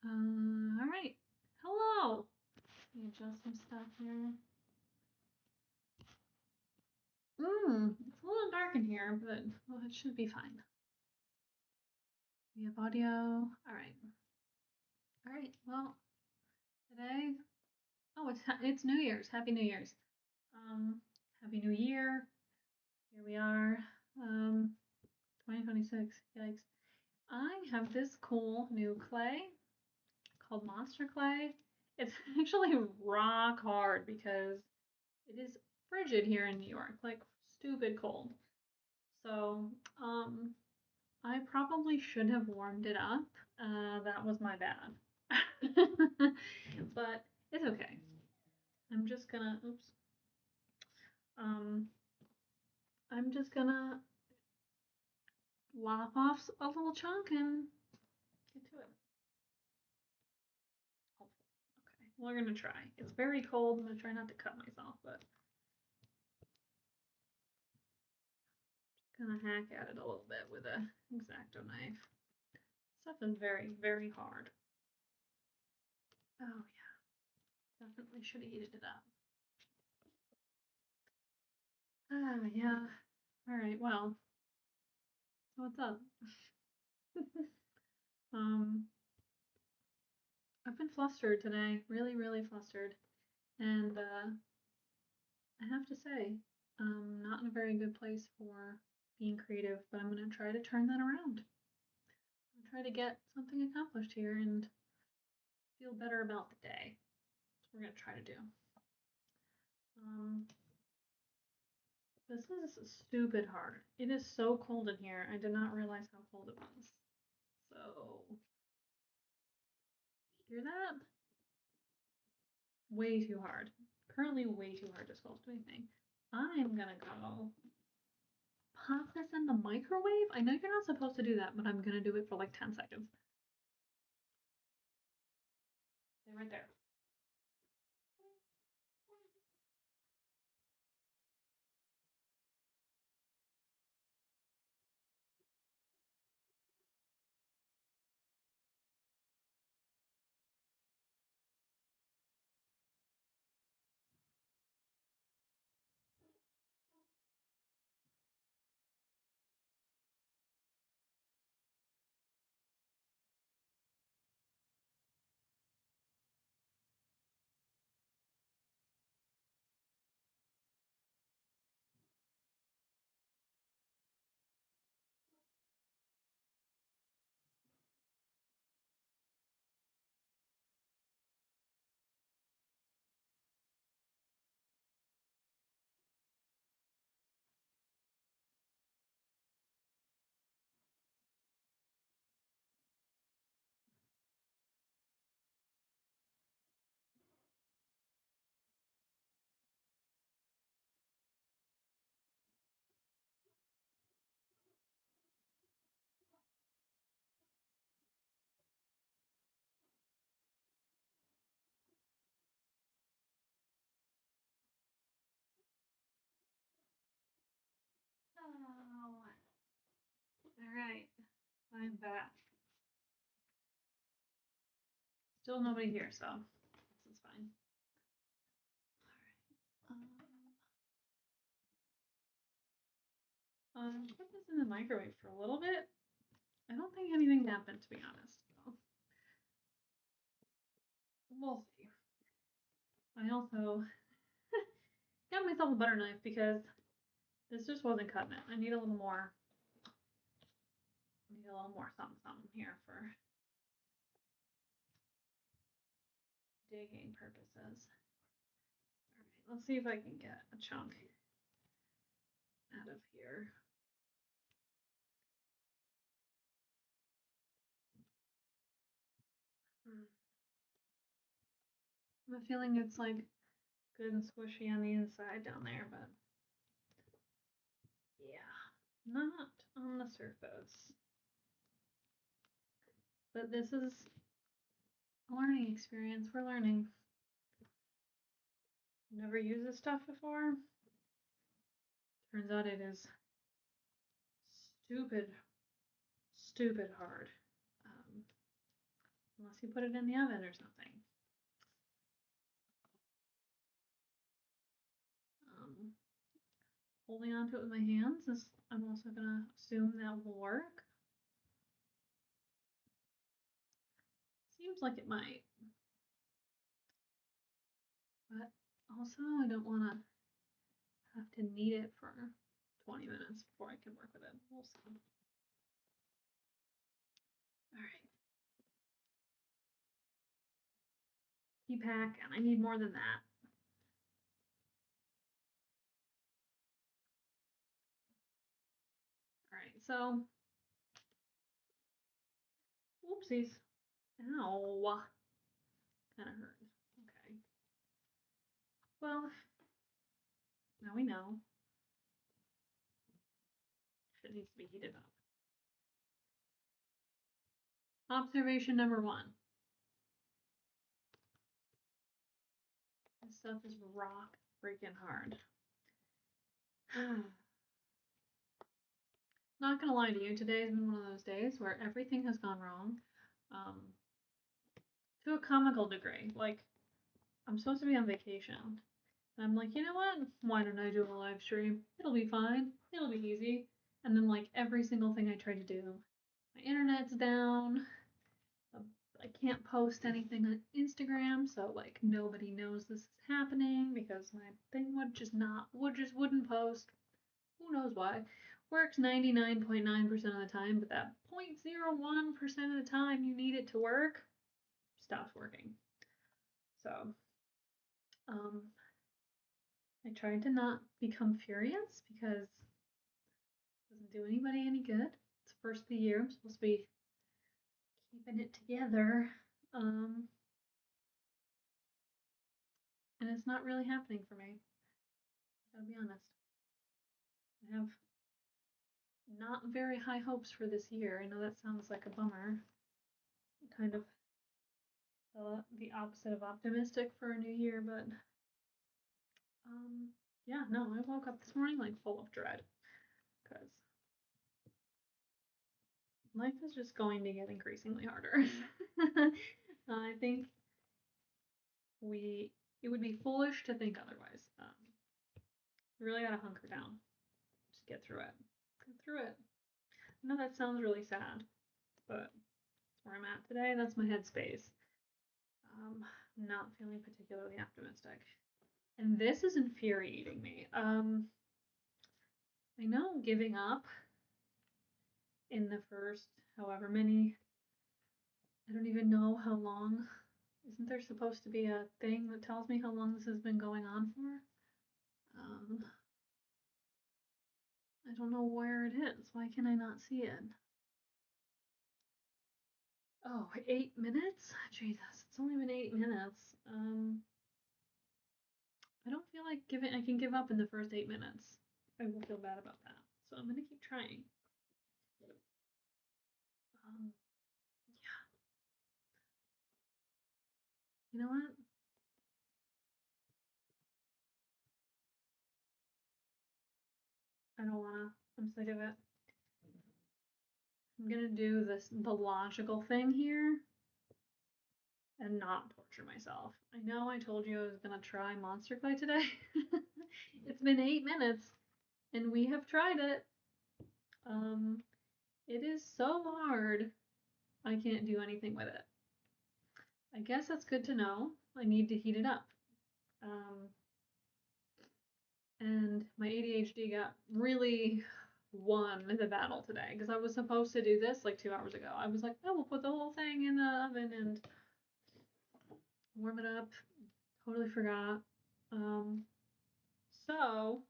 All right. Hello. Let me adjust some stuff here. It's a little dark in here, but well, it should be fine. We have audio. All right. All right. Well, today, oh, it's New Year's. Happy New Year's. Happy New Year. Here we are. 2026. Yikes. I have this cool new clay called Monster Clay. It's actually rock hard because it is frigid here in New York, like stupid cold. So, I probably should have warmed it up. That was my bad. But it's okay. I'm just gonna, oops. Um, I'm just gonna lop off a little chunk and get to it. Hopefully. Okay, we're gonna try. It's very cold. I'm gonna try not to cut myself, but gonna hack at it a little bit with a X-Acto knife. Stuff is very, very hard. Oh yeah, definitely should have heated it up. Ah yeah. All right. Well, so what's up? um, I've been flustered today. Really, really flustered, and I have to say, not in a very good place for being creative. But I'm gonna try to turn that around. I'm try to get something accomplished here and feel better about the day. That's what we're gonna try to do. Um, This is stupid hard. It is so cold in here. I did not realize how cold it was. So, hear that? Way too hard. Currently way too hard to sculpt anything. I'm gonna go pop this in the microwave. I know you're not supposed to do that, but I'm gonna do it for like 10 seconds. Stay right there. Oh. Alright. I'm back. Still nobody here, so this is fine. Put this in the microwave for a little bit. I don't think anything happened, to be honest. So we'll see. I also got myself a butter knife because this just wasn't cutting it. I need a little more. Something here for digging purposes. All right, let's see if I can get a chunk out of here. I have a feeling it's like good and squishy on the inside down there, but yeah, not on the surface. But this is a learning experience. We're learning. Never used this stuff before. Turns out it is stupid hard. unless you put it in the oven or something. Holding onto it with my hands is, I'm also gonna assume that will work. Seems like it might. But also I don't wanna have to knead it for 20 minutes before I can work with it. We'll see. Alright. Key pack, and I need more than that. Alright, so whoopsies. Ow. Kinda hurt. Okay. Well, now we know. Shit needs to be heated up. Observation number 1. This stuff is rock freaking hard. Not gonna lie to you, today has been one of those days where everything has gone wrong. To a comical degree. Like, I'm supposed to be on vacation. And I'm like, you know what? Why don't I do a live stream? It'll be fine. It'll be easy. And then, like, every single thing I try to do, my internet's down. I can't post anything on Instagram, so like nobody knows this is happening because my thing wouldn't post. Who knows why? Works 99.9% of the time, but that 0.01% of the time you need it to work stops working. So, I tried to not become furious because it doesn't do anybody any good. It's the first of the year. I'm supposed to be keeping it together. And it's not really happening for me. I gotta be honest. I have not very high hopes for this year. I know that sounds like a bummer. Kind of the opposite of optimistic for a new year, but yeah, no, I woke up this morning like full of dread because life is just going to get increasingly harder. I think it would be foolish to think otherwise. You really gotta hunker down. Just get through it. Get through it. I know that sounds really sad, but that's where I'm at today. That's my headspace. I'm not feeling particularly optimistic. And this is infuriating me. I know giving up in the first however many, I don't even know how long. Isn't there supposed to be a thing that tells me how long this has been going on for? I don't know where it is. Why can I not see it? Oh, 8 minutes? Jesus, it's only been 8 minutes. I don't feel like I can give up in the first 8 minutes. I will feel bad about that. So I'm gonna keep trying. Yeah. You know what? I don't wanna. I'm sick of it. I'm gonna do the logical thing here and not torture myself. I know I told you I was gonna try Monster Clay today. It's been 8 minutes and we have tried it. It is so hard. I can't do anything with it. I guess that's good to know. I need to heat it up. And my ADHD got really won the battle today because I was supposed to do this like 2 hours ago. I was like, oh, we'll put the whole thing in the oven and warm it up. Totally forgot. So,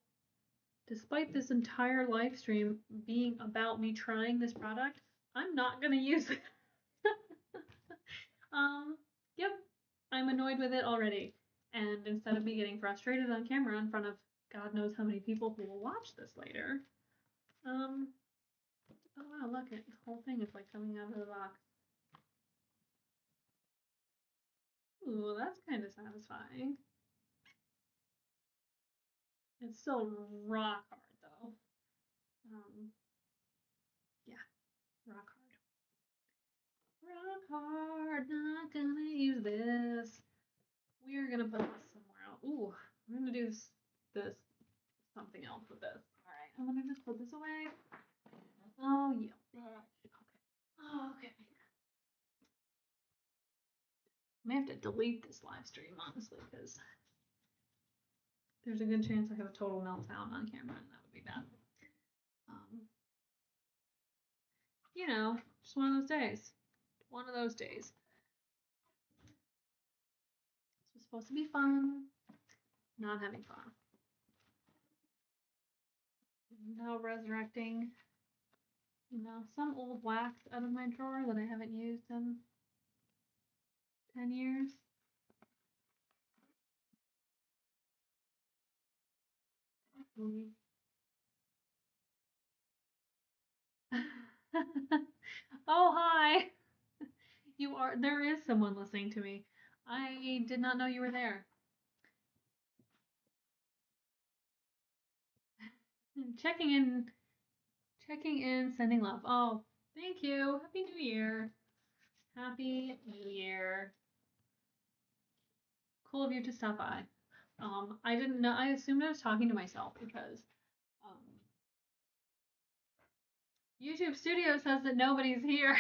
despite this entire live stream being about me trying this product, I'm not gonna use it. Yep, I'm annoyed with it already. And instead of me getting frustrated on camera in front of God knows how many people who will watch this later, oh wow, look, the whole thing is like coming out of the box. Ooh, that's kind of satisfying. It's still rock hard though. Yeah, rock hard. Rock hard, use this something else with this. All right, I'm gonna just put this away. Oh yeah. Okay. Oh, okay. I may have to delete this live stream honestly because there's a good chance I have a total meltdown on camera and that would be bad. You know, just one of those days. One of those days. This was supposed to be fun. Not having fun. Now resurrecting, some old wax out of my drawer that I haven't used in 10 years. Oh, hi. There is someone listening to me. I did not know you were there. Checking in, sending love. Oh, thank you. Happy New Year. Happy New Year. Cool of you to stop by. I didn't know, I assumed I was talking to myself because YouTube Studio says that nobody's here.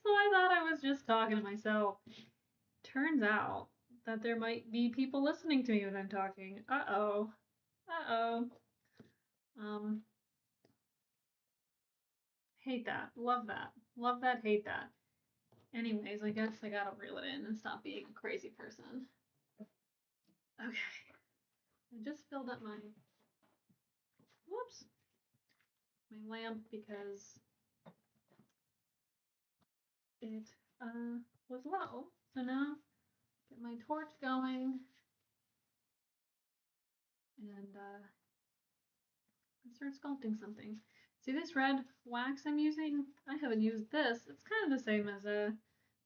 So I thought I was just talking to myself. Turns out that there might be people listening to me when I'm talking. Uh-oh. Uh-oh. Hate that. Love that. Love that, hate that. Anyways, I guess I gotta reel it in and stop being a crazy person. Okay. I just filled up my lamp because it was low. So now get my torch going and start sculpting something. See this red wax I'm using? I haven't used this. It's kind of the same as a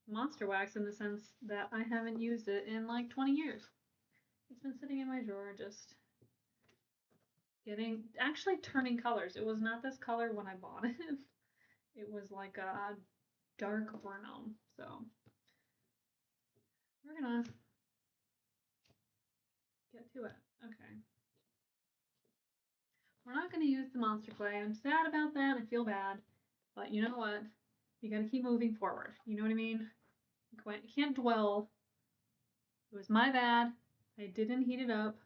monster wax in the sense that I haven't used it in like 20 years. It's been sitting in my drawer just actually turning colors. It was not this color when I bought it. It was like a dark brown. So we're gonna get to it. Okay. We're not gonna use the monster clay. I'm sad about that. I feel bad. But you know what? You gotta keep moving forward. You know what I mean? You can't dwell. It was my bad. I didn't heat it up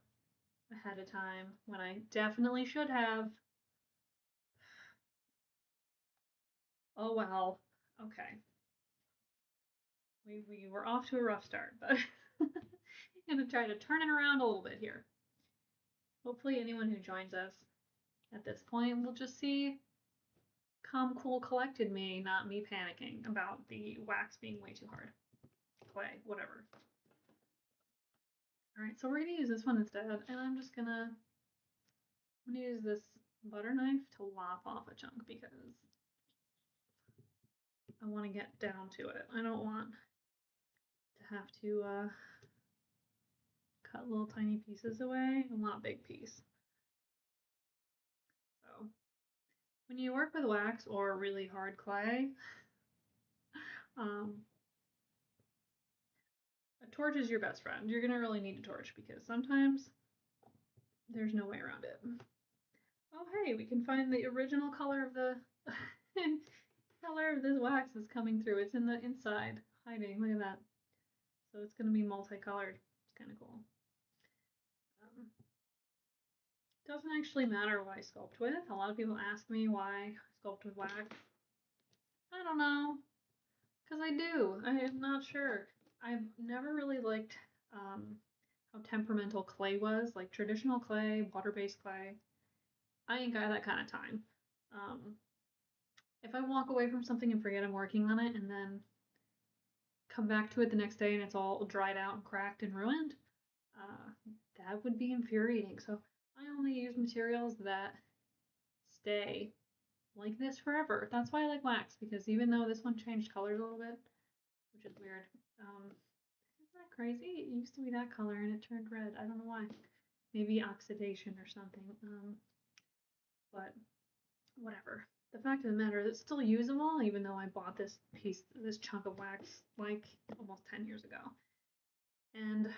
ahead of time when I definitely should have. Oh well. Okay. We were off to a rough start, but I'm gonna try to turn it around a little bit here. Hopefully anyone who joins us at this point will just see calm, cool, collected me, not me panicking about the wax being way too hard. Clay, whatever. Alright, so we're gonna use this one instead, and I'm gonna use this butter knife to lop off a chunk because I want to get down to it. I don't want to have to cut little tiny pieces away. I want a big piece. So when you work with wax or really hard clay, a torch is your best friend. You're gonna really need a torch because sometimes there's no way around it. Oh hey, we can find the original color of the color of this wax is coming through. It's in the inside, hiding. Look at that. So it's gonna be multicolored. It's kind of cool. Doesn't actually matter what I sculpt with. A lot of people ask me why I sculpt with wax. I don't know, because I do. I am not sure. I've never really liked how temperamental clay was, like traditional clay, water-based clay. I ain't got that kind of time. If I walk away from something and forget I'm working on it and then come back to it the next day and it's all dried out and cracked and ruined, that would be infuriating. So I only use materials that stay like this forever. That's why I like wax, because even though this one changed colors a little bit, which is weird, isn't that crazy? It used to be that color and it turned red. I don't know why. Maybe oxidation or something. But whatever. The fact of the matter is it's still usable, even though I bought this chunk of wax like almost 10 years ago. And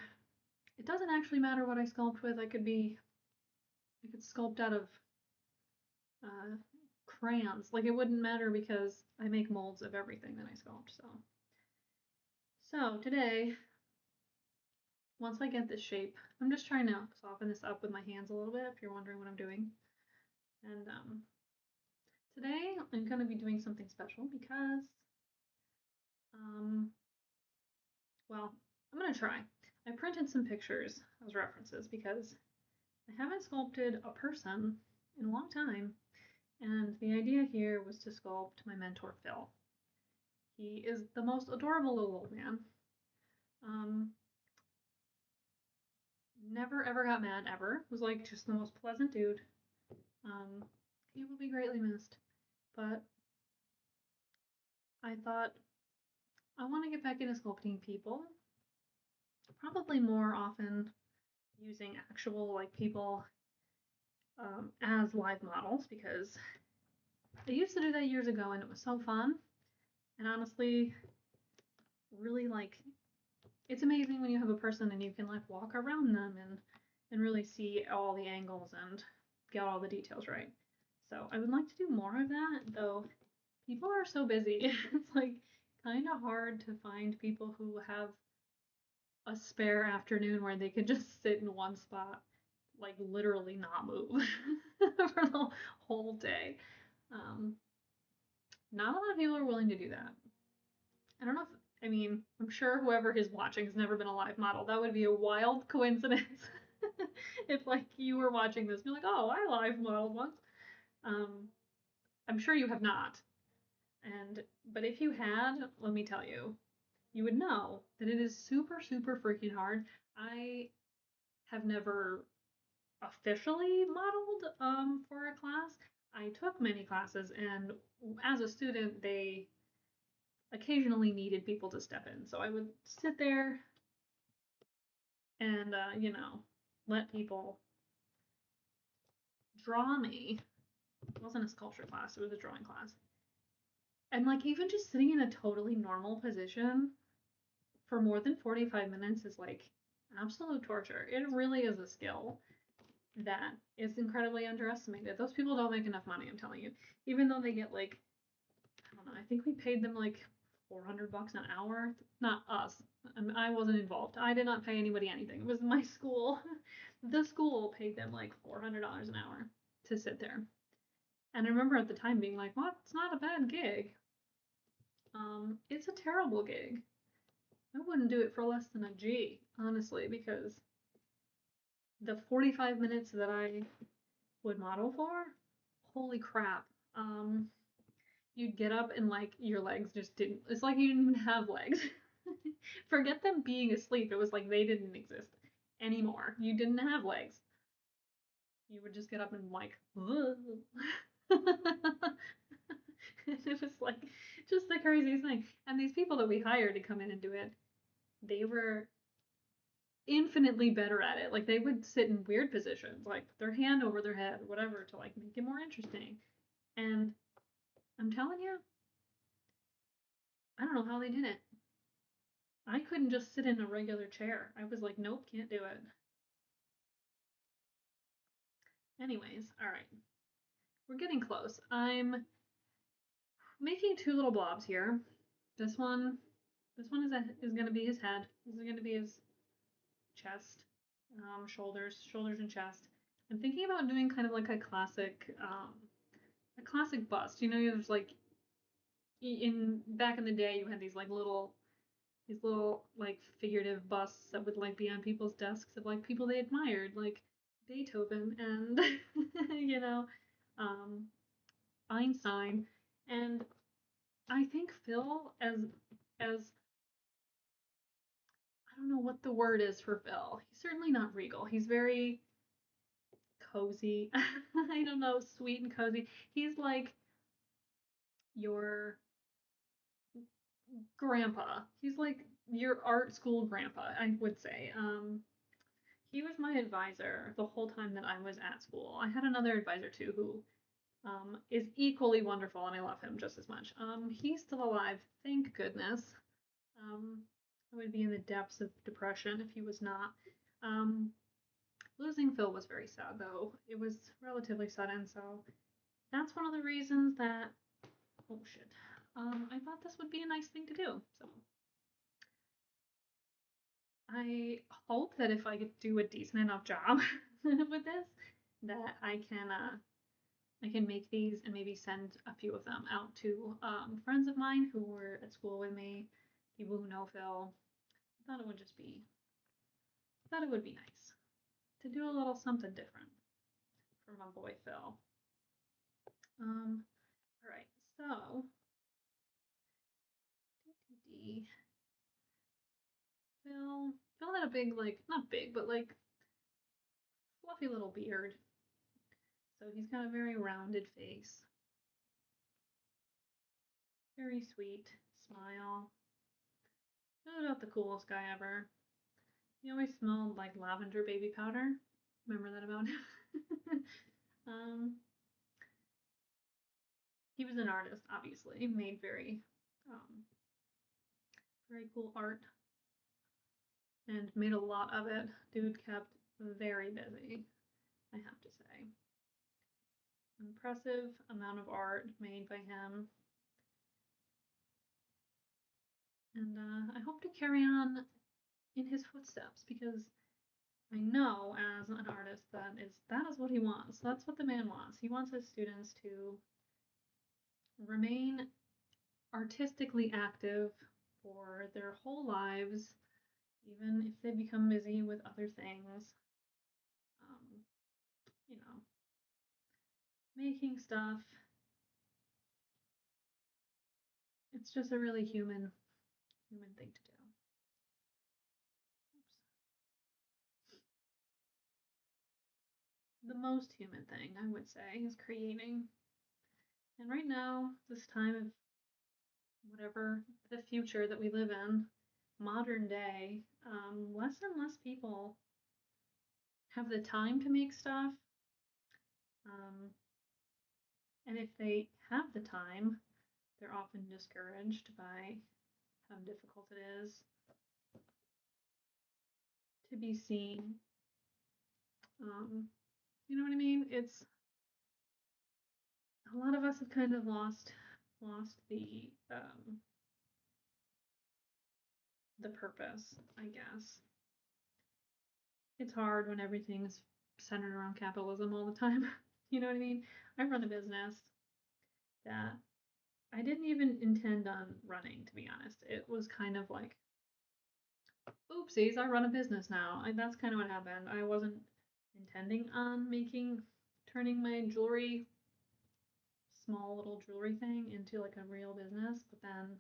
it doesn't actually matter what I sculpt with. I could sculpt out of uh, crayons. Like it wouldn't matter because I make molds of everything that I sculpt. So today, once I get this shape, I'm just trying to soften this up with my hands a little bit. If you're wondering what I'm doing, and today I'm gonna be doing something special because um, well, I'm gonna try. I printed some pictures as references because I haven't sculpted a person in a long time, and the idea here was to sculpt my mentor Phil. He is the most adorable little old man. Um, never ever got mad ever. Was like just the most pleasant dude. Um, he will be greatly missed. But I thought I want to get back into sculpting people, probably more often using actual like people as live models because I used to do that years ago and it was so fun. And honestly, really like it's amazing when you have a person and you can like walk around them and really see all the angles and get all the details right. So I would like to do more of that, though people are so busy. It's like kind of hard to find people who have a spare afternoon where they could just sit in one spot, like literally not move for the whole day. Um, Not a lot of people are willing to do that. I don't know if, I mean, I'm sure whoever is watching has never been a live model. That would be a wild coincidence. If like you were watching this, you're like, oh, I live modeled once. Um, I'm sure you have not. But if you had, let me tell you, you would know that it is super, super freaking hard. I have never officially modeled for a class. I took many classes, and as a student, they occasionally needed people to step in. So I would sit there and, let people draw me. It wasn't a sculpture class, it was a drawing class. And, like, even just sitting in a totally normal position for more than 45 minutes is, like, absolute torture. It really is a skill that is incredibly underestimated. Those people don't make enough money, I'm telling you. Even though they get, like, I don't know, I think we paid them, like, $400 an hour. Not us. I wasn't involved. I did not pay anybody anything. It was my school. The school paid them like $400 an hour to sit there. And I remember at the time being like, "What? It's not a bad gig." It's a terrible gig. I wouldn't do it for less than a G, honestly, because the 45 minutes that I would model for, holy crap. Um, you'd get up and like your legs just didn't. It's like you didn't even have legs. Forget them being asleep. It was like they didn't exist anymore. You didn't have legs. You would just get up and like, it was like just the craziest thing. And these people that we hired to come in and do it, they were infinitely better at it. Like they would sit in weird positions, like put their hand over their head or whatever to like make it more interesting. And I'm telling you, I don't know how they did it. I couldn't just sit in a regular chair. I was like, nope, can't do it. Anyways, all right. We're getting close. I'm making two little blobs here. This one, this one is going to be his head. This is going to be his chest, shoulders and chest. I'm thinking about doing kind of like a classic bust. You know, there's like in back in the day, you had these little like figurative busts that would like be on people's desks of like people they admired, like Beethoven and you know, um, Einstein, and I think Phil as I don't know what the word is for Phil. He's certainly not regal. He's very cozy. I don't know, sweet and cozy. He's like your grandpa. He's like your art school grandpa, I would say. He was my advisor the whole time that I was at school. I had another advisor too who is equally wonderful and I love him just as much. He's still alive, thank goodness. Um, I would be in the depths of depression if he was not. Um, Losing Phil was very sad, though. It was relatively sudden, so that's one of the reasons that, oh shit, I thought this would be a nice thing to do. So I hope that if I could do a decent enough job with this, that I can make these and maybe send a few of them out to friends of mine who were at school with me, people who know Phil. I thought it would just be, I thought it would be nice to do a little something different for my boy Phil. All right, so Phil had a big, like, not big, but like fluffy little beard. So he's got a very rounded face, very sweet smile. Not about the coolest guy ever. He always smelled like lavender baby powder. Remember that about him? um, he was an artist, obviously. He made um, very cool art and made a lot of it. Dude kept very busy, I have to say. Impressive amount of art made by him. And I hope to carry on in his footsteps because I know as an artist that is what he wants. That's what the man wants. He wants his students to remain artistically active for their whole lives, even if they become busy with other things. Um, you know, making stuff. It's just a really human thing to do. Oops. The most human thing I would say is creating. And right now, this time of whatever the future that we live in, modern day, less and less people have the time to make stuff. Um, and if they have the time, they're often discouraged by how difficult it is to be seen. Um, you know what I mean? It's a lot of us have kind of lost the purpose, I guess. It's hard when everything's centered around capitalism all the time. You know what I mean? I run a business that I didn't even intend on running, to be honest. It was kind of like, oopsies, I run a business now. That's kind of what happened. I wasn't intending on turning my small little jewelry thing into like a real business, but then,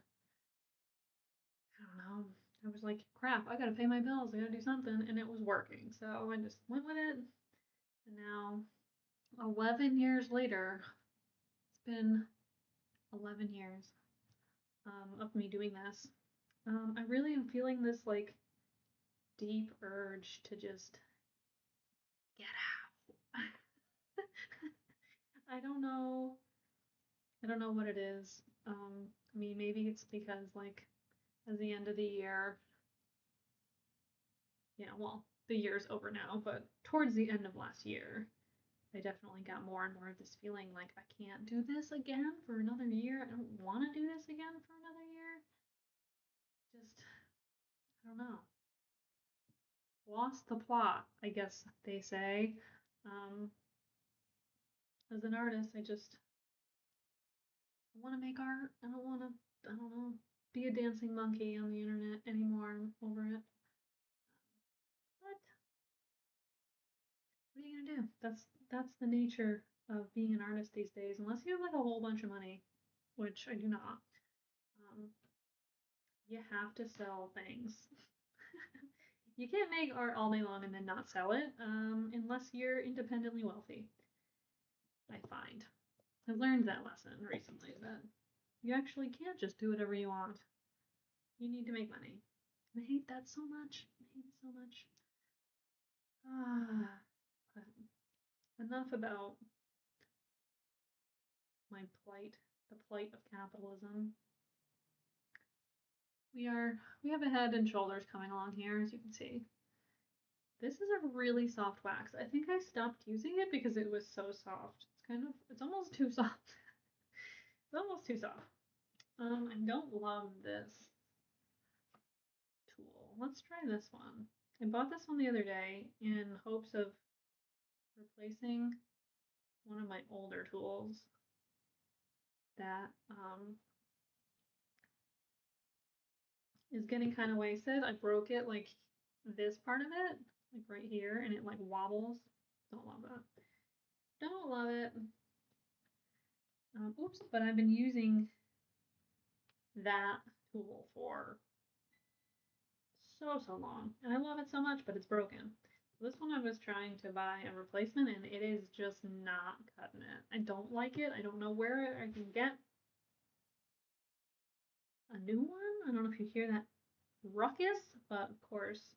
I don't know, I was like, crap, I gotta pay my bills, I gotta do something, and it was working. So I just went with it, and now 11 years later, it's been 11 years of me doing this. I really am feeling this like deep urge to just get out. I don't know. I don't know what it is. I mean, maybe it's because like at the end of the year, yeah, well, the year's over now, but towards the end of last year, I definitely got more and more of this feeling like I can't do this again for another year. I don't want to do this again for another year. Just, I don't know. Lost the plot, I guess they say. Um, as an artist, I want to make art. I don't want to, I don't know, be a dancing monkey on the internet anymore. I'm over it. But what are you gonna do? That's the nature of being an artist these days. Unless you have like a whole bunch of money, which I do not. Um, you have to sell things. You can't make art all day long and then not sell it, unless you're independently wealthy. I find. I've learned that lesson recently that you actually can't just do whatever you want. You need to make money. I hate that so much. I hate it so much. Ah, but enough about my plight, the plight of capitalism. We have a head and shoulders coming along here, as you can see. This is a really soft wax. I think I stopped using it because it was so soft. It's almost too soft. It's almost too soft. I don't love this tool. Let's try this one. I bought this one the other day in hopes of replacing one of my older tools that is getting kind of wasted. I broke it, like this part of it, like right here, and it like wobbles. Don't love that. Don't love it. Oops, but I've been using that tool for so long, and I love it so much, but it's broken. This one I was trying to buy a replacement, and it is just not cutting it. I don't like it. I don't know where I can get a new one. I don't know if you hear that ruckus, but of course,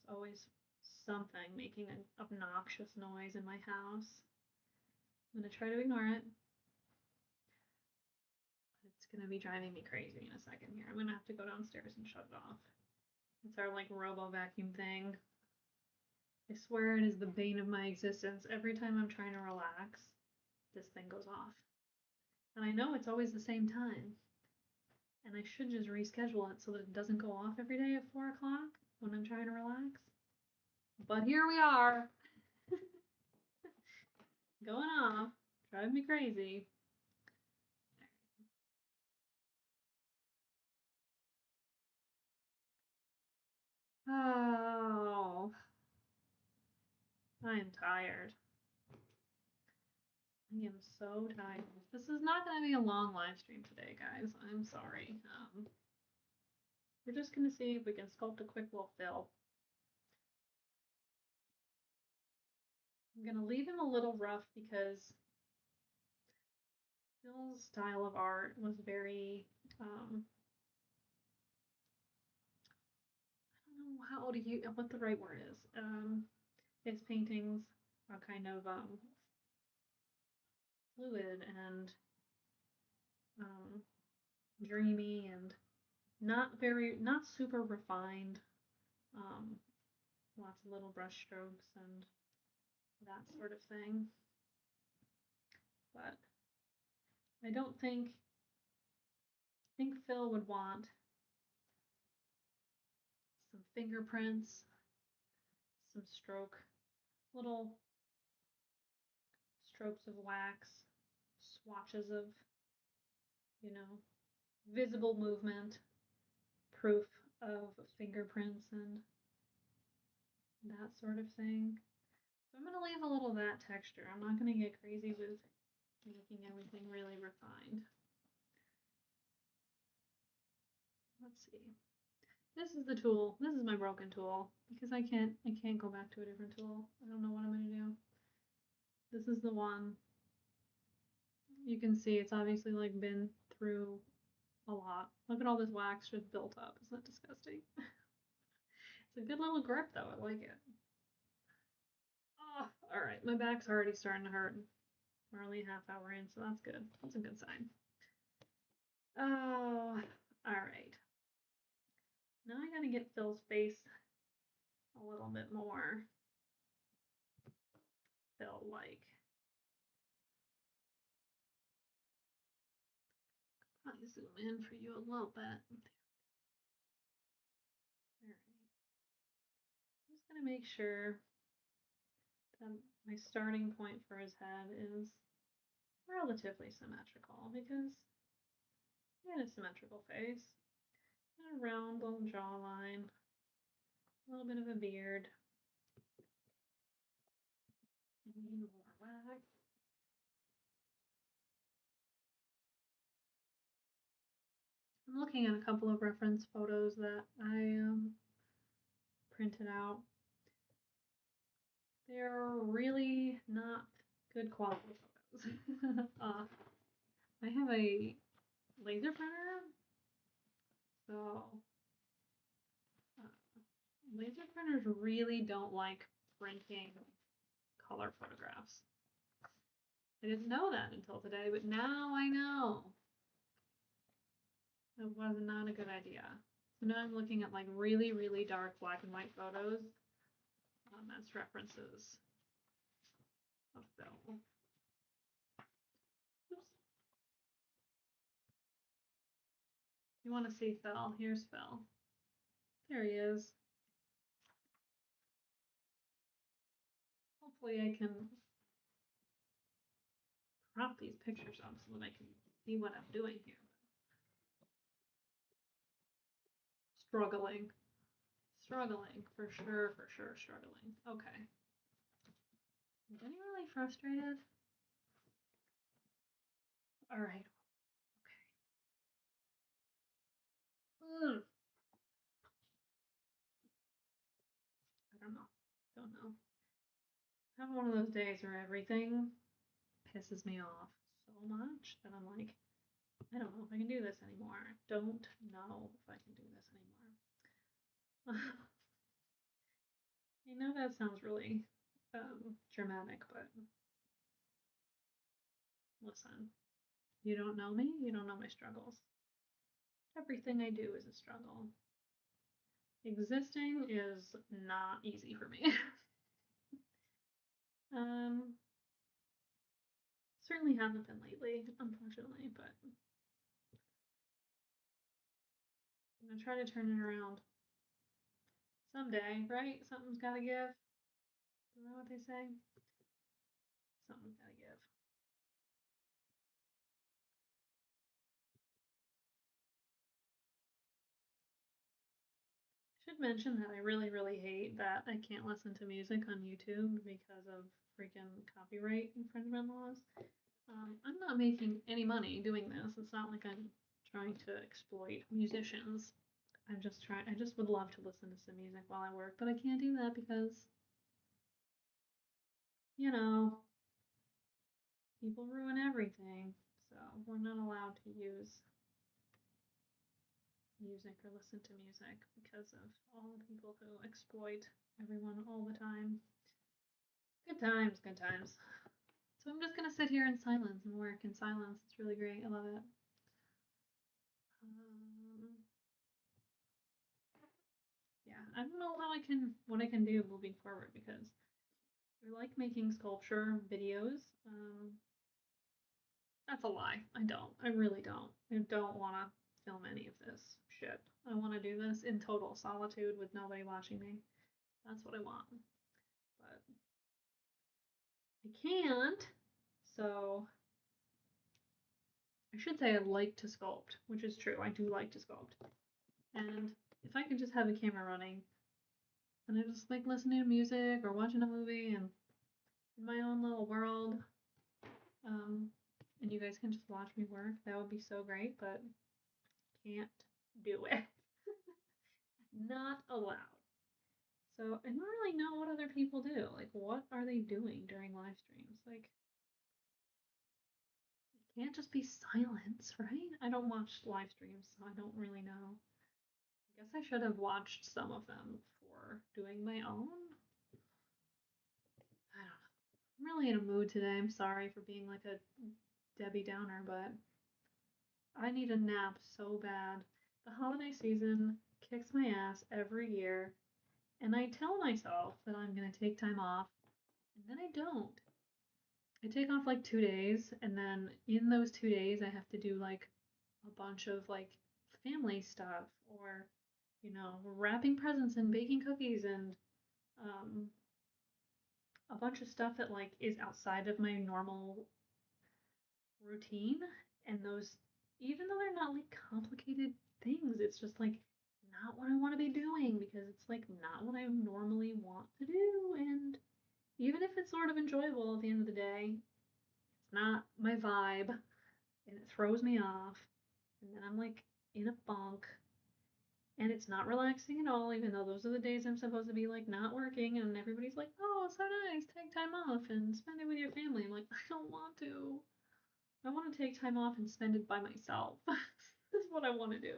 it's always something making an obnoxious noise in my house. I'm gonna try to ignore it. It's gonna be driving me crazy in a second here. I'm gonna have to go downstairs and shut it off. It's our like robo vacuum thing. I swear it is the bane of my existence. Every time I'm trying to relax, this thing goes off. And I know it's always the same time. And I should just reschedule it so that it doesn't go off every day at 4 o'clock when I'm trying to relax. But here we are. Going off. Driving me crazy. Oh, I am tired. I am so tired. This is not going to be a long live stream today, guys. I'm sorry. We're just going to see if we can sculpt a quick little fill. I'm going to leave him a little rough because Phil's style of art was very, I don't know how to use, what the right word is. His paintings are kind of fluid and dreamy and not super refined. Lots of little brush strokes and that sort of thing. But I don't think Phil would want some fingerprints, some little strokes of wax, swatches of, you know, visible movement, proof of fingerprints and that sort of thing. So I'm going to leave a little of that texture. I'm not going to get crazy with making everything really refined. Let's see. This is the tool. This is my broken tool because I can't go back to a different tool. I don't know what I'm going to do. This is the one. You can see it's obviously like been through a lot. Look at all this wax just built up. Isn't that disgusting? It's a good little grip though. I like it. Oh, all right. My back's already starting to hurt. We're only a half hour in, so that's good. That's a good sign. Oh, all right. Now I gotta get Phil's face a little bit more Phil-like. Probably zoom in for you a little bit. All right. I'm just gonna make sure that my starting point for his head is relatively symmetrical because he had a symmetrical face. And a round little jawline, a little bit of a beard. Need more wax. I'm looking at a couple of reference photos that I printed out. They're really not good quality photos. I have a laser printer, so laser printers really don't like printing color photographs. I didn't know that until today, but now I know. That was not a good idea. So now I'm looking at like really, really dark black and white photos as references of Phil. Oops. You want to see Phil? Here's Phil. There he is. Hopefully I can crop these pictures up so that I can see what I'm doing here. Struggling. Struggling. For sure, struggling. Okay. I'm getting really frustrated. Alright. Okay. I don't know. Don't know. I'm having one of those days where everything pisses me off so much that I'm like, I don't know if I can do this anymore. I don't know if I can do this anymore. I know that sounds really dramatic, but listen, you don't know me, you don't know my struggles. Everything I do is a struggle. Existing is not easy for me. Certainly haven't been lately, unfortunately, but I'm gonna try to turn it around someday, right? Something's gotta give. Isn't that what they say? Something's gotta give. I should mention that I really, really hate that I can't listen to music on YouTube because of freaking copyright infringement laws. I'm not making any money doing this. It's not like I'm trying to exploit musicians. I'm just trying. I just would love to listen to some music while I work, but I can't do that because, you know, people ruin everything. So we're not allowed to use music or listen to music because of all the people who exploit everyone all the time. Good times, good times. So I'm just gonna sit here in silence and work in silence. It's really great. I love it. Yeah, I don't know what I can do moving forward because I like making sculpture videos. That's a lie. I don't. I really don't. I don't want to film any of this shit. I want to do this in total solitude with nobody watching me. That's what I want. But I can't. So I should say I like to sculpt, which is true. I do like to sculpt. And if I could just have a camera running and I just like listening to music or watching a movie and in my own little world, and you guys can just watch me work, that would be so great, but can't do it. Not allowed. So I don't really know what other people do. Like, what are they doing during live streams? Like, it can't just be silence, right? I don't watch live streams, so I don't really know. I guess I should have watched some of them before doing my own. I don't know. I'm really in a mood today. I'm sorry for being like a Debbie Downer, but I need a nap so bad. The holiday season kicks my ass every year, and I tell myself that I'm going to take time off, and then I don't. I take off like 2 days, and then in those 2 days, I have to do like a bunch of like family stuff or, wrapping presents and baking cookies and um, a bunch of stuff that like is outside of my normal routine. And those, even though they're not like complicated things, it's just like not what I want to be doing because it's like not what I normally want to do. And even if it's sort of enjoyable at the end of the day, it's not my vibe and it throws me off. And then I'm like in a funk and it's not relaxing at all, even though those are the days I'm supposed to be like not working and everybody's like, oh, so nice, take time off and spend it with your family. I'm like, I don't want to. I want to take time off and spend it by myself. That's what I want to do.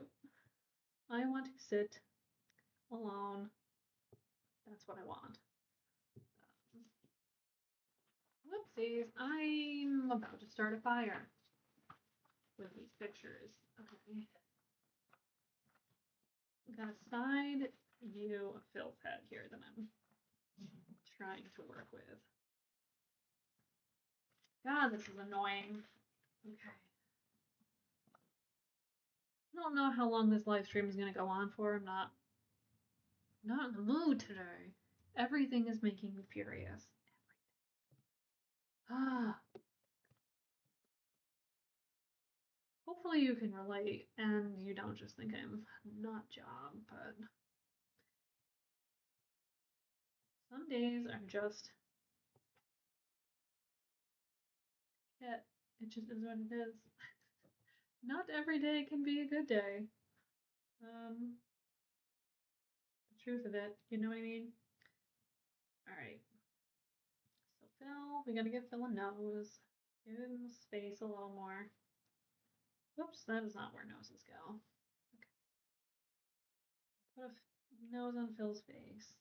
I want to sit alone. That's what I want. Whoopsies, I'm about to start a fire with these pictures. Okay. Got a side view of Phil's head here that I'm trying to work with. God, this is annoying. Okay. I don't know how long this live stream is going to go on for. I'm not in the mood today. Everything is making me furious. Ah. Hopefully you can relate and you don't just think I'm a nut job, but some days are just shit. It just is what it is. Not every day can be a good day. The truth of it, you know what I mean? Alright. So Phil, we gotta give Phil a nose. Give him space a little more. Whoops, that is not where noses go. Okay. Put a nose on Phil's face.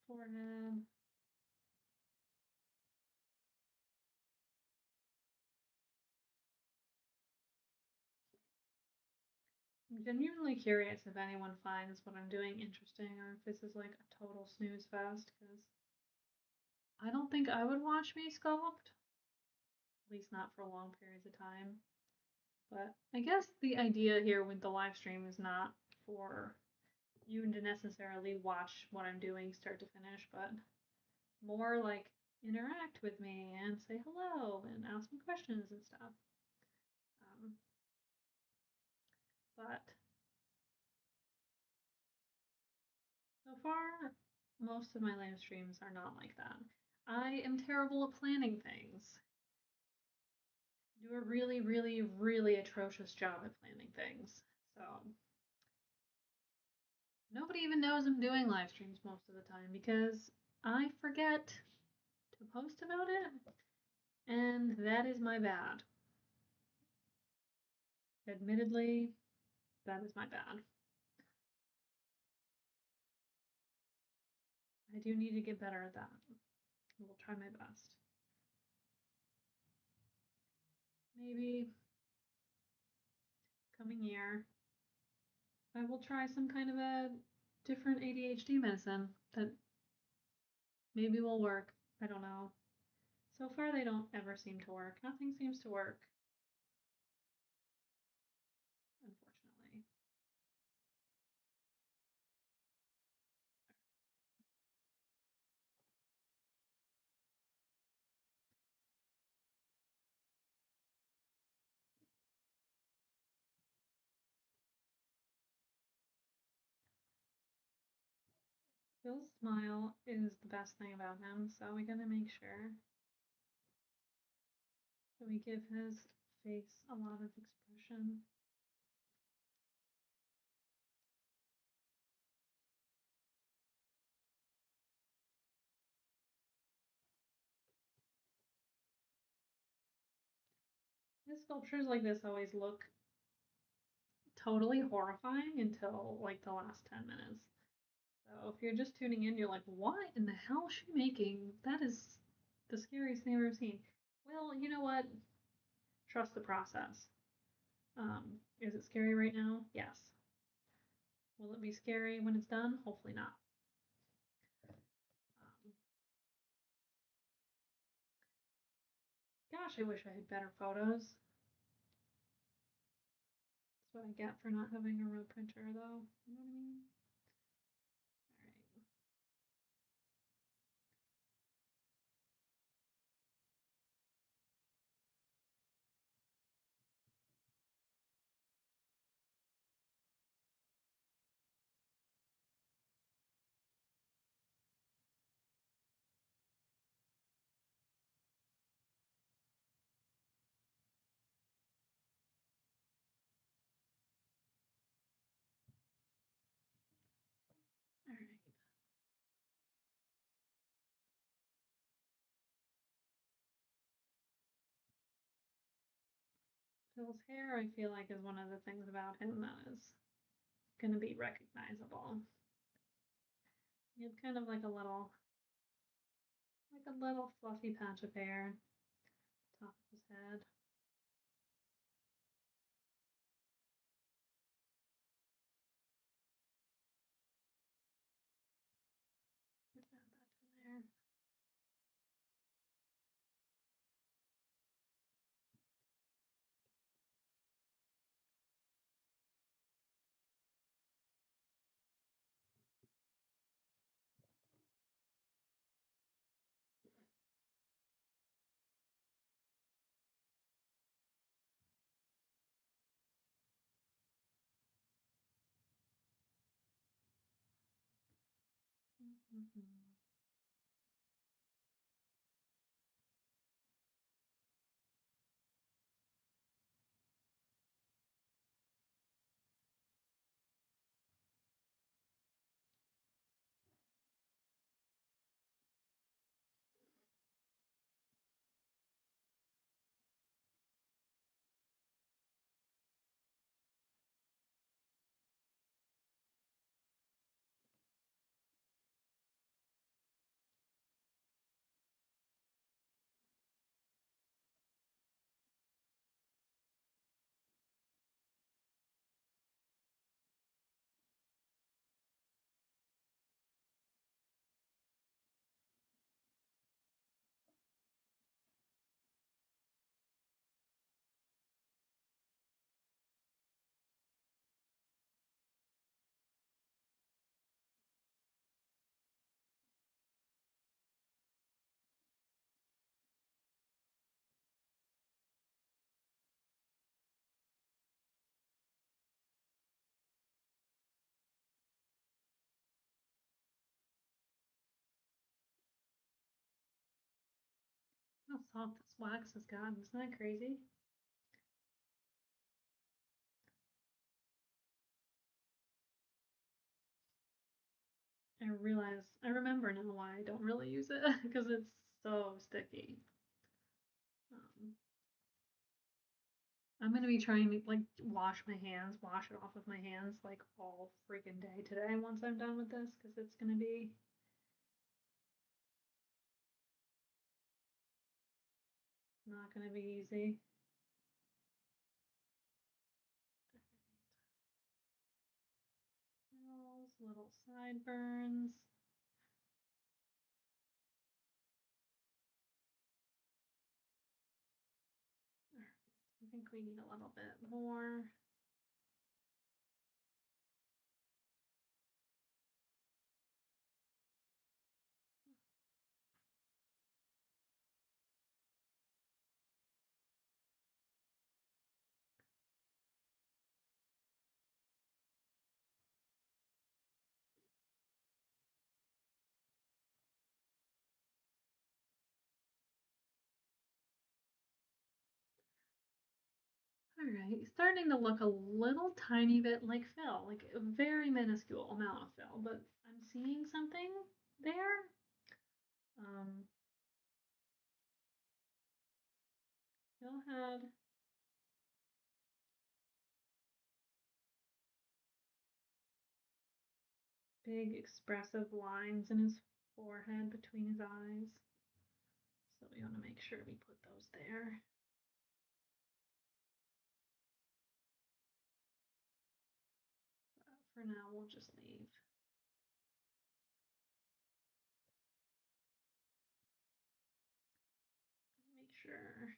Forehead. I'm genuinely curious if anyone finds what I'm doing interesting or if this is like a total snooze fest, because I don't think I would watch me sculpt, at least not for long periods of time. But I guess the idea here with the live stream is not for you to necessarily watch what I'm doing start to finish, but more like interact with me and say hello and ask me questions and stuff. But so far, most of my live streams are not like that. I am terrible at planning things. Do a really, really, really atrocious job at planning things. So nobody even knows I'm doing live streams most of the time because I forget to post about it, and that is my bad. Admittedly, that is my bad. I do need to get better at that. I will try my best. Maybe coming year, I will try some kind of a different ADHD medicine that maybe will work. I don't know. So far, they don't ever seem to work. Nothing seems to work, unfortunately. Phil's smile is the best thing about him, so we gotta make sure that we give his face a lot of expression. His sculptures like this always look totally horrifying until like the last 10 minutes. So if you're just tuning in, you're like, what in the hell is she making? That is the scariest thing I've ever seen. Well, you know what? Trust the process. Is it scary right now? Yes. Will it be scary when it's done? Hopefully not. Um, Gosh, I wish I had better photos. That's what I get for not having a real printer, though. You know what I mean? Alright. Alright. Phil's hair, I feel like, is one of the things about him that is going to be recognizable. He had kind of like a little fluffy patch of hair top of his head. Mhm. How soft this wax has gotten. Isn't that crazy? I remember now why I don't really use it because it's so sticky. Um, I'm gonna be trying to like wash my hands, wash it off of my hands like all freaking day today once I'm done with this because it's gonna be not gonna be easy. Those little sideburns. I think we need a little bit more. All right, starting to look a little tiny bit like fill, like a very minuscule amount of fill, but I'm seeing something there. Um, Phil had big expressive lines in his forehead between his eyes. So we want to make sure we put those there. But for now, we'll just leave. Make sure.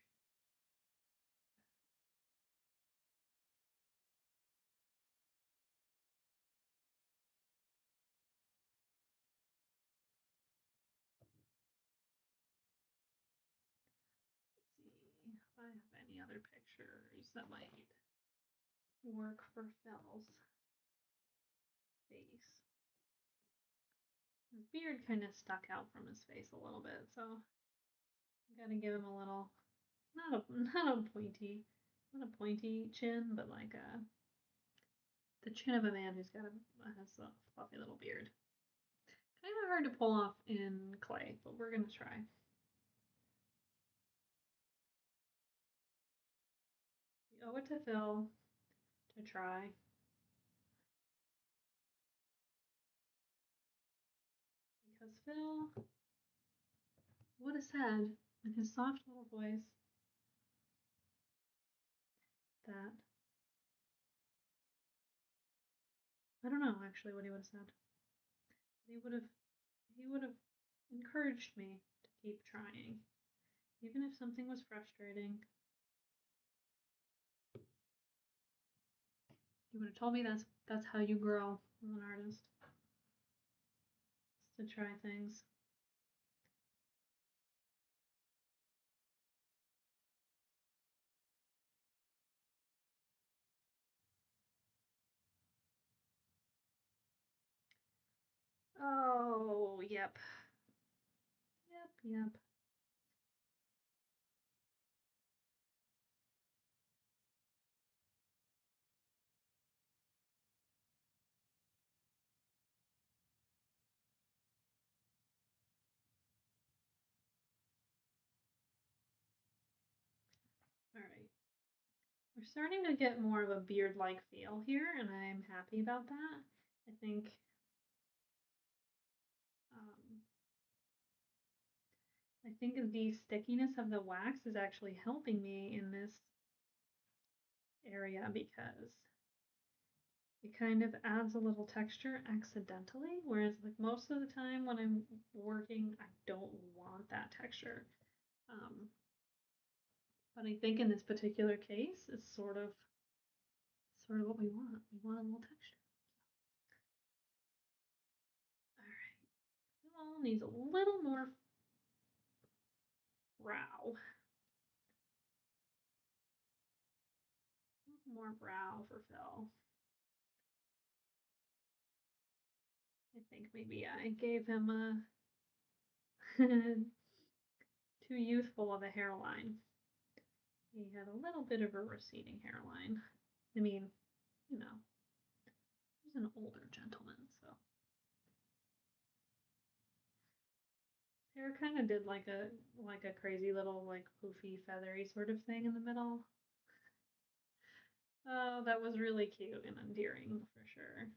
Let's see if I have any other pictures that might work for Phil's face. His beard kind of stuck out from his face a little bit, so I'm gonna give him a little, not a pointy, not a pointy chin, but like the chin of a man who's got has a fluffy little beard. Kind of hard to pull off in clay, but we're gonna try. We owe it to Phil to try. Because Phil would have said in his soft little voice that I don't know actually what he would have said. He would have encouraged me to keep trying. Even if something was frustrating, he would have told me that's how you grow as an artist. Is to try things. Oh, yep. Yep. All right. We're starting to get more of a beard-like feel here, and I'm happy about that. I think um, I think the stickiness of the wax is actually helping me in this area because it kind of adds a little texture accidentally, whereas like most of the time when I'm working, I don't want that texture. Um, but I think in this particular case, it's sort of what we want. We want a little texture. All right. Phil needs a little more brow. More brow for Phil. I think maybe I gave him a too youthful of a hairline. He had a little bit of a receding hairline. I mean, you know, he's an older gentleman, so hair kind of did like a crazy little like poofy feathery sort of thing in the middle. Oh, that was really cute and endearing for sure.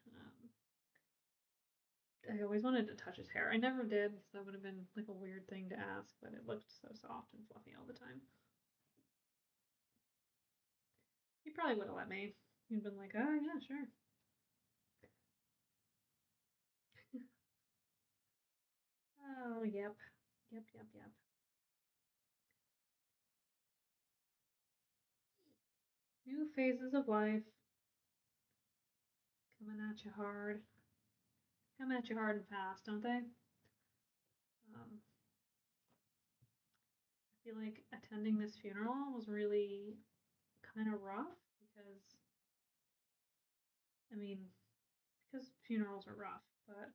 I always wanted to touch his hair. I never did, so that would have been like a weird thing to ask, but it looked so soft and fluffy all the time. He probably would have let me. He'd been like, oh yeah, sure. Oh, yep. Yep. New phases of life coming at you hard. Coming at you hard and fast, don't they? I feel like attending this funeral was really kind of rough because, I mean, because funerals are rough, but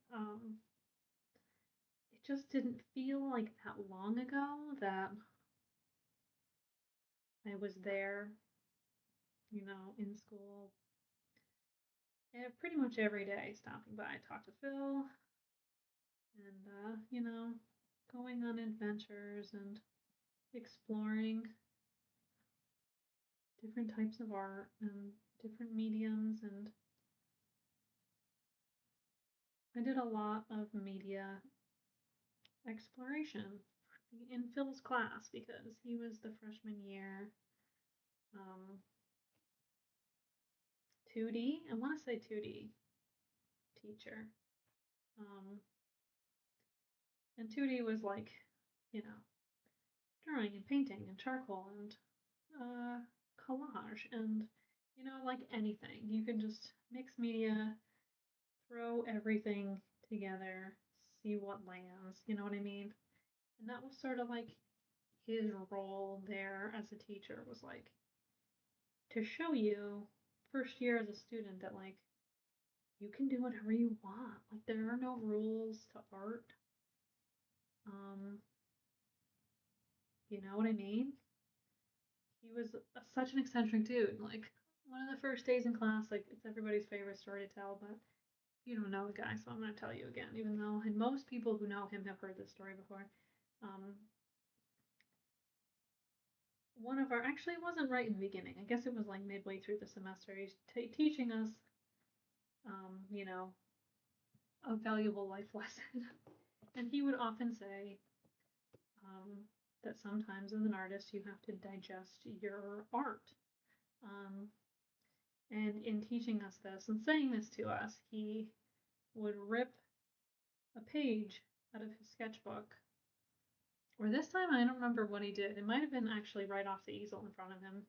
it just didn't feel like that long ago that I was there, in school, and pretty much every day stopping by, talk to Phil, and going on adventures and exploring different types of art and different mediums. And I did a lot of media exploration in Phil's class because he was the freshman year 2D, I want to say 2D teacher. Um, and 2D was like, you know, drawing and painting and charcoal and uh, collage and, like anything. You can just mix media, throw everything together, see what lands, you know what I mean? And that was sort of like his role there as a teacher was like to show you first year as a student that like you can do whatever you want. Like there are no rules to art. Um, you know what I mean? He was such an eccentric dude. Like one of the first days in class, like it's everybody's favorite story to tell, but you don't know the guy, so I'm going to tell you again, even though and most people who know him have heard this story before. Um, one of our actually it wasn't right in the beginning. I guess it was like midway through the semester. He's teaching us, you know, a valuable life lesson, and he would often say um, that sometimes as an artist you have to digest your art. Um, and in teaching us this and saying this to us, he would rip a page out of his sketchbook. Or this time, I don't remember what he did. It might have been actually right off the easel in front of him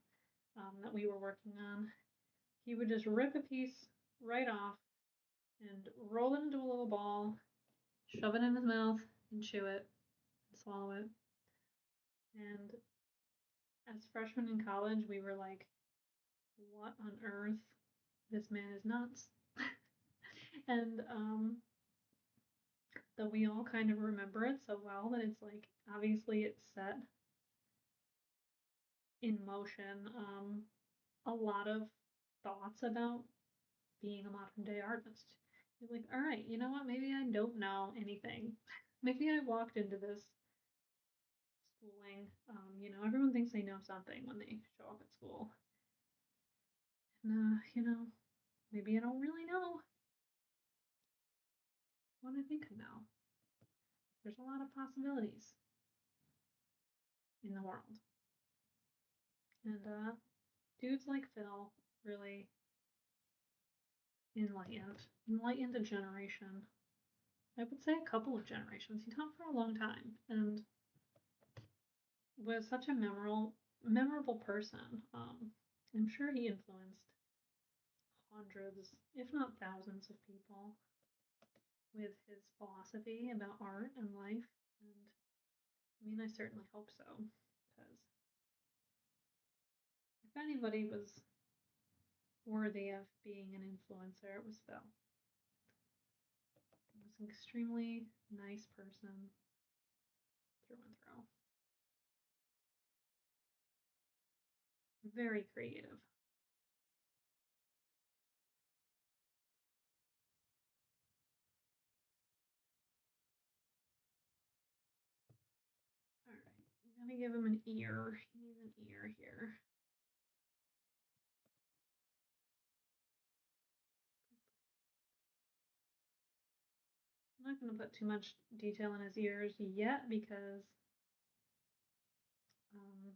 that we were working on. He would just rip a piece right off and roll it into a little ball, shove it in his mouth, and chew it and swallow it. And as freshmen in college, we were like, what on earth? This man is nuts. And that we all kind of remember it so well that it's like obviously it's set in motion a lot of thoughts about being a modern day artist. You're like, all right, you know what? Maybe I don't know anything. Maybe I walked into this schooling. Everyone thinks they know something when they show up at school. And, maybe I don't really know what I think I know. There's a lot of possibilities in the world. And dudes like Phil really enlightened a generation. I would say a couple of generations. He taught for a long time and was such a memorable person. I'm sure he influenced hundreds, if not thousands, of people with his philosophy about art and life. And I mean, I certainly hope so, because if anybody was worthy of being an influencer, it was Phil. He was an extremely nice person through and through. Very creative. All right, I'm gonna give him an ear. He needs an ear here. I'm not going to put too much detail in his ears yet because um,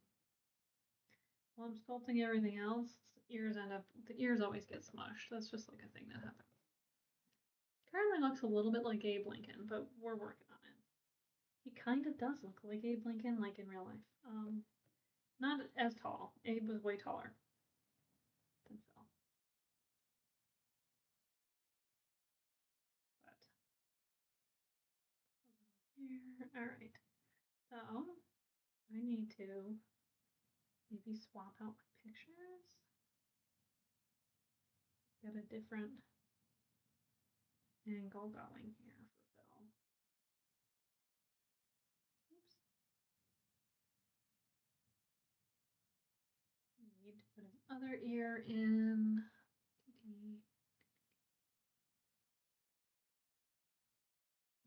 while I'm sculpting everything else, the ears always get smushed. That's just like a thing that happens. Currently looks a little bit like Abe Lincoln, but we're working on it. He kind of does look like Abe Lincoln, like in real life. Not as tall. Abe was way taller than Phil. But here, all right. So I need to maybe swap out my pictures. Get a different angle going here for Phil. Oops. Need to put his other ear in.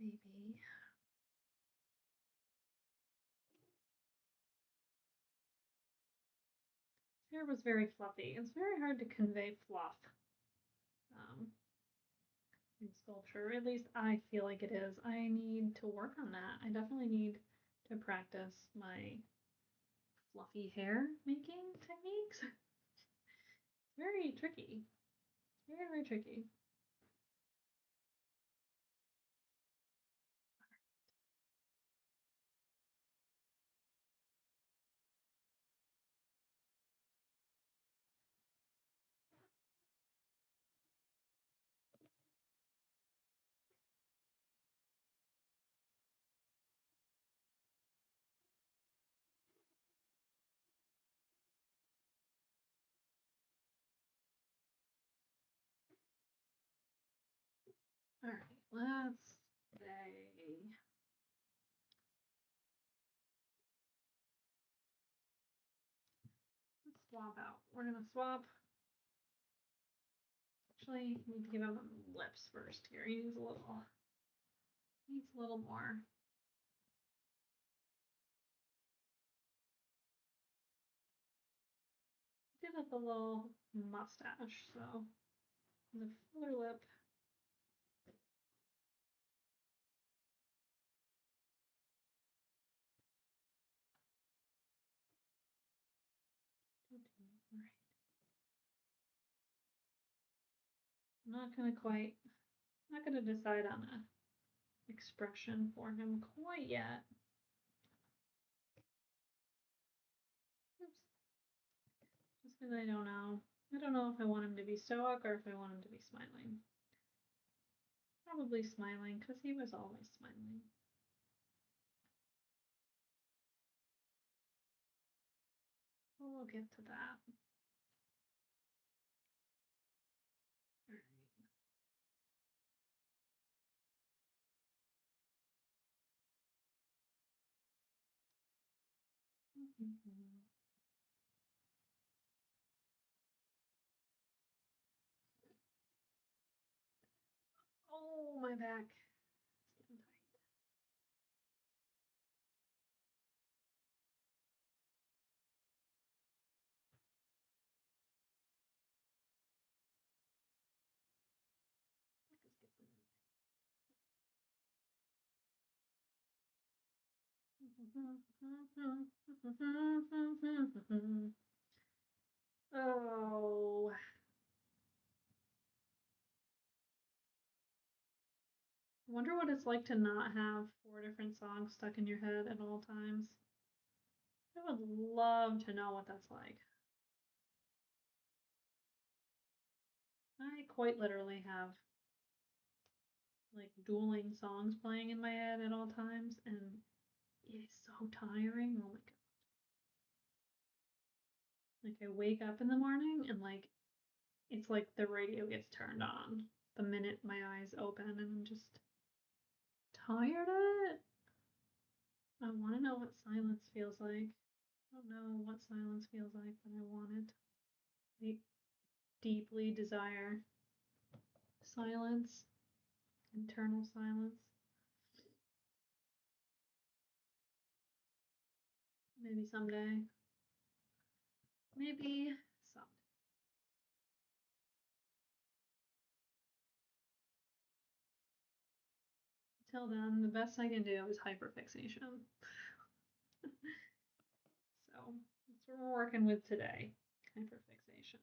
Maybe. His hair was very fluffy. It's very hard to convey fluff um, in sculpture. At least I feel like it is. I need to work on that. I definitely need to practice my fluffy hair making techniques. It's very tricky. It's very, very tricky. All right, let's say let's swap out. We're gonna swap. Actually, need to give him lips first here. Needs a little more. Did with a little mustache, so the fuller lip. Right. I'm not gonna decide on a expression for him quite yet. Oops. Just because I don't know. I don't know if I want him to be stoic or if I want him to be smiling. Probably smiling, because he was always smiling. We'll get to that. All right. Oh, my back. It's getting tight. Oh, I wonder what it's like to not have 4 different songs stuck in your head at all times. I would love to know what that's like. I quite literally have like dueling songs playing in my head at all times, and it's so tiring. Oh my god. Like I wake up in the morning and like it's like the radio gets turned on the minute my eyes open, and I'm just tired of it. I want to know what silence feels like. I don't know what silence feels like, but I want it. I deeply desire silence, internal silence. Maybe someday. Maybe someday. Till then, the best I can do is hyperfixation. So that's what we're working with today. Hyperfixation.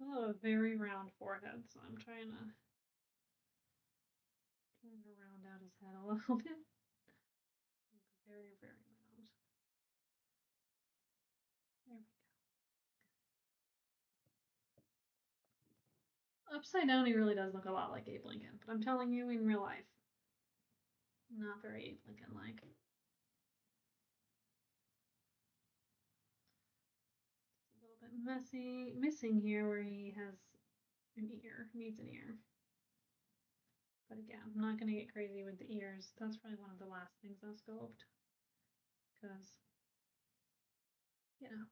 I have a very round forehead, so I'm trying to round out his head a little bit. Very, very round. There we go. Upside down, he really does look a lot like Abe Lincoln, but I'm telling you, in real life, not very Abe Lincoln-like. It's a little bit messy, missing here where he has an ear, needs an ear. But again, I'm not going to get crazy with the ears. That's probably one of the last things I'll sculpt. Because, you know,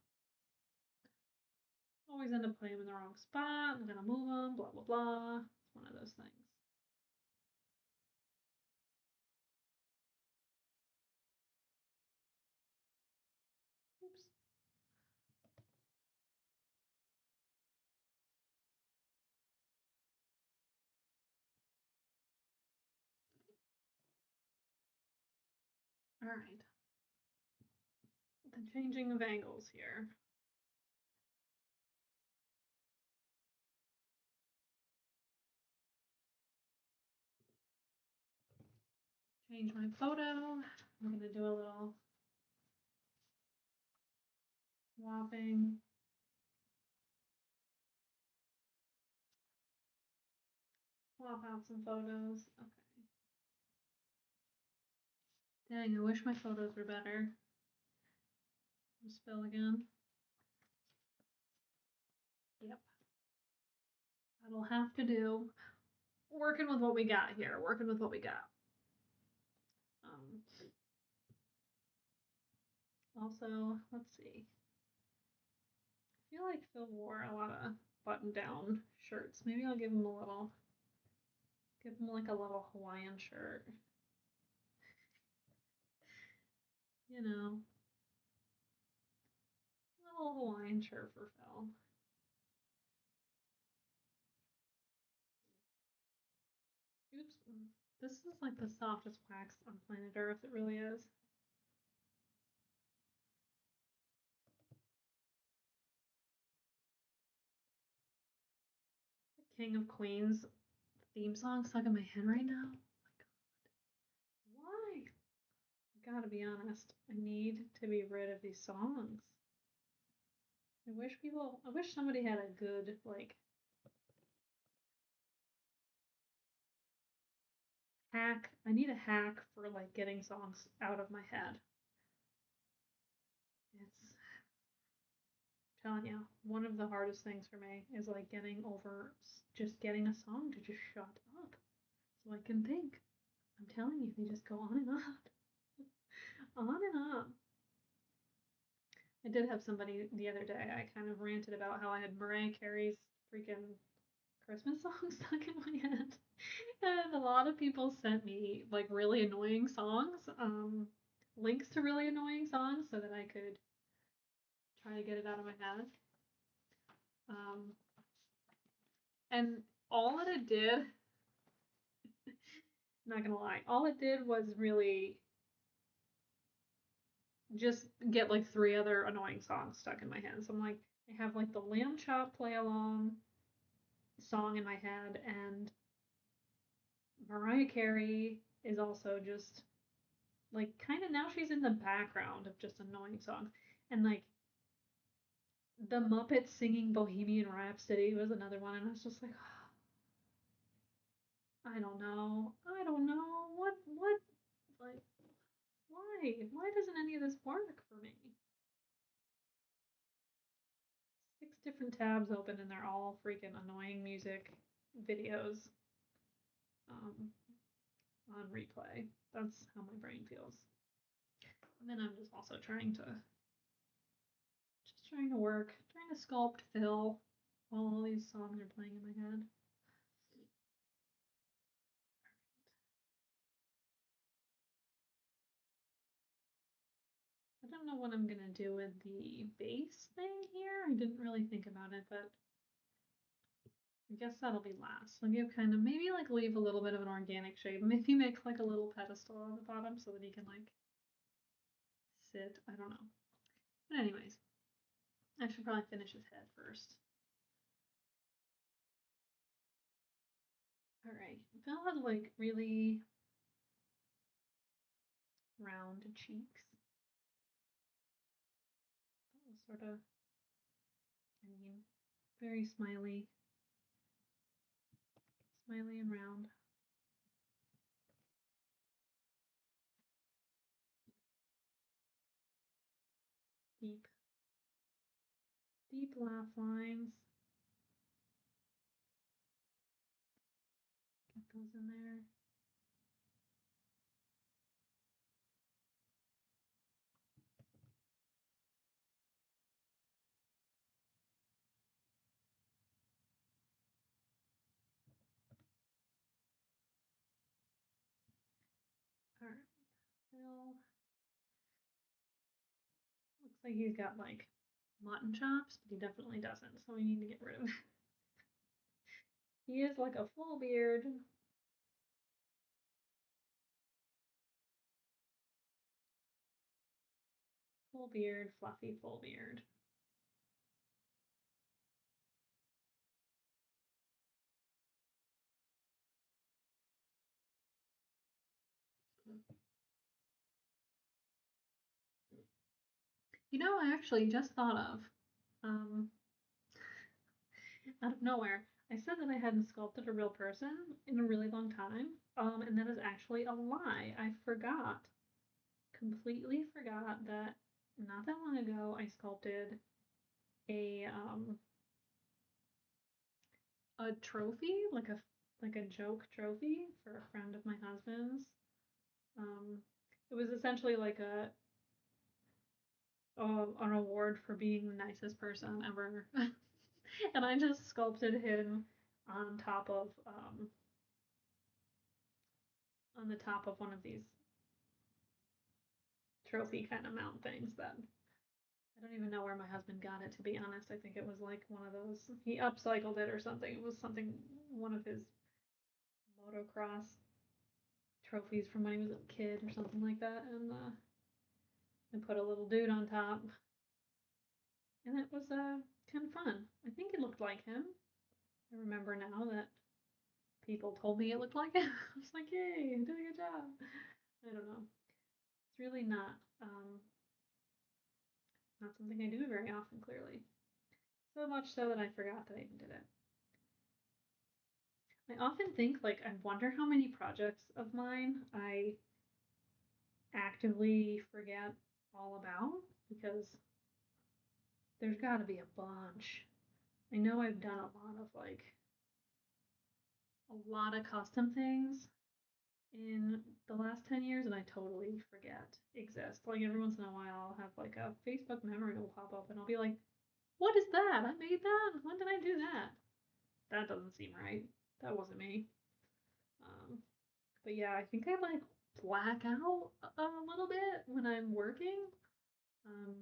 always end up putting them in the wrong spot. I'm going to move them, blah, blah, blah. It's one of those things. Oops. All right. The changing of angles here. Change my photo. I'm going to do a little swapping. Swap out some photos. Okay. Dang, I wish my photos were better. Spill again. Yep. That'll have to do. Working with what we got here. Working with what we got. Also, let's see. I feel like Phil wore a lot of button-down shirts. Maybe I'll give him like a little Hawaiian shirt. You know, a little Hawaiian shirt for Phil. Oops. This is like the softest wax on planet Earth. It really is. The King of Queens theme song stuck in my head right now. Oh my god. Why? I gotta be honest. I need to be rid of these songs. I wish somebody had a good, like, hack. I need a hack for, like, getting songs out of my head. It's telling you, one of the hardest things for me is, like, getting over just getting a song to just shut up so I can think. I'm telling you, they just go on and on. On and on. I did have somebody the other day, I kind of ranted about how I had Mariah Carey's freaking Christmas song stuck in my head. And a lot of people sent me like really annoying songs, links to really annoying songs so that I could try to get it out of my head. Um, and all that it did, not gonna lie, all it did was really just get like three other annoying songs stuck in my head. So I'm like, I have like the Lamb Chop play along song in my head, and Mariah Carey is also just like kind of now she's in the background of just annoying songs. And like the Muppets singing Bohemian Rhapsody was another one, and I was just like, I don't know. I don't know. Like, why? Why doesn't any of this work for me? 6 different tabs open, and they're all freaking annoying music videos um, on replay. That's how my brain feels. And then I'm just also trying to work, trying to sculpt Phil while all these songs are playing in my head. I don't know what I'm gonna do with the base thing here. I didn't really think about it, but I guess that'll be last. I'll give kind of maybe like leave a little bit of an organic shape. Maybe make like a little pedestal on the bottom so that he can like sit. I don't know. But anyways, I should probably finish his head first. All right. Phil had like really round cheeks. That was sort of, I mean, very smiley, smiley and round. Deep, deep laugh lines. Get those in there. All right. Phil looks like he's got like mutton chops, but he definitely doesn't, so we need to get rid of it. He is like a full beard. Full beard, fluffy full beard. You know, I actually just thought of, um, out of nowhere, I said that I hadn't sculpted a real person in a really long time, and that is actually a lie. I forgot, completely forgot that not that long ago I sculpted a trophy, like a joke trophy for a friend of my husband's. Um, it was essentially like an award for being the nicest person ever, and I just sculpted him on top of on the top of one of these trophy kind of mount things that I don't even know where my husband got it, to be honest. I think it was like one of those, he upcycled it or something. It was something, one of his motocross trophies from when he was a kid or something like that. And I put a little dude on top. And it was kind of fun. I think it looked like him. I remember now that people told me it looked like him. I was like, yay, I'm doing a good job. I don't know. It's really not something I do very often, clearly. So much so that I forgot that I even did it. I often think, like, I wonder how many projects of mine I actively forget all about because there's got to be a bunch. I know I've done a lot of custom things in the last 10 years and I totally forget exist. Like every once in a while I'll have like a Facebook memory will pop up and I'll be like, what is that? I made that? When did I do that? That doesn't seem right. That wasn't me. Um, but yeah, I think I like black out a little bit when I'm working. Um,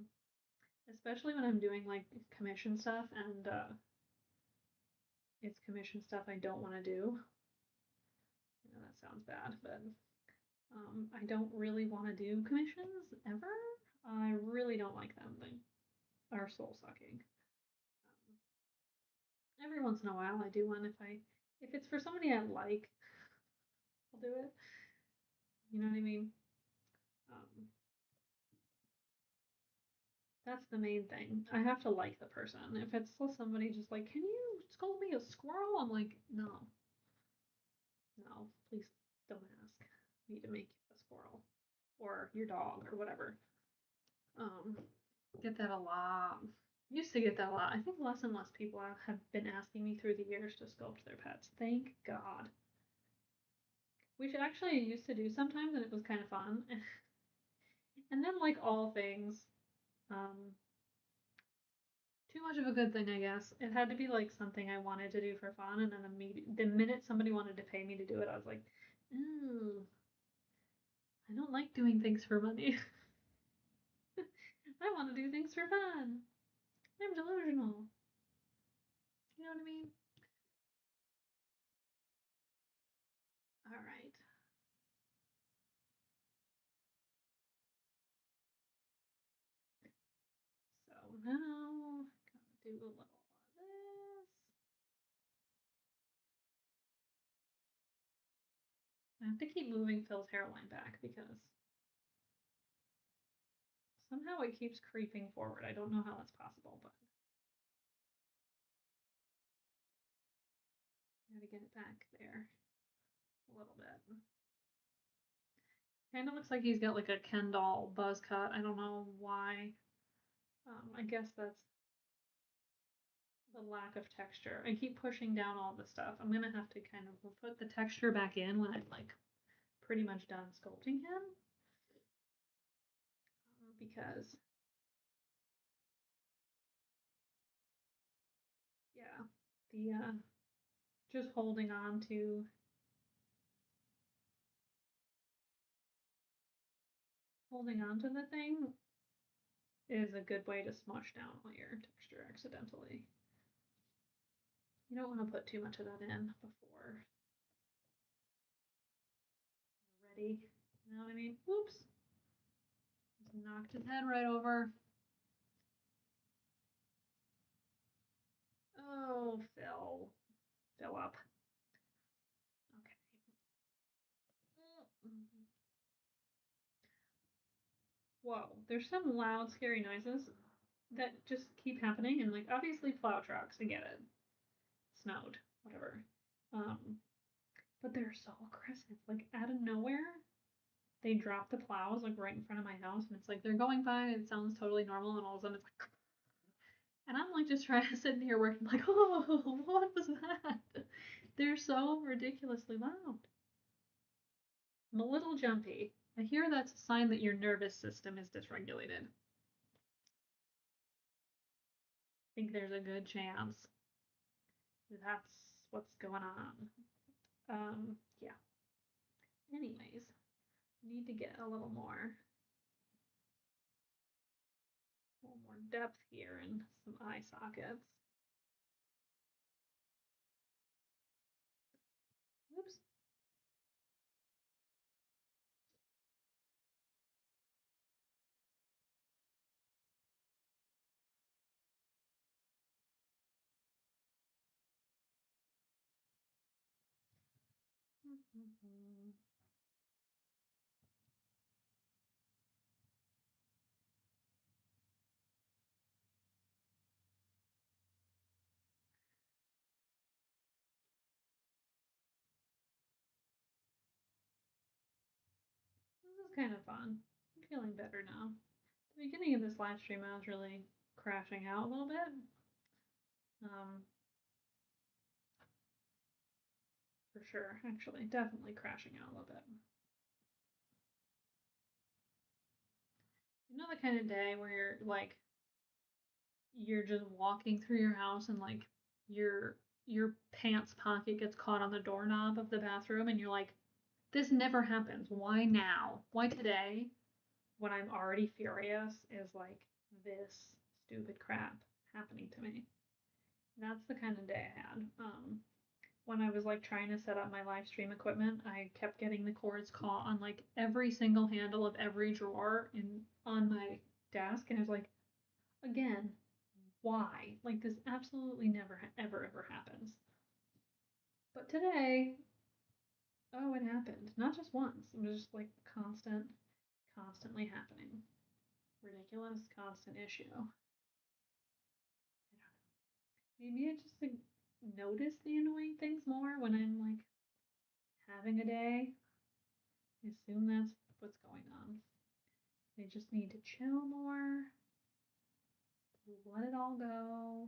especially when I'm doing like commission stuff and it's commission stuff I don't want to do. I know that sounds bad, but I don't really want to do commissions ever. I really don't like them. They are soul sucking. Every once in a while, I do one if it's for somebody I like, I'll do it. You know what I mean? Um, that's the main thing. I have to like the person. If it's still somebody just like, can you sculpt me a squirrel? I'm like, no, no, please don't ask me to make a squirrel or your dog or whatever. Um, get that a lot. Used to get that a lot. I think less and less people have been asking me through the years to sculpt their pets. Thank God. Which actually used to do sometimes, and it was kind of fun. And then, like all things, um, too much of a good thing, I guess. It had to be like something I wanted to do for fun, and then the minute somebody wanted to pay me to do it, I was like, ooh, I don't like doing things for money. I want to do things for fun. I'm delusional. You know what I mean? All right. So now, gonna do a little of this. I have to keep moving Phil's hairline back because somehow it keeps creeping forward. I don't know how that's possible, but I gotta get it back there a little bit. Kind of looks like he's got like a Ken doll buzz cut. I don't know why. I guess that's the lack of texture. I keep pushing down all the stuff. I'm gonna have to kind of put the texture back in when I'm like pretty much done sculpting him because yeah, the just holding on to the thing is a good way to smush down all your texture accidentally. You don't want to put too much of that in before you're ready. You know what I mean? Whoops. Just knocked his head right over. Oh, Phil. Philip. Okay. Whoa. There's some loud, scary noises that just keep happening, and like obviously plow trucks. I get it. Snowed. Whatever. Um, but they're so aggressive. Like out of nowhere, they drop the plows like right in front of my house, and it's like they're going by, and it sounds totally normal, and all of a sudden it's like, and I'm like just trying to sit here working, like, oh, what was that? They're so ridiculously loud. I'm a little jumpy. I hear that's a sign that your nervous system is dysregulated. I think there's a good chance that's what's going on. Yeah. Anyways, need to get a little more depth here in some eye sockets. Oops. kind of fun. I'm feeling better now. The beginning of this live stream, I was really crashing out a little bit. Um, for sure, actually, definitely crashing out a little bit. You know the kind of day where you're just walking through your house and like your pants pocket gets caught on the doorknob of the bathroom and you're like, this never happens. Why now? Why today? When I'm already furious is like this stupid crap happening to me. That's the kind of day I had. When I was like trying to set up my live stream equipment, I kept getting the cords caught on like every single handle of every drawer in on my desk, and I was like, again, why? Like this absolutely never ever happens. But today, oh, it happened. Not just once. It was just like constantly happening. Ridiculous, constant issue. I don't know. Maybe I just like notice the annoying things more when I'm like having a day. I assume that's what's going on. They just need to chill more, let it all go.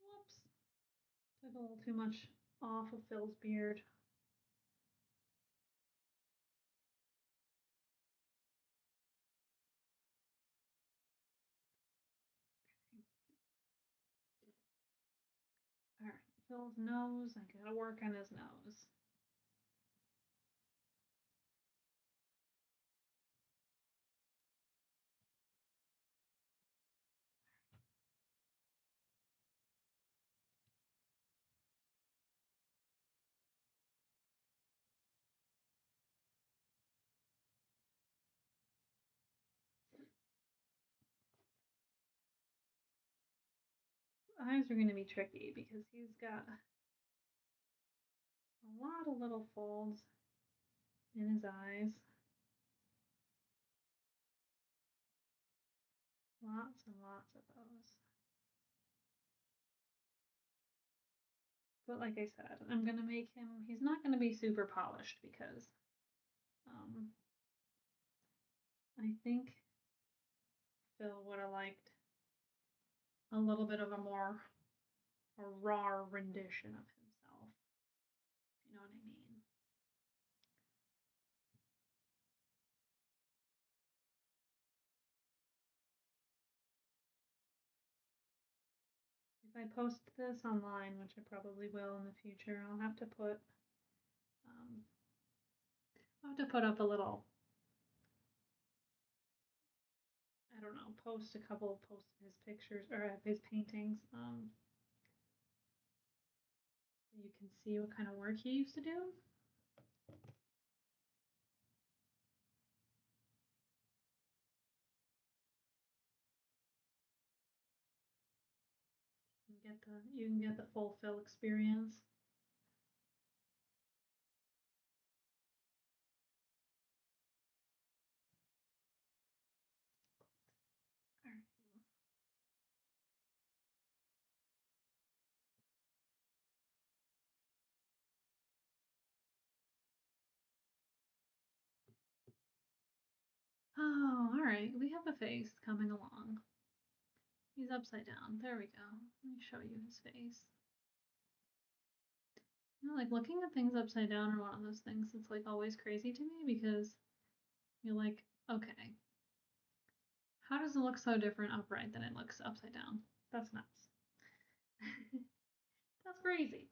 Whoops. Took a little too much off of Phil's beard. Alright, Phil's nose. I gotta work on his nose. Eyes are gonna be tricky because he's got a lot of little folds in his eyes. Lots and lots of those. But like I said, I'm gonna make him, he's not gonna be super polished because um, I think Phil would have liked a little bit of a raw rendition of himself. You know what I mean? If I post this online, which I probably will in the future, I'll have to um, up a little, I don't know, post a couple posts of his pictures or his paintings, so you can see what kind of work he used to do. You can get the full Phil experience. All right. Oh, all right. We have a face coming along. He's upside down. There we go. Let me show you his face. You know, like looking at things upside down are one of those things that's like always crazy to me because you're like, okay, how does it look so different upright than it looks upside down? That's nuts. That's crazy.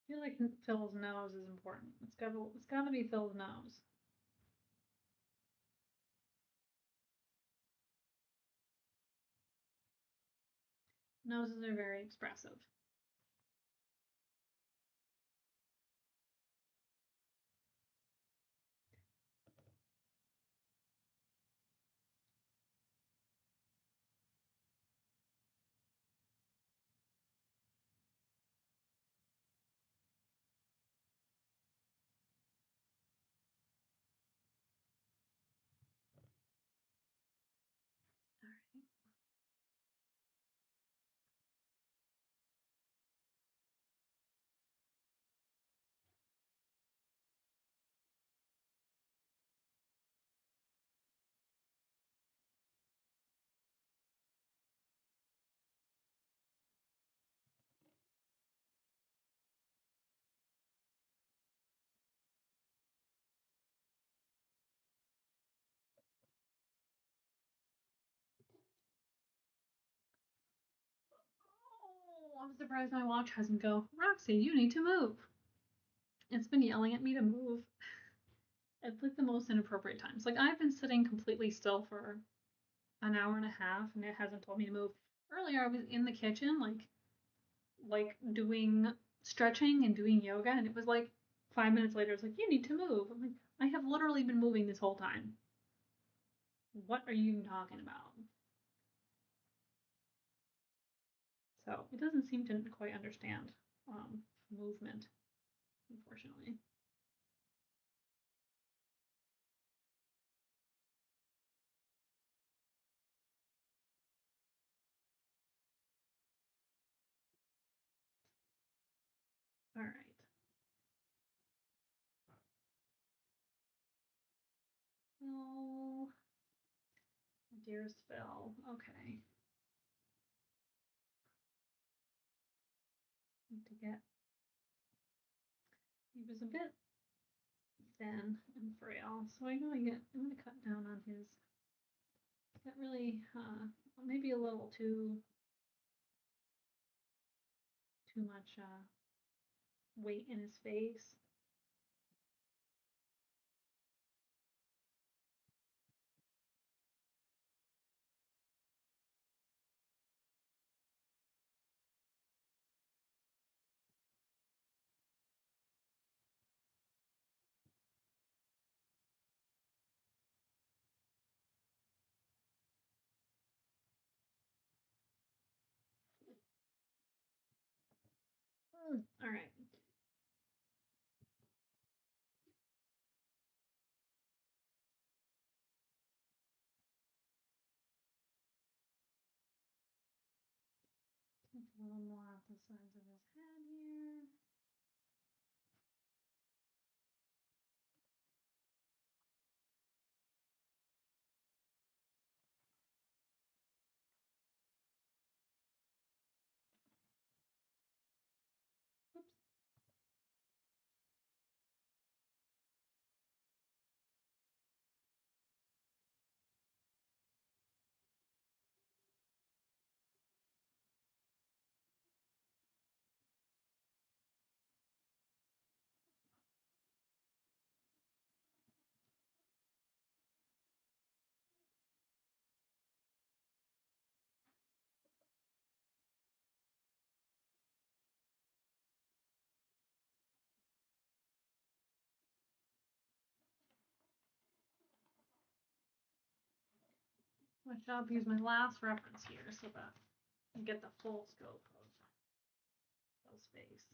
I feel like Phil's nose is important. It's gotta be Phil's nose. Noses are very expressive. All right. Oh, I'm surprised my watch hasn't go. Roxy, you need to move. It's been yelling at me to move at like the most inappropriate times. Like I've been sitting completely still for an hour and a half and it hasn't told me to move. Earlier I was in the kitchen like doing stretching and doing yoga and it was like 5 minutes later it's like you need to move. I'm like I have literally been moving this whole time. What are you talking about? So it doesn't seem to quite understand movement, unfortunately. All right. Oh, dearest Phil. Okay. Need to get. He was a bit thin and frail, so I'm gonna cut down on his. Got really maybe a little too much weight in his face. All right. Take a little more off the sides of his head here. Oops. I shall use my last reference here so that I get the full scope of Phil's face.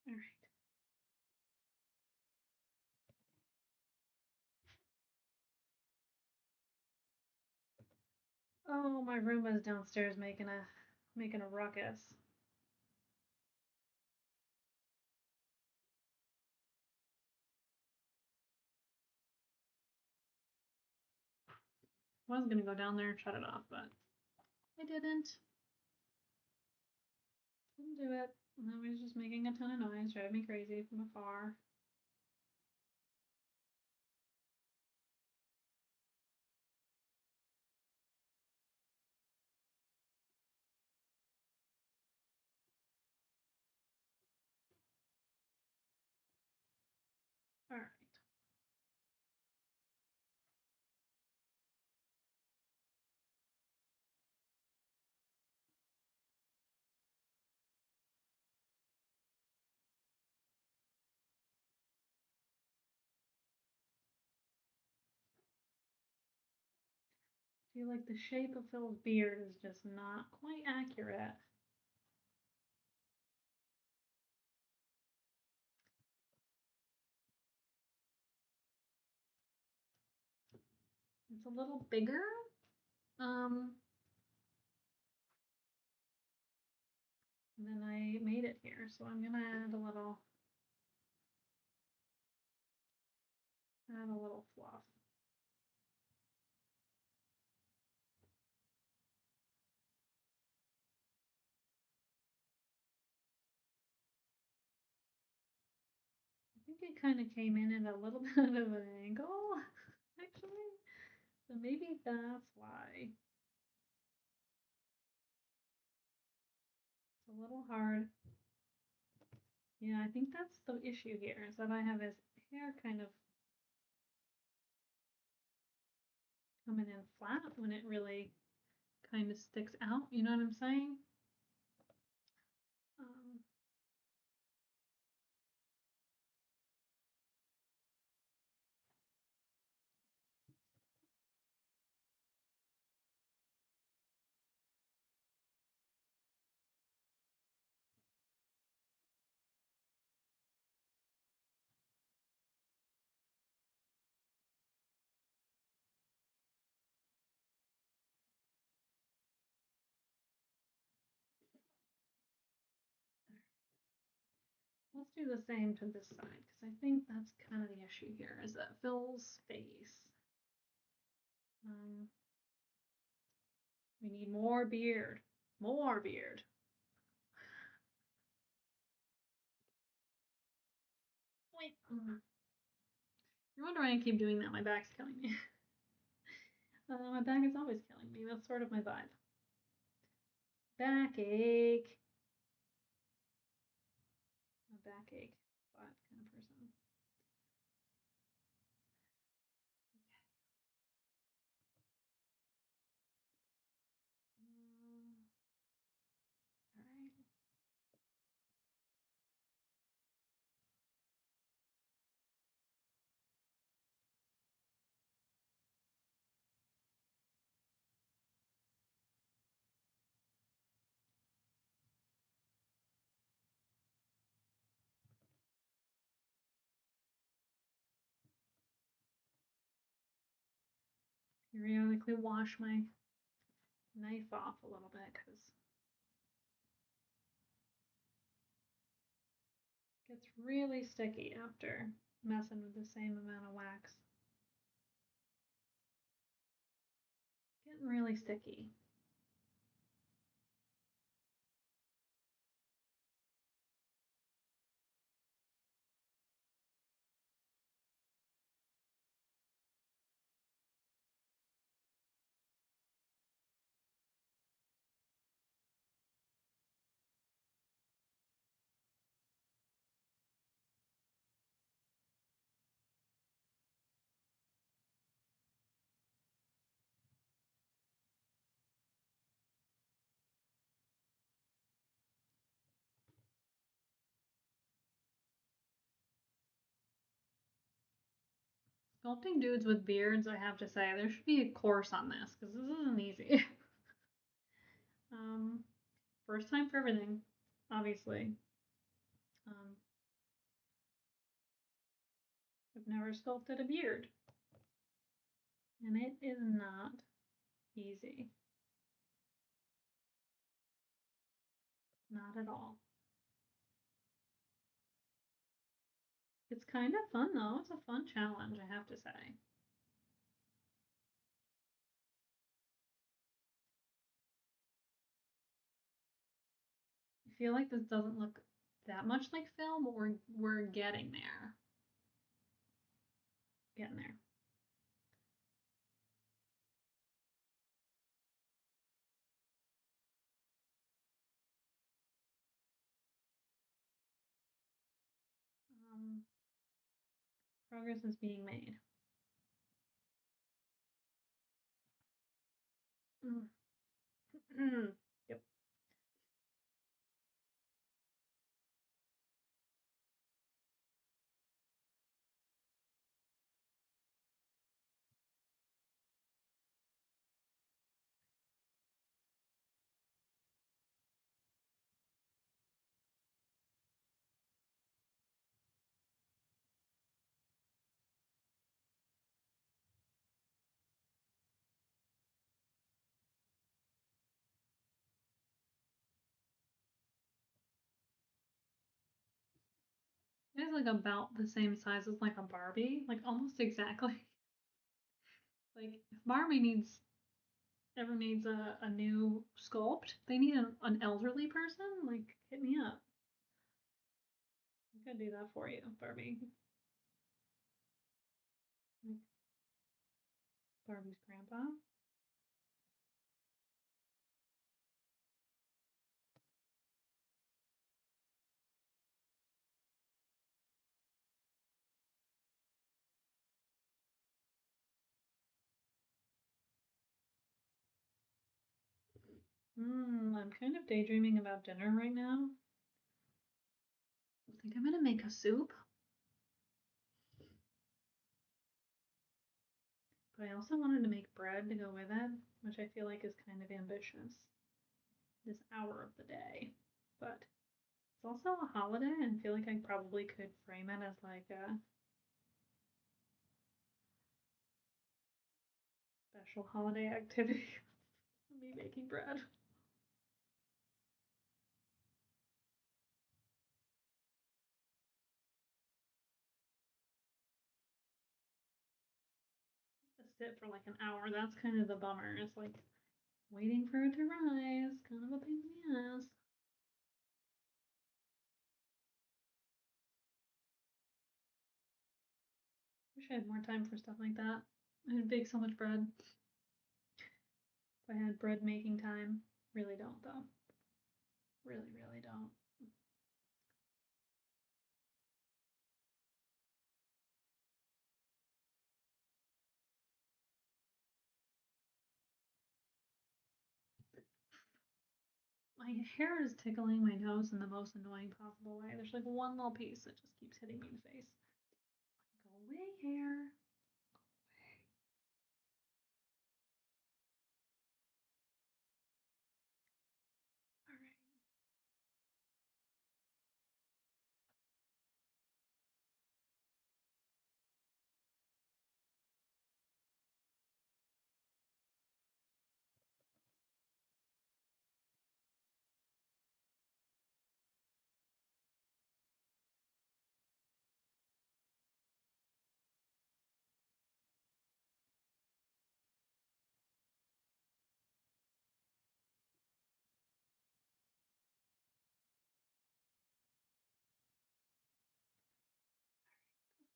All right. Oh, my Roomba's downstairs making a ruckus. I was gonna go down there and shut it off, but I didn't. Didn't do it. And I was just making a ton of noise, driving me crazy from afar. All right. I feel like the shape of Phil's beard is just not quite accurate. It's a little bigger. Um, then I made it here, so I'm gonna add a little fluff. I think it kind of came in at a little bit of an angle, actually. So maybe that's why. It's a little hard. Yeah, I think that's the issue here, is that I have his hair kind of coming in flat when it really kind of sticks out. You know what I'm saying? Um, let's do the same to this side, because I think that's kind of the issue here, is that Phil's face. Um, we need more beard. More beard. Wait. You're wondering I keep doing that. My back's killing me. My back is always killing me. That's sort of my vibe. Backache. A backache vibe kind of person. All right. Periodically wash my knife off a little bit because it gets really sticky after messing with the same amount of wax. Getting really sticky. Sculpting dudes with beards, I have to say, there should be a course on this because this isn't easy. um, first time for everything, obviously. Um, I've never sculpted a beard, and it is not easy. Not at all. It's kind of fun though. It's a fun challenge, I have to say. feel like this doesn't look that much like film, but we're getting there. Getting there. Um, Progress is being made. Yep. It is like about the same size as like a Barbie, like almost exactly. Like if Barbie ever needs a new sculpt, they need an elderly person, like hit me up. I could do that for you, Barbie. Like Barbie's grandpa. I'm kind of daydreaming about dinner right now. I think I'm gonna make a soup. But I also wanted to make bread to go with it, which I feel like is kind of ambitious this hour of the day. But it's also a holiday, and I feel like I probably could frame it as like a special holiday activity. Me making bread. To sit for like an hour, that's kind of the bummer. It's like waiting for it to rise, kind of a pain in the ass. Wish I had more time for stuff like that. I'd bake so much bread. If I had bread making time. Really don't, though. Really, really don't. My hair is tickling my nose in the most annoying possible way. There's like one little piece that just keeps hitting me in the face. Go away, hair. All right.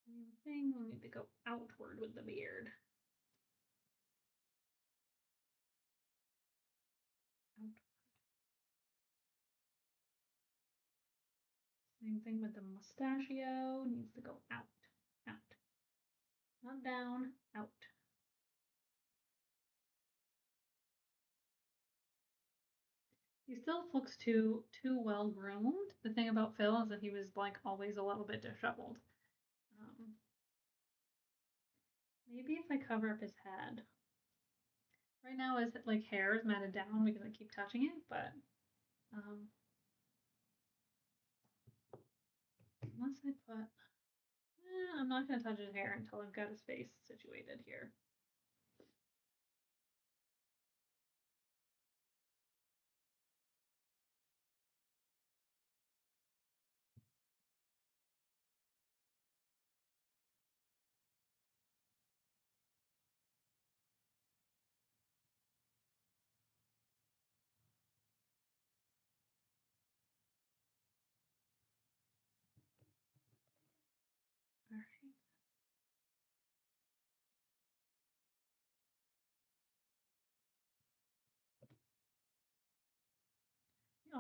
Same thing. We need to go outward with the beard. Out. Same thing with the mustachio. Needs to go out. Out. Not down. Out. He still looks too well groomed. The thing about Phil is that he was like always a little bit disheveled. Um, Maybe if I cover up his head. Right now his like hair is matted down because I keep touching it, but um, unless I put, I'm not gonna touch his hair until I've got his face situated here.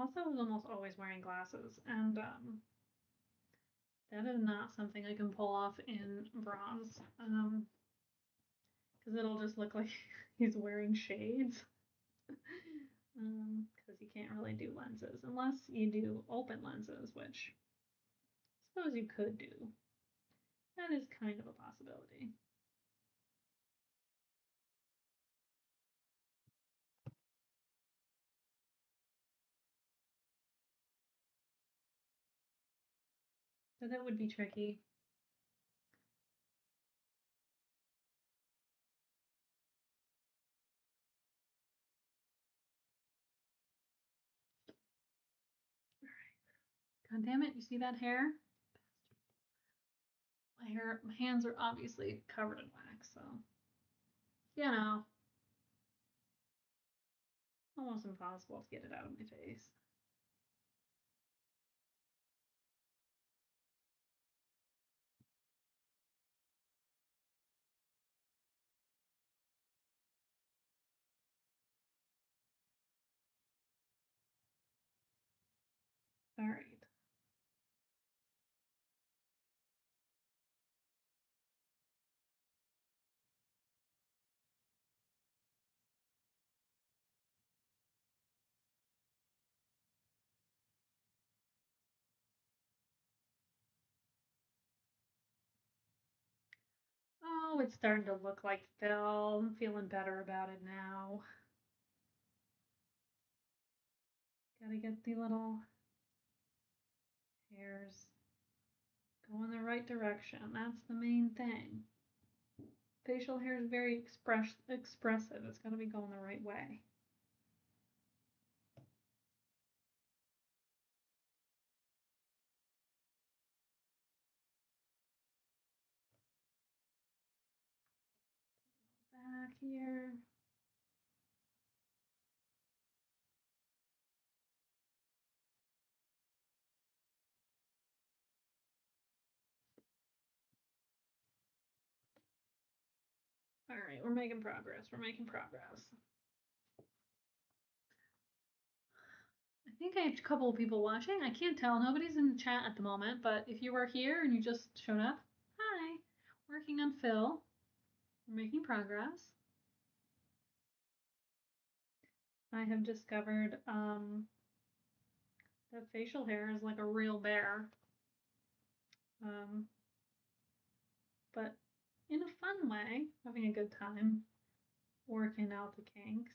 also was almost always wearing glasses, and that is not something I can pull off in bronze, because it'll just look like he's wearing shades. Because you can't really do lenses unless you do open lenses, which I suppose you could do. That is kind of a possibility. So that would be tricky. God damn it, you see that hair? My hands are obviously covered in wax, so you know, almost impossible to get it out of my face. All right. Oh, it's starting to look like Phil. I'm feeling better about it now. Gotta get the little hairs go in the right direction. That's the main thing. Facial hair is very expressive. It's gotta be going the right way. Back here. All right, we're making progress. We're making progress. I think I have a couple of people watching. I can't tell. Nobody's in the chat at the moment, but if you are here and you just showed up, hi. Working on Phil. We're making progress. I have discovered that facial hair is like a real bear. But in a fun way, having a good time working out the kinks.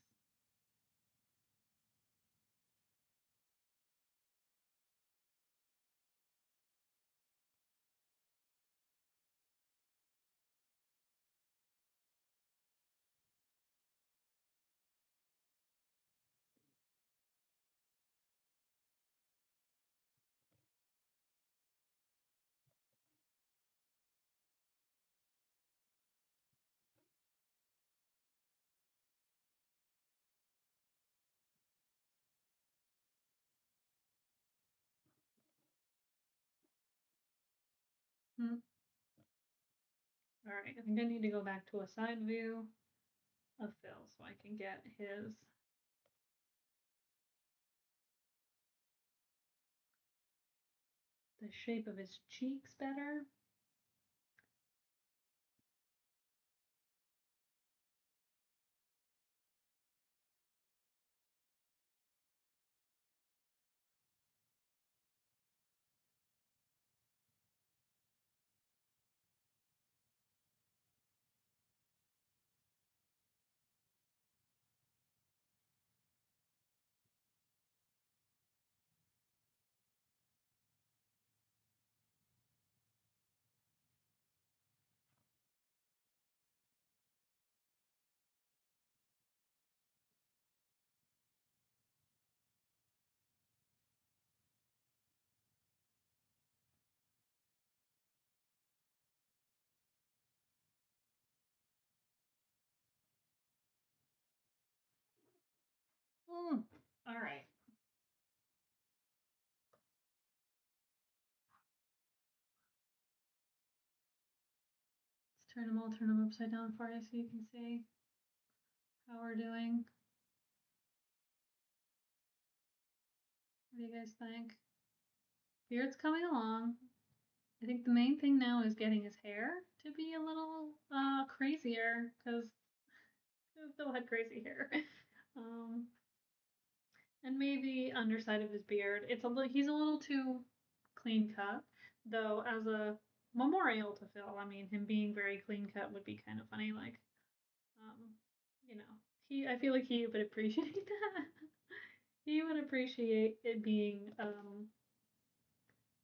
Hmm. All right, I think I need to go back to a side view of Phil so I can get the shape of his cheeks better. Mm. All right. Let's turn them upside down for you so you can see how we're doing. What do you guys think? Beard's coming along. I think the main thing now is getting his hair to be a little crazier because Phil had crazy hair. Um, and maybe underside of his beard. He's a little too clean cut, though. As a memorial to Phil, I mean, him being very clean cut would be kind of funny. Like, um, you know, I feel like he would appreciate that. He would appreciate it being a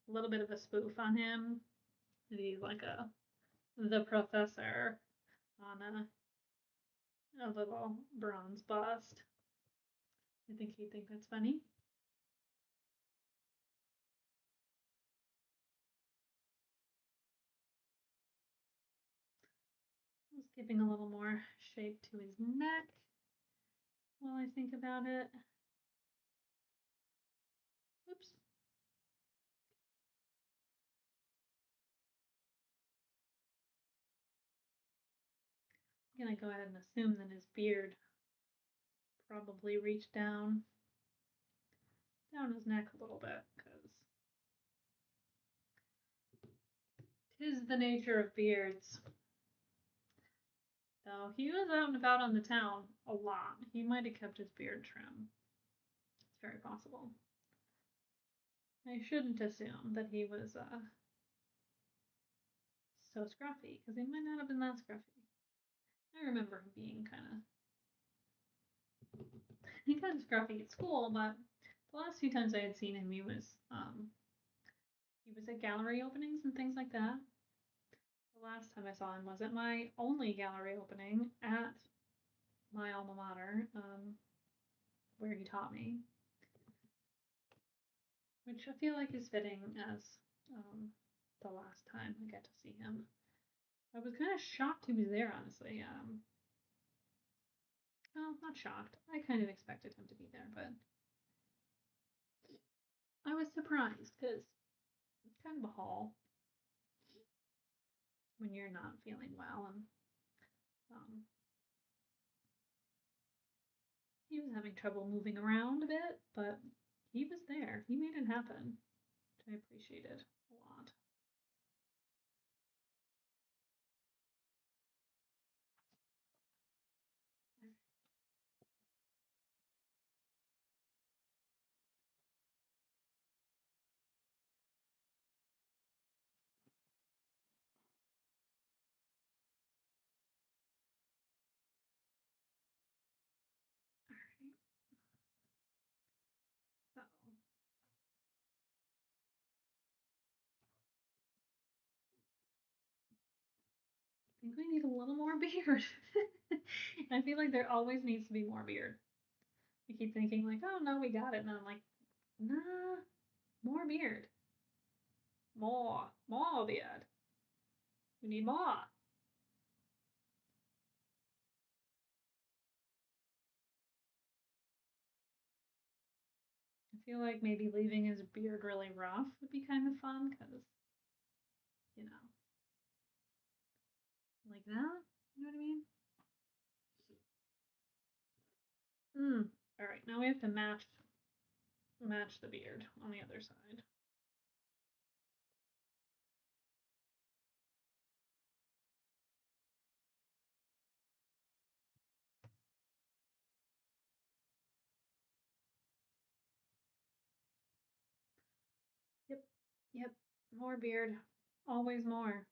little bit of a spoof on him. He's like the professor on a little bronze bust. I think he'd think that's funny. Just giving a little more shape to his neck while I think about it. Oops. I'm gonna go ahead and assume that his beard probably reached down his neck a little bit, because 'tis the nature of beards. Though he was out and about on the town a lot, he might have kept his beard trim. It's very possible. I shouldn't assume that he was so scruffy, because he might not have been that scruffy. I remember him being kind of scruffy at school, but the last few times I had seen him, he was at gallery openings and things like that. The last time I saw him was at my only gallery opening at my alma mater, where he taught me, which I feel like is fitting as the last time I get to see him. I was kind of shocked he was there, honestly. Well, not shocked. I kind of expected him to be there, but I was surprised because it's kind of a haul when you're not feeling well, and um, he was having trouble moving around a bit, but he was there. He made it happen, which I appreciated a lot. So I think we need a little more beard. I feel like there always needs to be more beard. I keep thinking like, oh no, we got it, and then I'm like, nah, more beard, more beard. We need more. I feel like maybe leaving his beard really rough would be kind of fun because, you know, like that. You know what I mean? All right, now we have to match the beard on the other side. Yep, yep, more beard, always more.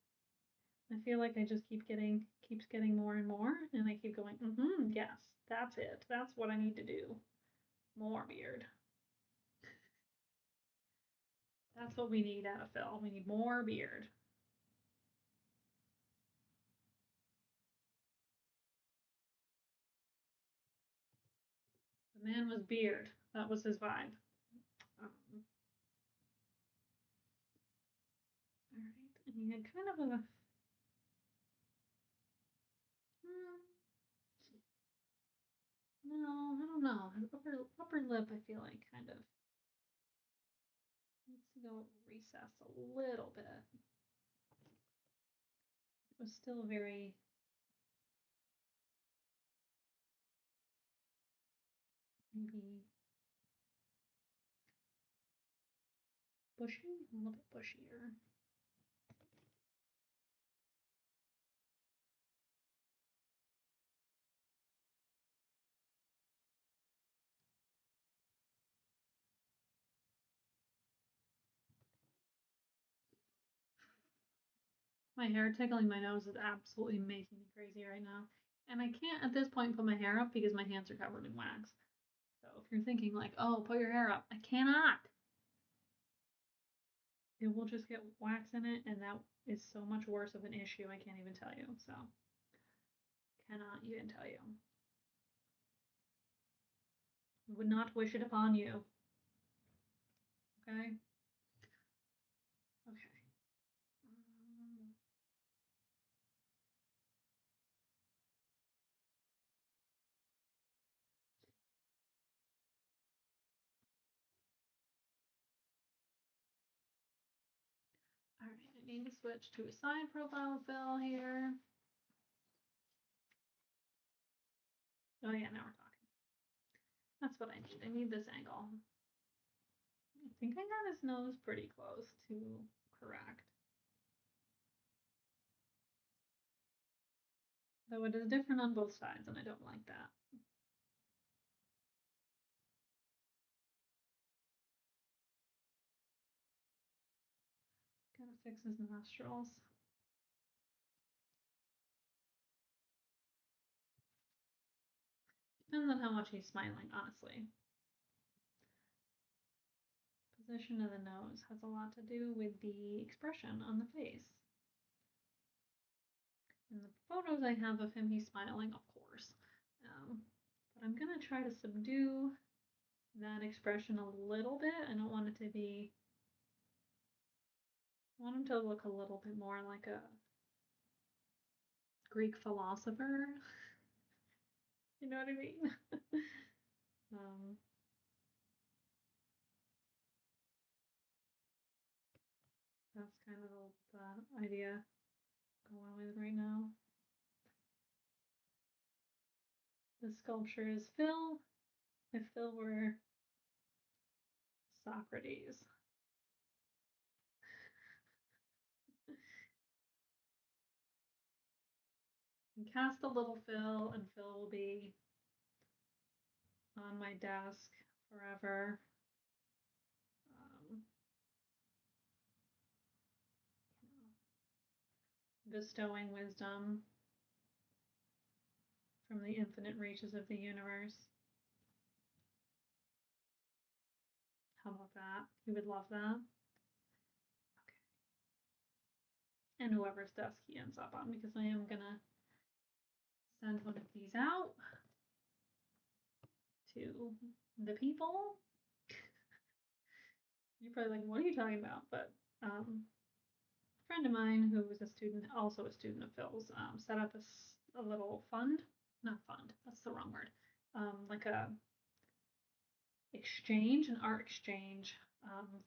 I feel like I just keeps getting more and more, and I keep going, yes, that's it. That's what I need to do. More beard. That's what we need out of Phil. We need more beard. The man was beard. That was his vibe. All right, and he had kind of a no, I don't know. His upper lip, I feel like kind of needs to go recess a little bit. It was still very maybe A little bit bushier. My hair tickling my nose is absolutely making me crazy right now. And I can't at this point put my hair up because my hands are covered in wax. So if you're thinking like, oh, put your hair up, I cannot. It will just get wax in it, and that is so much worse of an issue, I can't even tell you. So, cannot even tell you. Would not wish it upon you. Okay? Okay. Alright, I need to switch to a side profile fill here. Oh yeah, now we're talking. That's what I need. I need this angle. I think I got his nose pretty close to correct. Though it is different on both sides, and I don't like that. Gotta fix his nostrils. Depends on how much he's smiling, honestly. Position of the nose has a lot to do with the expression on the face. In the photos I have of him, he's smiling, of course. But I'm gonna try to subdue that expression a little bit. I don't want it to be, I want him to look a little bit more like a Greek philosopher. You know what I mean? That's kind of the idea going with right now. The sculpture is Phil. If Phil were Socrates. And cast a little Phil, and Phil will be on my desk forever. Bestowing wisdom from the infinite reaches of the universe. How about that? You would love that. Okay. And whoever's desk he ends up on, because I am gonna send one of these out to the people. You're probably like, what are you talking about? But a friend of mine who was a student, also a student of Phil's, set up a little fund. Not fund, that's the wrong word. Like a exchange, an art exchange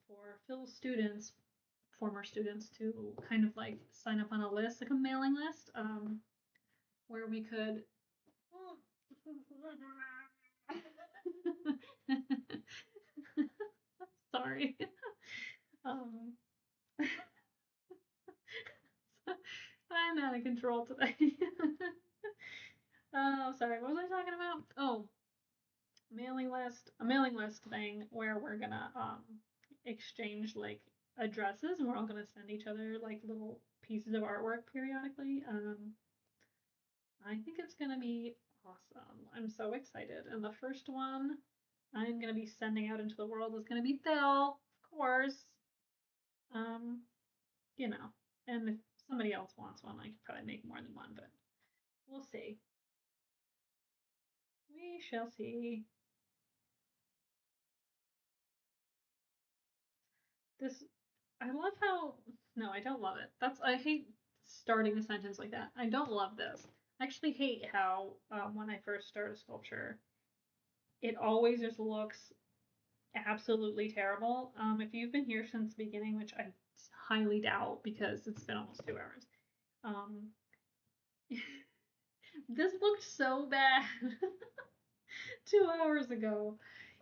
for Phil's students, former students, to kind of like sign up on a list, like a mailing list, where we could. Sorry. I'm out of control today. Oh, sorry. What was I talking about? Oh, a mailing list thing where we're gonna exchange like addresses, and we're all gonna send each other like little pieces of artwork periodically. I think it's gonna be awesome. I'm so excited. And the first one I'm gonna be sending out into the world is gonna be Phil, of course. Um, you know, and if somebody else wants one, I could probably make more than one, but we'll see. We shall see. This, I love how, no, I don't love it. I hate starting a sentence like that. I don't love this. I actually hate how when I first start a sculpture, it always just looks absolutely terrible. If you've been here since the beginning, which I highly doubt because it's been almost 2 hours, this looked so bad 2 hours ago.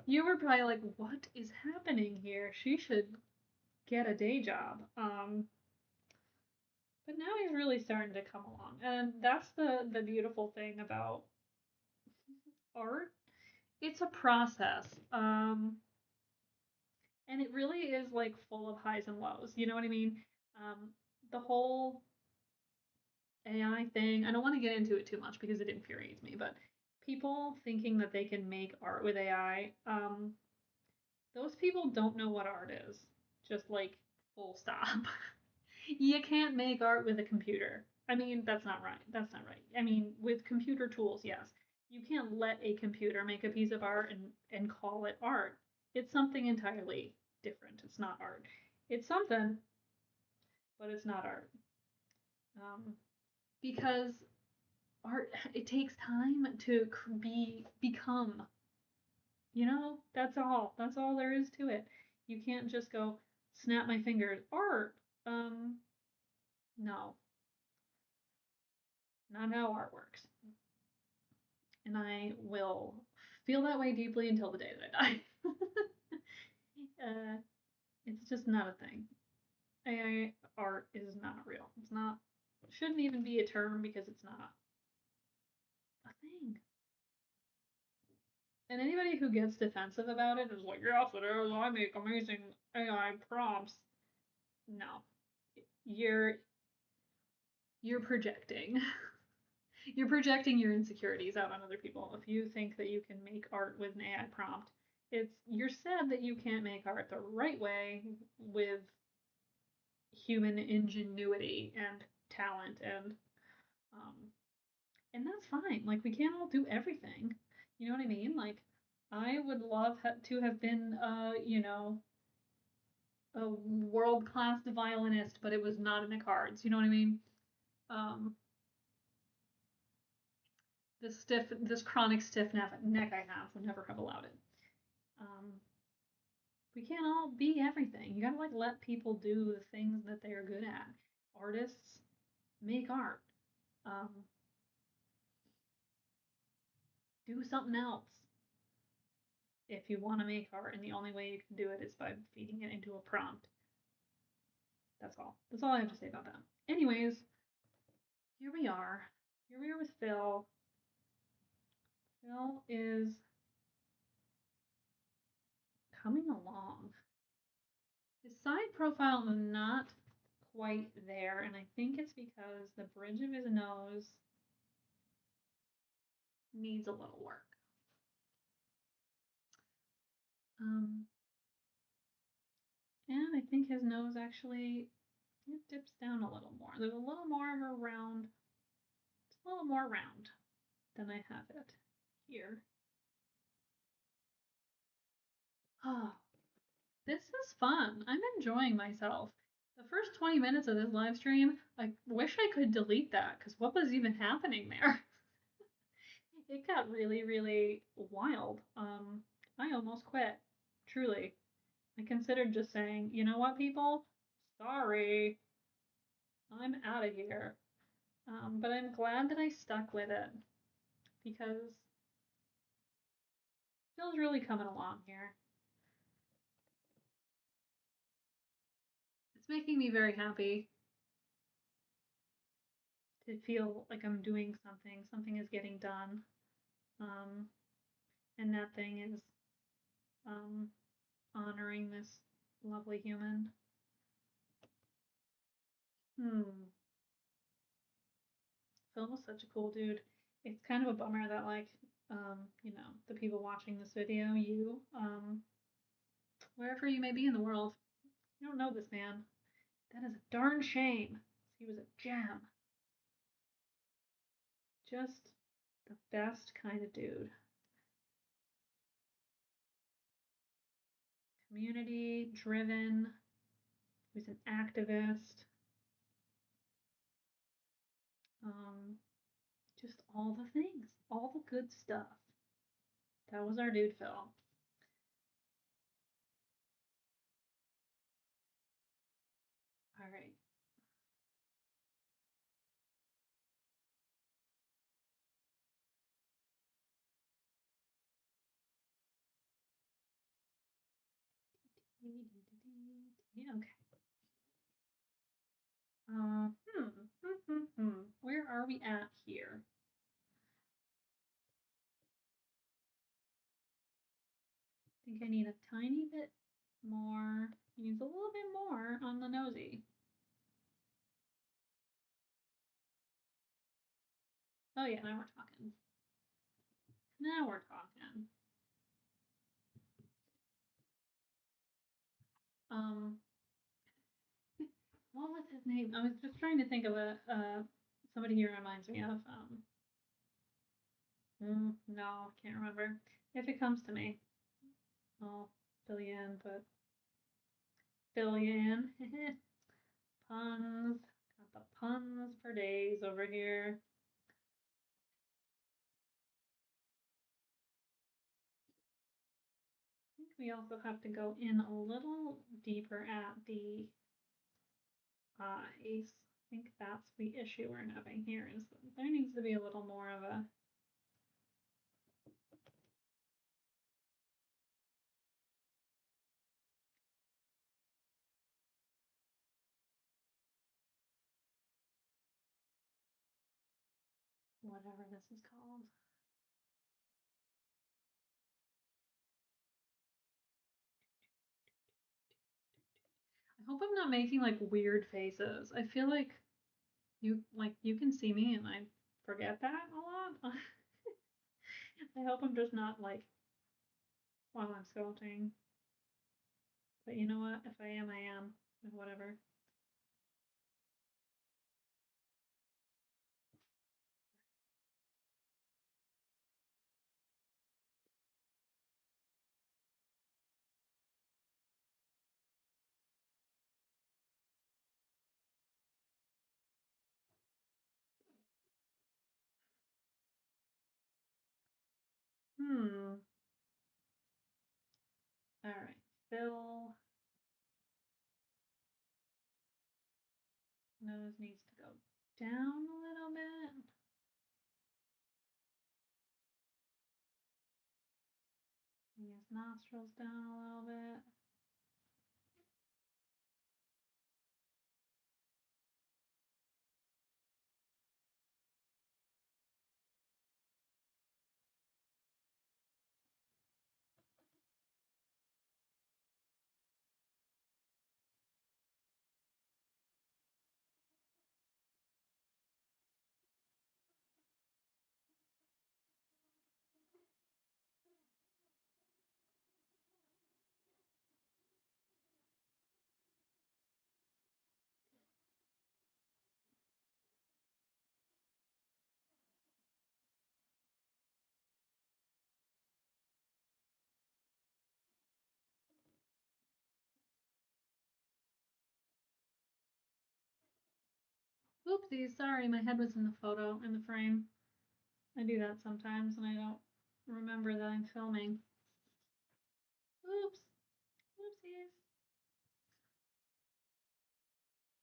You were probably like, what is happening here? She should get a day job. But now he's really starting to come along, and that's the beautiful thing about art. It's a process, and it really is like full of highs and lows. You know what I mean? Um, the whole AI thing. I don't want to get into it too much because it infuriates me, but people thinking that they can make art with AI, those people don't know what art is. Just like full stop. You can't make art with a computer. I mean, that's not right. That's not right. I mean, with computer tools, yes. You can't let a computer make a piece of art and call it art. It's something entirely different. It's not art. It's something, but it's not art. Because art, it takes time to become. That's all. That's all there is to it. You can't just go snap my fingers. Art. Um, no, not how art works. And I will feel that way deeply until the day that I die. It's just not a thing. AI art is not real. It's not. Shouldn't even be a term because it's not a thing. And anybody who gets defensive about it is like, yes, it is. I make amazing AI prompts. No, you're you're projecting. You're projecting your insecurities out on other people. If you think that you can make art with an AI prompt, you're sad that you can't make art the right way with human ingenuity and talent um and that's fine. Like we can't all do everything. You know what I mean? Like I would love to have been a world class violinist, but it was not in the cards. You know what I mean? Um, this chronic stiff neck I have would never have allowed it. Um, we can't all be everything. You gotta like let people do the things that they are good at. Artists make art. Um, do something else if you want to make art, and the only way you can do it is by feeding it into a prompt. That's all. That's all I have to say about that. Anyways, here we are. Here we are with Phil. Phil is coming along. His side profile is not quite there, and I think it's because the bridge of his nose needs a little work. Um, and I think his nose actually it dips down a little more. There's a little more of a round, it's a little more round than I have it here. Oh, this is fun. I'm enjoying myself. The first 20 minutes of this live stream, I wish I could delete that because what was even happening there? It got really, really wild. I almost quit. Truly. I considered just saying, you know what, people? Sorry. I'm out of here. But I'm glad that I stuck with it because Phil's really coming along here. It's making me very happy to feel like I'm doing something. Something is getting done. Um, and that thing is um, honoring this lovely human. Hmm. Phil was such a cool dude. It's kind of a bummer that the people watching this video, wherever you may be in the world, you don't know this man. That is a darn shame. He was a gem. Just the best kind of dude. Community driven. He was an activist. Um, just all the things, all the good stuff. That was our dude, Phil. All right. Yeah, okay. Where are we at here? I think I need a tiny bit more. He needs a little bit more on the nosy. Oh yeah, now we're talking. Now we're talking. Um, what was his name? I was just trying to think of somebody he reminds me of. No, I can't remember. If it comes to me, I'll fill you in. But fill you in. Puns. Got the puns for days over here. I think we also have to go in a little deeper at the eyes. I think that's the issue we're having here is that there needs to be a little more of a whatever this is called. I hope I'm not making like weird faces. I feel like you can see me and I forget that a lot. I hope I'm just not like while I'm sculpting. But you know what? If I am, I am. Whatever. Hmm. All right. Fill. Nose needs to go down a little bit. Bring his nostrils down a little bit. Oopsies, sorry, my head was in the photo, in the frame. I do that sometimes and I don't remember that I'm filming. Oops. Oopsies.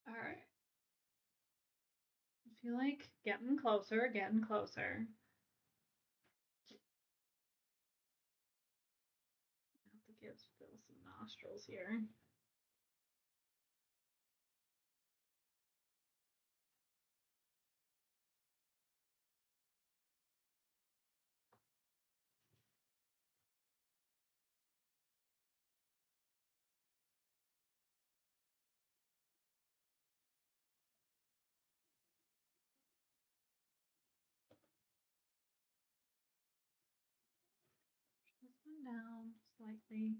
Alright. I feel like getting closer, getting closer. I have to give Phil some nostrils here. This one down slightly.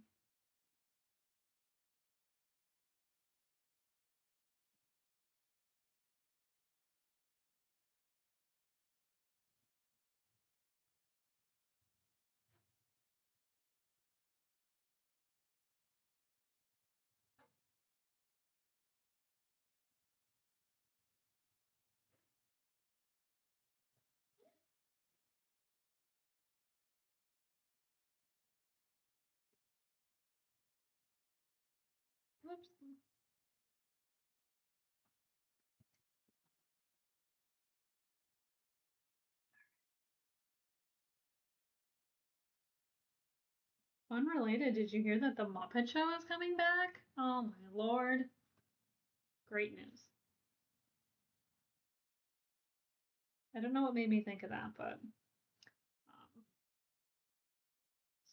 Unrelated, did you hear that the Muppet Show is coming back? Oh my lord. Great news. I don't know what made me think of that, but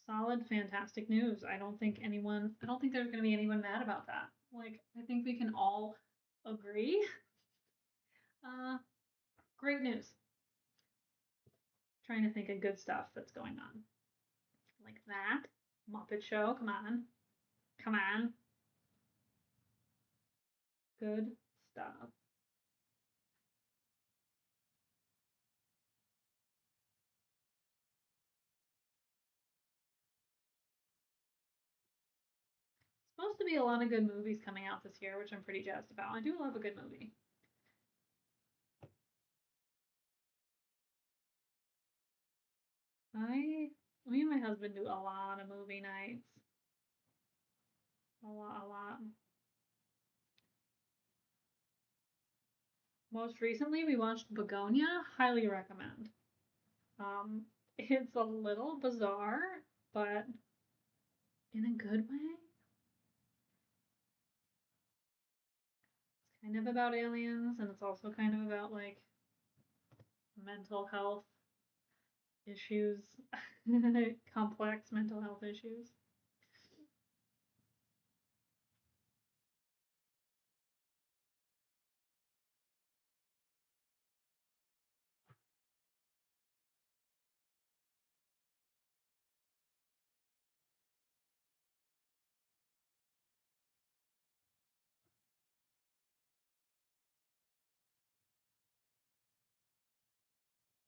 solid, fantastic news. I don't think there's going to be anyone mad about that. Like, I think we can all agree. Great news. Trying to think of good stuff that's going on. Like that. Muppet Show, come on. Come on. Good stuff. Supposed to be a lot of good movies coming out this year, which I'm pretty jazzed about. I do love a good movie. Me and my husband do a lot of movie nights. A lot, a lot. Most recently, we watched Begonia. Highly recommend. It's a little bizarre, but in a good way. It's kind of about aliens, and it's also kind of about like mental health issues, complex mental health issues.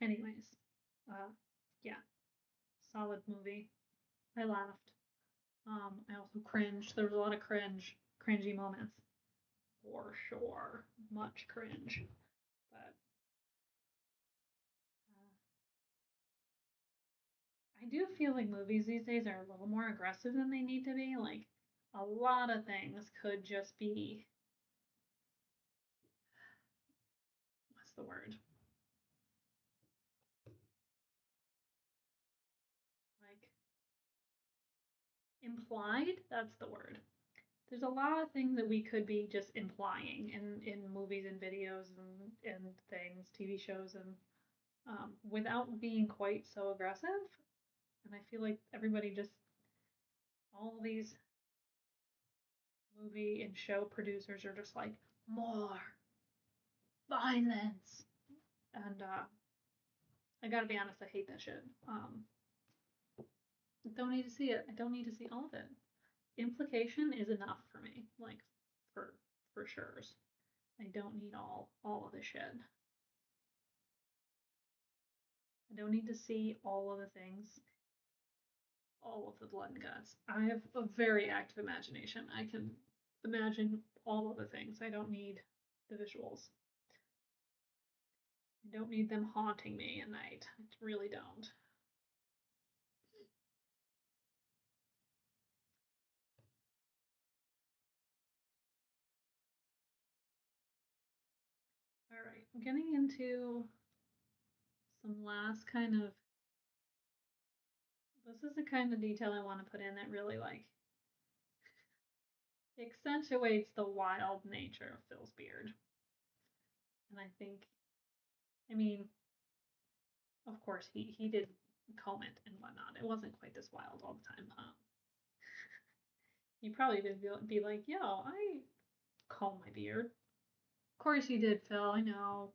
Anyways, uh, yeah, solid movie. I laughed. I also cringed. There was a lot of cringy moments for sure. Much cringe, but I do feel like movies these days are a little more aggressive than they need to be. Like a lot of things could just be, what's the word? Like implied. That's the word. There's a lot of things that we could be just implying in movies and videos and things, TV shows, and without being quite so aggressive. And I feel like everybody just, all these movie and show producers are just like, more violence. And I gotta be honest, I hate that shit. I don't need to see it. I don't need to see all of it. Implication is enough for me, like for for sure. I don't need all of the shit. I don't need to see all of the things, all of the blood and guts. I have a very active imagination. I can imagine all of the things. I don't need the visuals. I don't need them haunting me at night. I really don't. All right, I'm getting into some last kind of. This is the kind of detail I want to put in that really like accentuates the wild nature of Phil's beard. And I think, I mean, of course he did comb it and whatnot. It wasn't quite this wild all the time. He probably would be like, yo, I comb my beard. Of course he did, Phil. I know.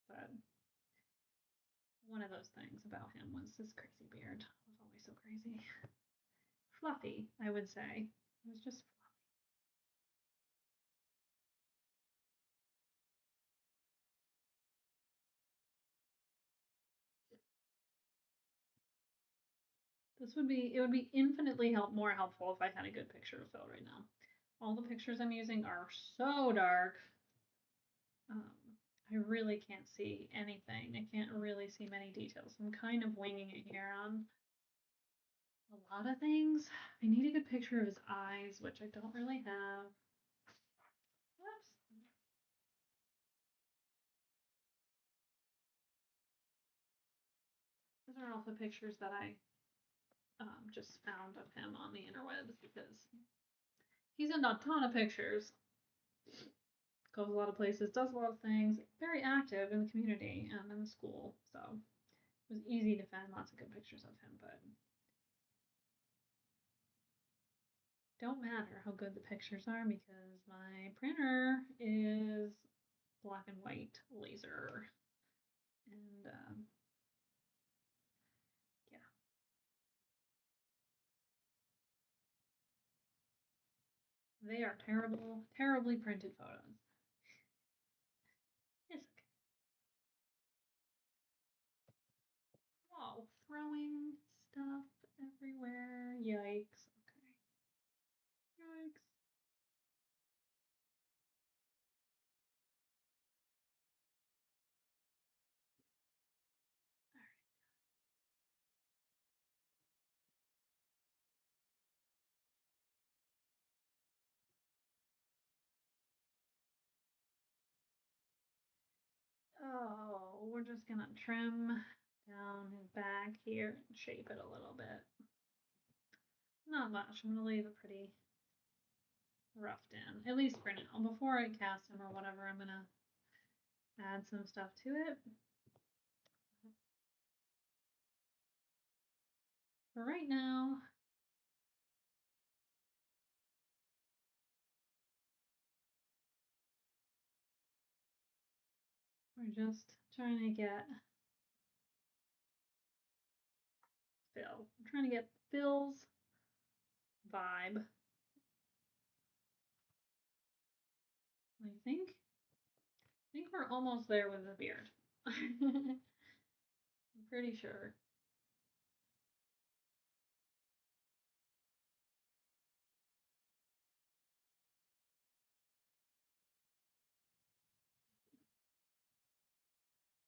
But one of those things about him was this crazy beard. It was always so crazy. Fluffy, I would say. It was just fluffy. It would be infinitely more helpful if I had a good picture of Phil right now. All the pictures I'm using are so dark. Um, I really can't see anything. I can't really see many details. I'm kind of winging it here on a lot of things. I need a good picture of his eyes, which I don't really have. Whoops. Those are also pictures that I just found of him on the interwebs because he's in a ton of pictures, goes a lot of places, does a lot of things, very active in the community and in the school. So it was easy to find lots of good pictures of him, but don't matter how good the pictures are because my printer is black and white laser. And yeah, they are terrible, terribly printed photos. It's okay. Whoa, throwing stuff everywhere. Yikes. Okay. Yikes. Oh, we're just gonna trim down his back here and shape it a little bit. Not much. I'm gonna leave it pretty roughed in, at least for now. Before I cast him or whatever, I'm gonna add some stuff to it. For right now, we're just trying to get Phil. I'm trying to get Phil's vibe. I think we're almost there with the beard. I'm pretty sure.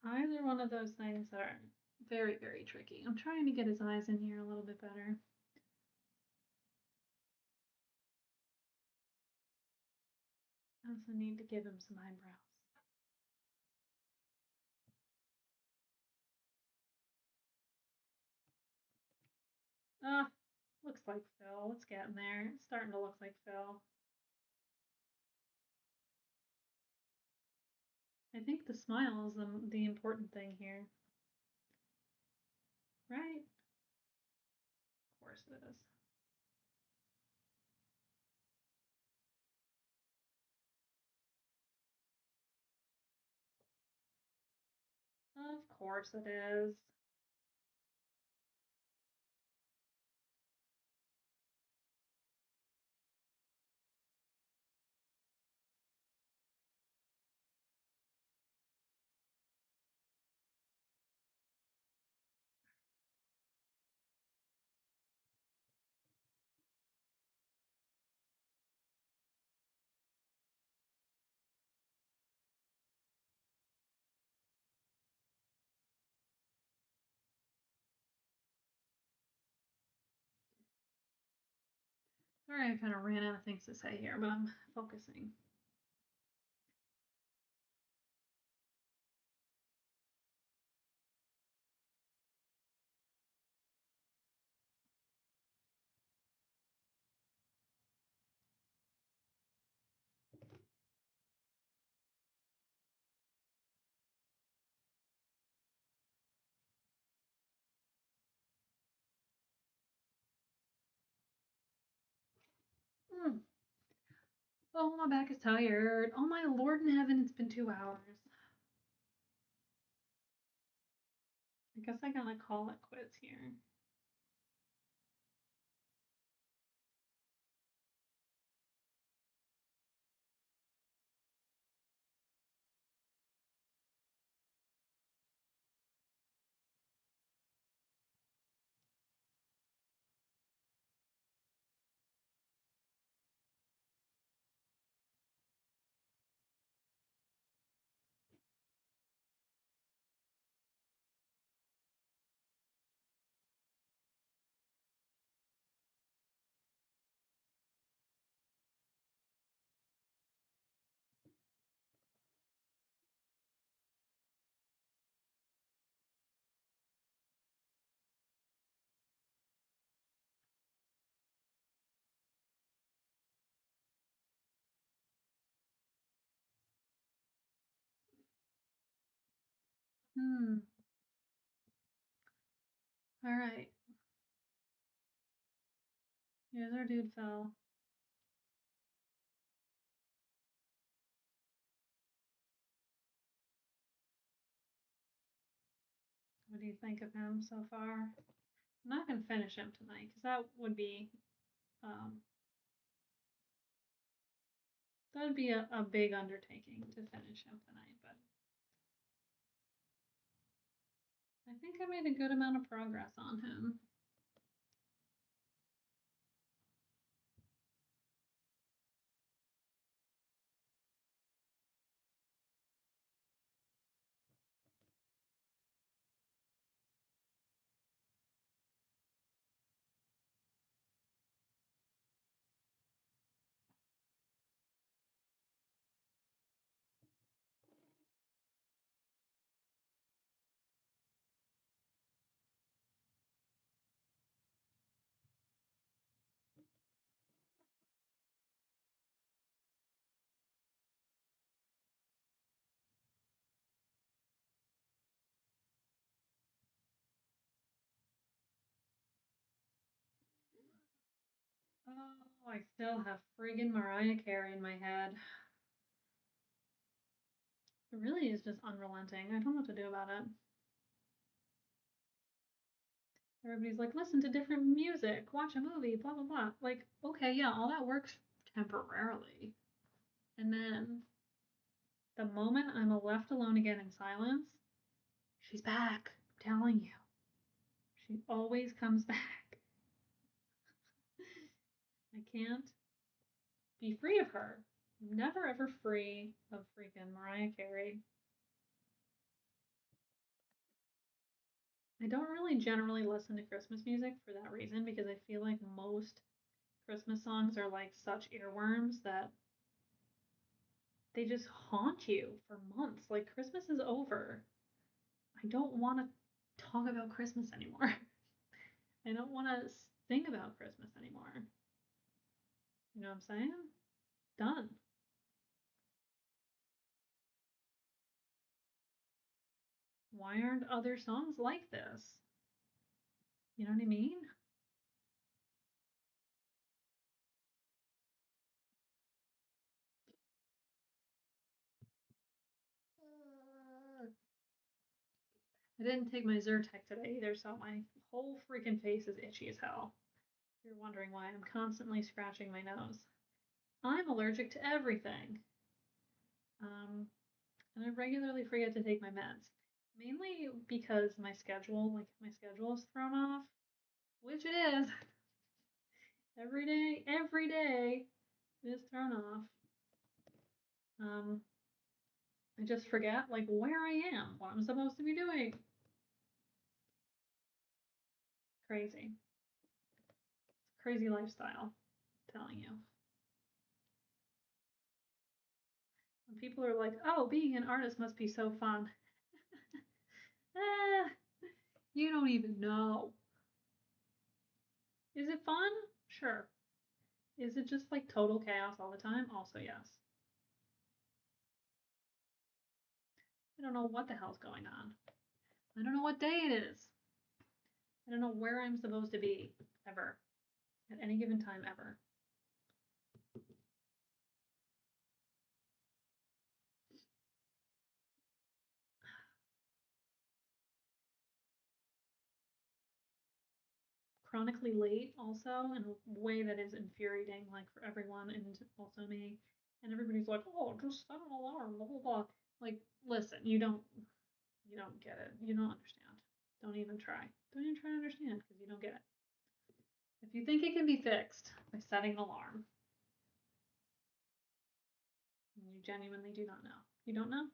Eyes are one of those things that are very, very tricky. I'm trying to get his eyes in here a little bit better. I also need to give him some eyebrows. Ah, looks like Phil. It's getting there. It's starting to look like Phil. I think the smile is the important thing here. Right? Of course it is. Of course it is. Sorry, I kind of ran out of things to say here, but I'm focusing. Mm. Oh, my back is tired. Oh my lord in heaven, it's been 2 hours. I guess I gotta call it quits here. Hmm. All right. Here's our dude fell. What do you think of him so far? I'm not gonna finish him tonight because um, that would be a big undertaking to finish him tonight. But I think I made a good amount of progress on him. Oh, I still have friggin' Mariah Carey in my head. It really is just unrelenting. I don't know what to do about it. Everybody's like, listen to different music, watch a movie, blah, blah, blah. Like, okay, yeah, all that works temporarily. And then the moment I'm left alone again in silence, she's back. I'm telling you. She always comes back. I can't be free of her. I'm never ever free of freaking Mariah Carey. I don't really generally listen to Christmas music for that reason because I feel like most Christmas songs are like such earworms that they just haunt you for months. Like Christmas is over. I don't want to talk about Christmas anymore. I don't want to think about Christmas anymore. You know what I'm saying? Done. Why aren't other songs like this? You know what I mean? I didn't take my Zyrtec today either, so my whole freaking face is itchy as hell. You're wondering why I'm constantly scratching my nose. I'm allergic to everything. And I regularly forget to take my meds. Mainly because my schedule is thrown off, which it is. Every day is thrown off. Um, I just forget like where I am, what I'm supposed to be doing. Crazy. It's a crazy lifestyle, I'm telling you. When people are like, oh, being an artist must be so fun. Ah, you don't even know. Is it fun? Sure. Is it just like total chaos all the time? Also, yes. I don't know what the hell's going on. I don't know what day it is. I don't know where I'm supposed to be ever at any given time ever. Chronically late also in a way that is infuriating, like for everyone and also me. And everybody's like, oh, just set an alarm, blah blah blah. Like, listen, you don't get it. You don't understand. Don't even try. Don't even try to understand because you don't get it. If you think it can be fixed by setting an alarm, you genuinely do not know. You don't know?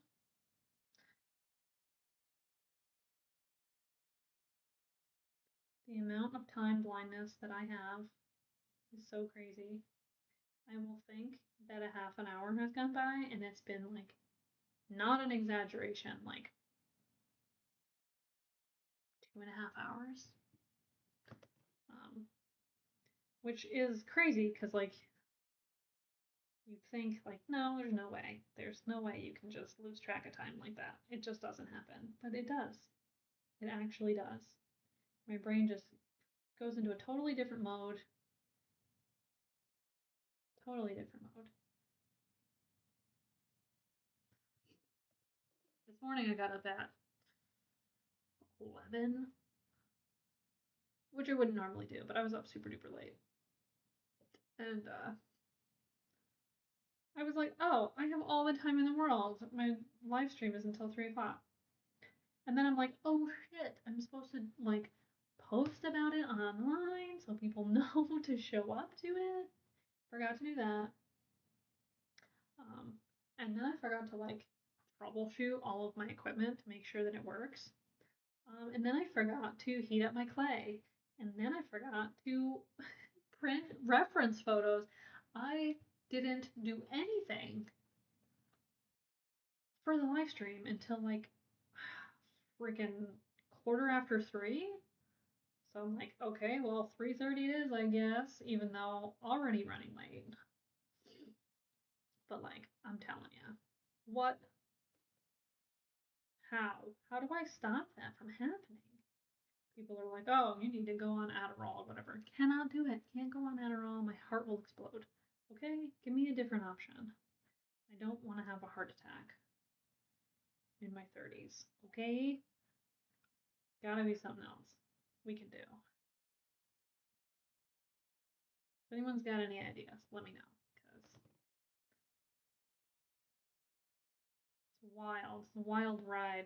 The amount of time blindness that I have is so crazy. I will think that a half an hour has gone by and it's been like not an exaggeration, like 2.5 hours. Um, which is crazy because like You think like, no, there's no way. There's no way you can just lose track of time like that. It just doesn't happen. But it does. It actually does. My brain just goes into a totally different mode. Totally different mode. This morning I got up at 11, which I wouldn't normally do, but I was up super duper late. And I was like, oh, I have all the time in the world. My live stream is until 3 o'clock. And then I'm like, oh shit, I'm supposed to like post about it online so people know to show up to it. Forgot to do that. Um, and then I forgot to like troubleshoot all of my equipment to make sure that it works. And then I forgot to heat up my clay. And then I forgot to print reference photos. I didn't do anything for the live stream until like freaking quarter after 3. So I'm like, okay, well, 3:30 it is, I guess, even though already running late. But like, I'm telling you, what? How? How do I stop that from happening? People are like, oh, you need to go on Adderall or whatever. Cannot do it. Can't go on Adderall. My heart will explode. Okay, give me a different option. I don't want to have a heart attack in my 30s. Okay? Gotta be something else we can do. If anyone's got any ideas, let me know. Because it's wild. It's a wild ride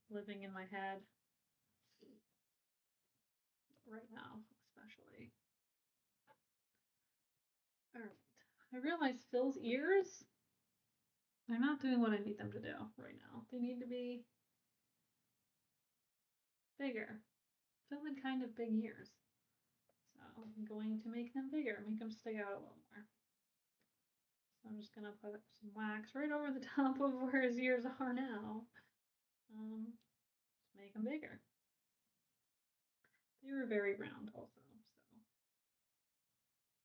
living in my head right now, especially. Alright. I realize Phil's ears, they're not doing what I need them to do right now. They need to be bigger. Phil had kind of big ears. So I'm going to make them bigger, make them stick out a little more. So I'm just gonna put some wax right over the top of where his ears are now. Just make them bigger. They were very round also, so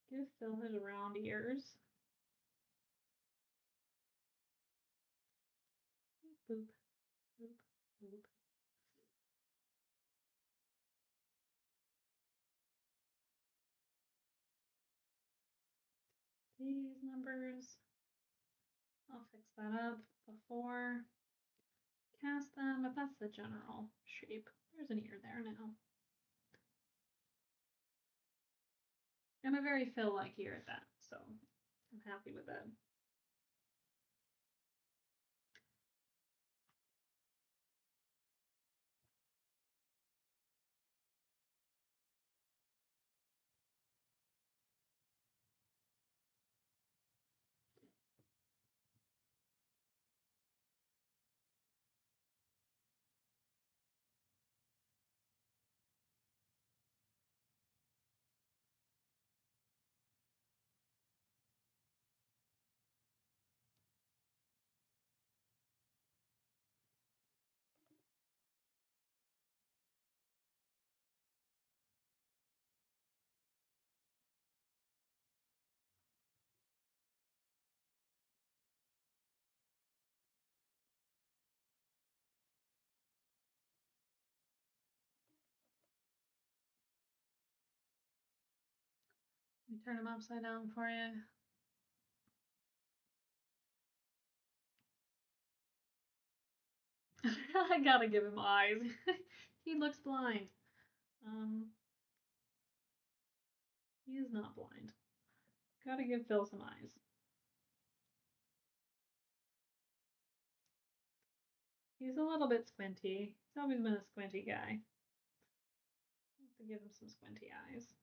give Phil his round ears. Boop, boop, boop. These numbers, I'll fix that up before cast them, but that's the general shape. There's an ear there now. And a very Phil-like ear at that, so I'm happy with that. Let me turn him upside down for you. I gotta give him eyes. He looks blind. He is not blind. Gotta give Phil some eyes. He's a little bit squinty. He's always been a squinty guy. Have to give him some squinty eyes.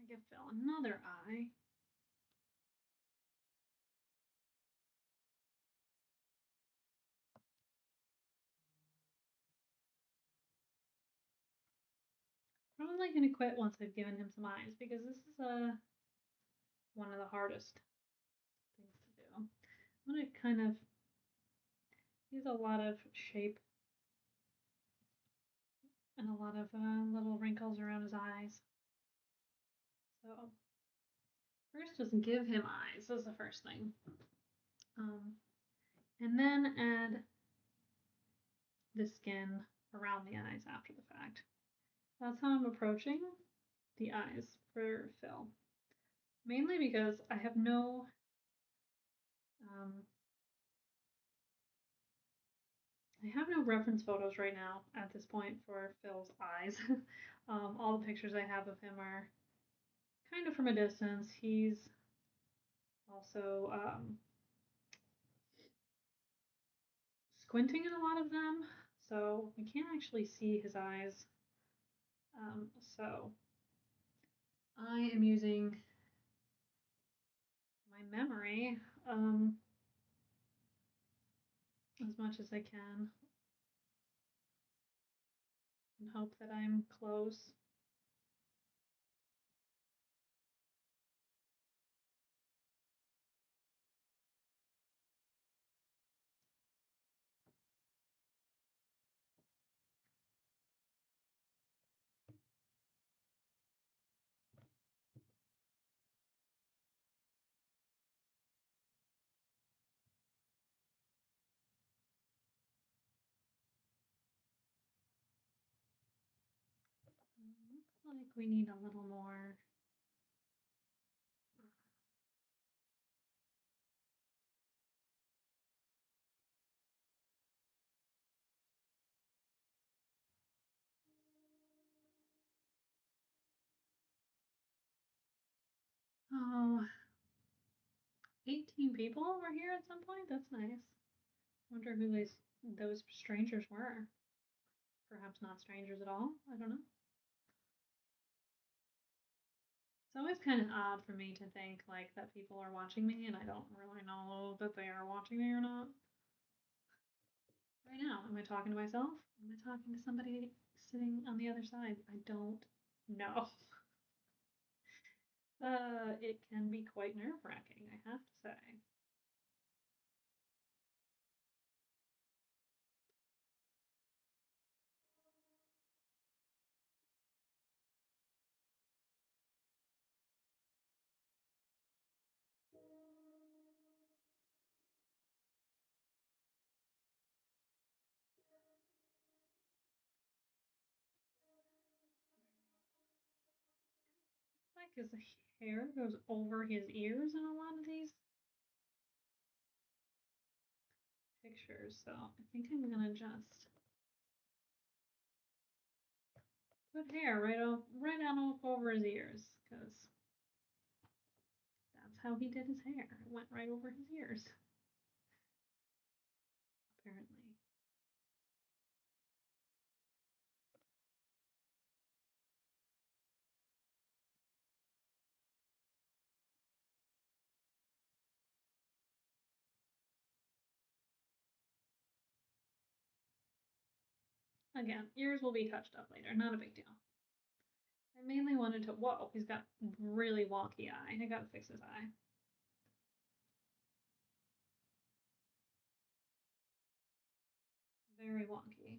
I give Phil another eye. Probably gonna quit once I've given him some eyes because this is one of the hardest things to do. I'm gonna kind of use a lot of shape and a lot of little wrinkles around his eyes. So first, just give him eyes. That's the first thing. And then add the skin around the eyes after the fact. That's how I'm approaching the eyes for Phil. Mainly because I have no reference photos right now at this point for Phil's eyes. All the pictures I have of him are kind of from a distance. He's also squinting in a lot of them, so we can't actually see his eyes. So I am using my memory as much as I can and hope that I'm close. Looks like we need a little more. Oh, 18 people were here at some point? That's nice. Wonder who those strangers were. Perhaps not strangers at all. I don't know. It's always kind of odd for me to think like that people are watching me and I don't really know that they are watching me or not. Right now, am I talking to myself? Am I talking to somebody sitting on the other side? I don't know. It can be quite nerve-wracking, I have to say. It's like his hair goes over his ears in a lot of these pictures, so I think I'm gonna just put hair right on over his ears, because that's how he did his hair. It went right over his ears, apparently. Again, ears will be touched up later, not a big deal. I mainly wanted to, whoa, he's got really wonky eye. I gotta fix his eye. Very wonky.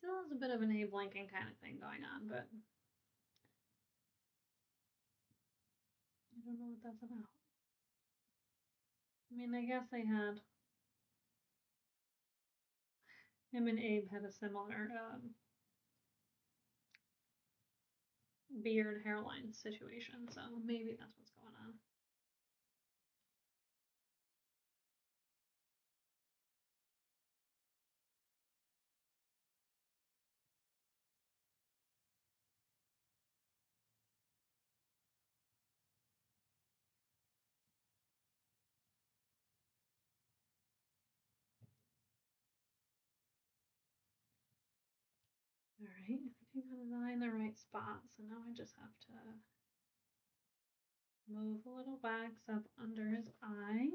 Still has a bit of an A blinking kind of thing going on, but I don't know what that's about. I mean, I guess they had him and Abe had a similar beard hairline situation, so maybe that's what's going on. All right, I think I got his eye in the right spot, so now I just have to move a little wax up under his eye.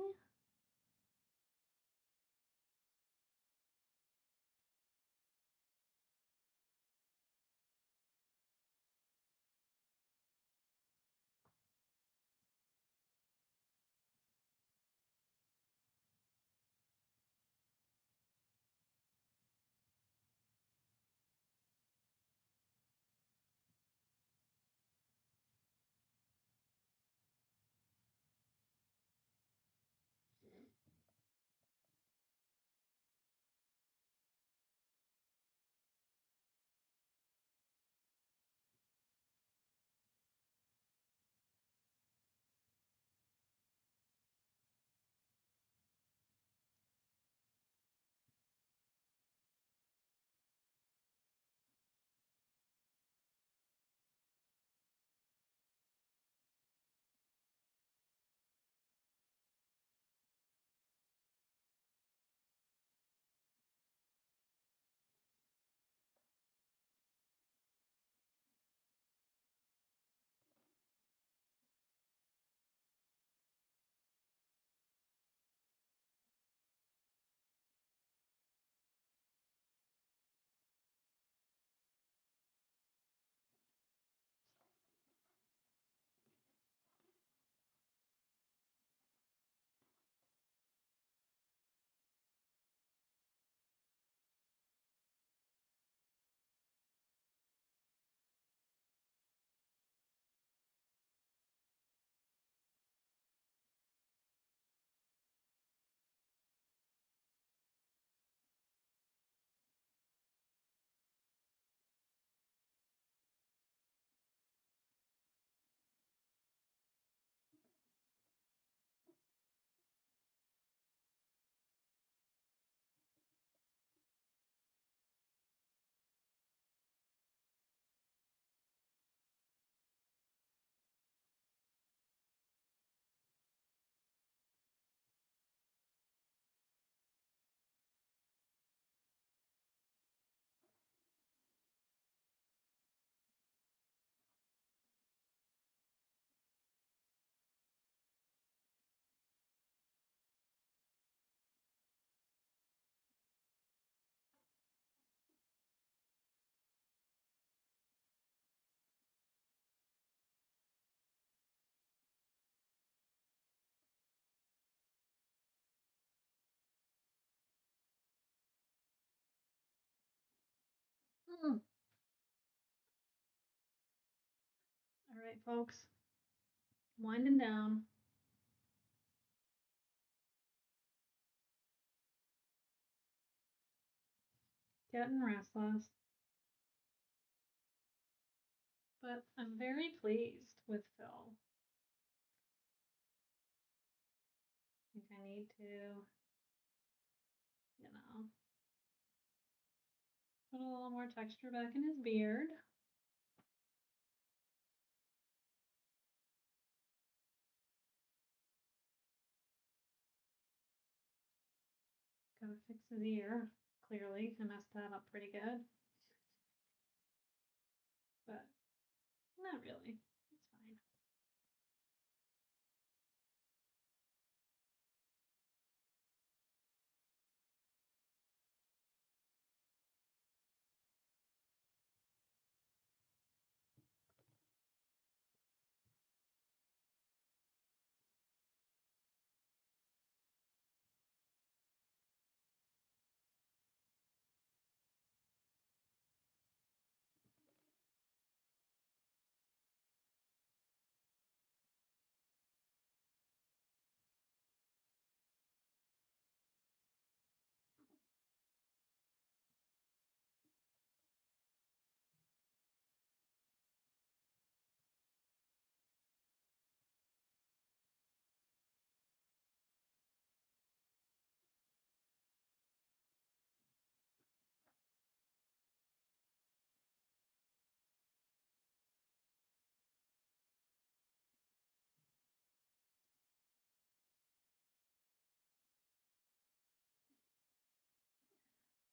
Mm. All right, folks, winding down. Getting restless. But I'm very pleased with Phil. I think I need to, put a little more texture back in his beard. Gotta fix his ear. Clearly, I messed that up pretty good. But not really. It's fine.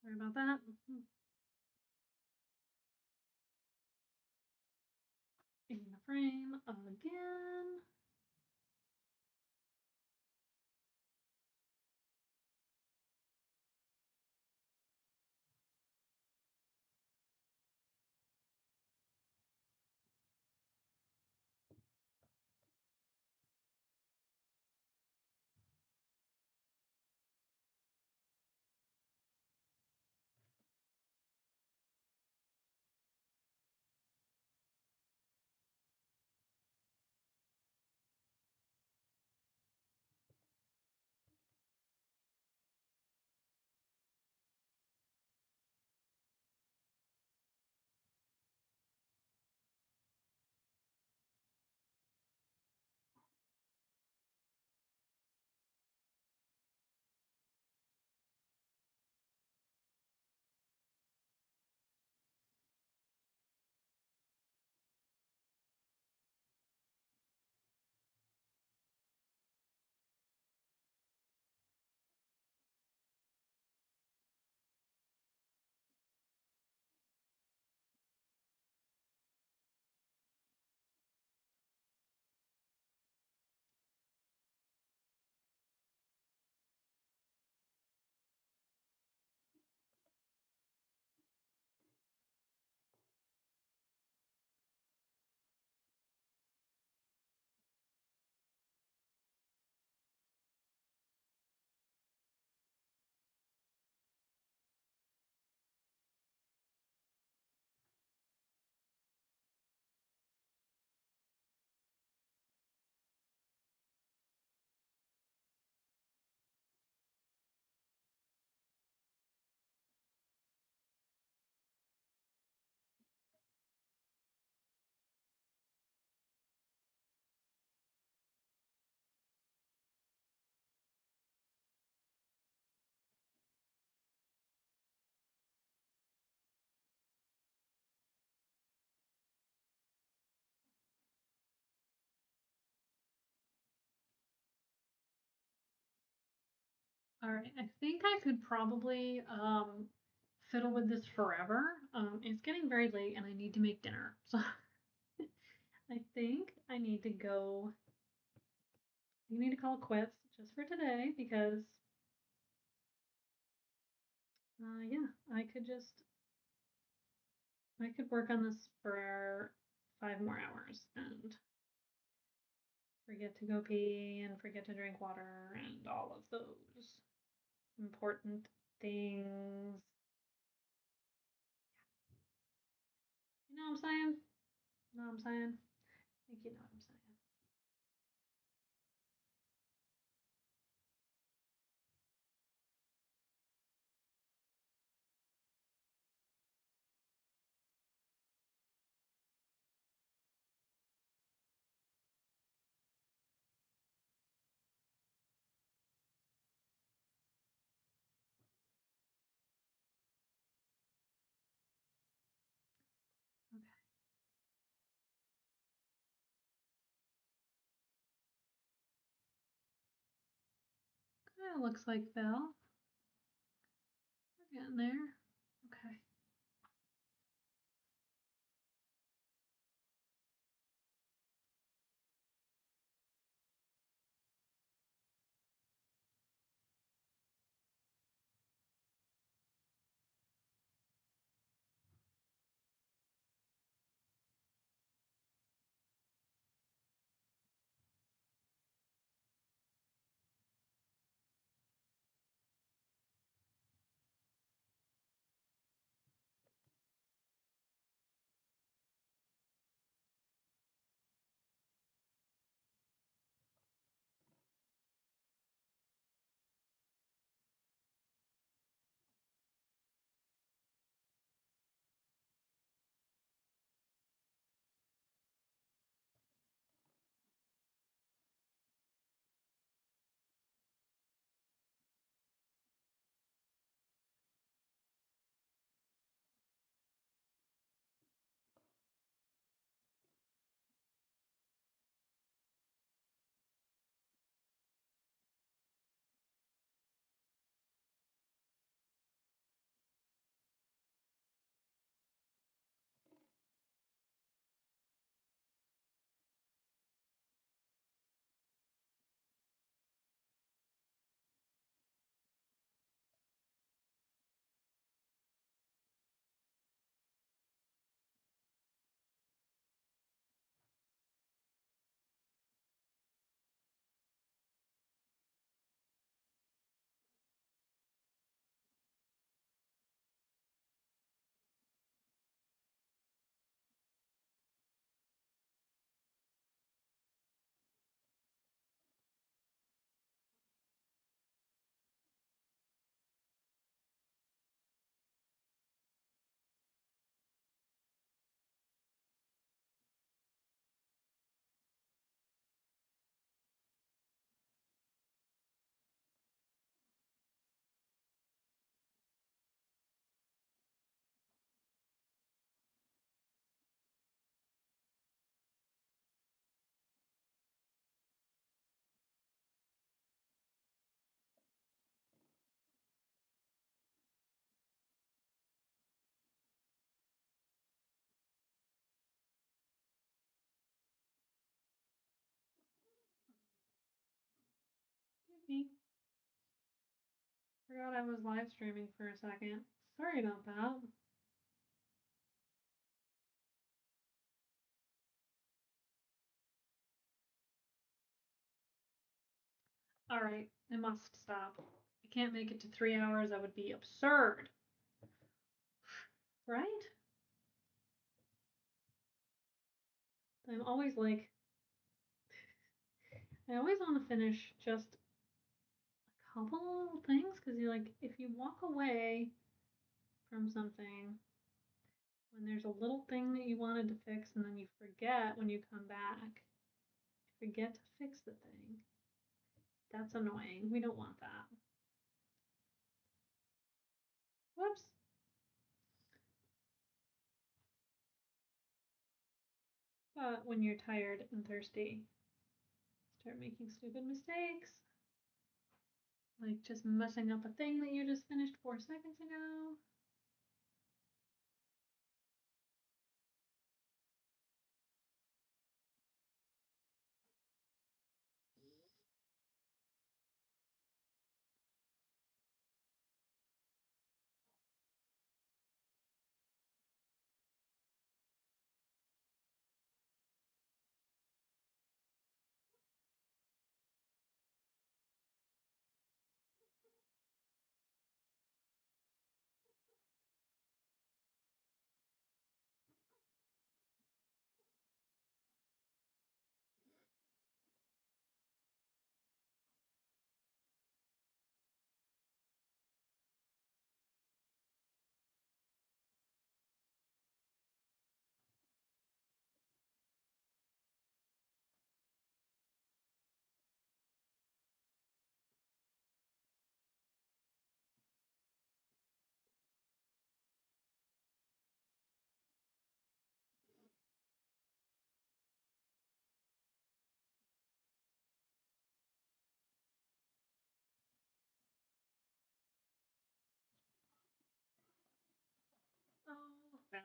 Sorry about that. In the frame again. All right, I think I could probably fiddle with this forever. It's getting very late and I need to make dinner. So I think I need to go. You need to call it quits just for today because, yeah, I could work on this for 5 more hours and forget to go pee and forget to drink water and all of those important things. You know what I'm saying? You know what I'm saying? I think you know what I'm saying. Okay. Kind of looks like Phil. We're getting there. Okay. me. Forgot I was live streaming for a second. Sorry about that. Alright, it must stop. I can't make it to 3 hours. That would be absurd. Right? I'm always like, I always want to finish just a couple little things because you're like, if you walk away from something when there's a little thing that you wanted to fix and then you forget when you come back, you forget to fix the thing. That's annoying. We don't want that. Whoops. But when you're tired and thirsty, start making stupid mistakes. Like just messing up a thing that you just finished 4 seconds ago. Oh no.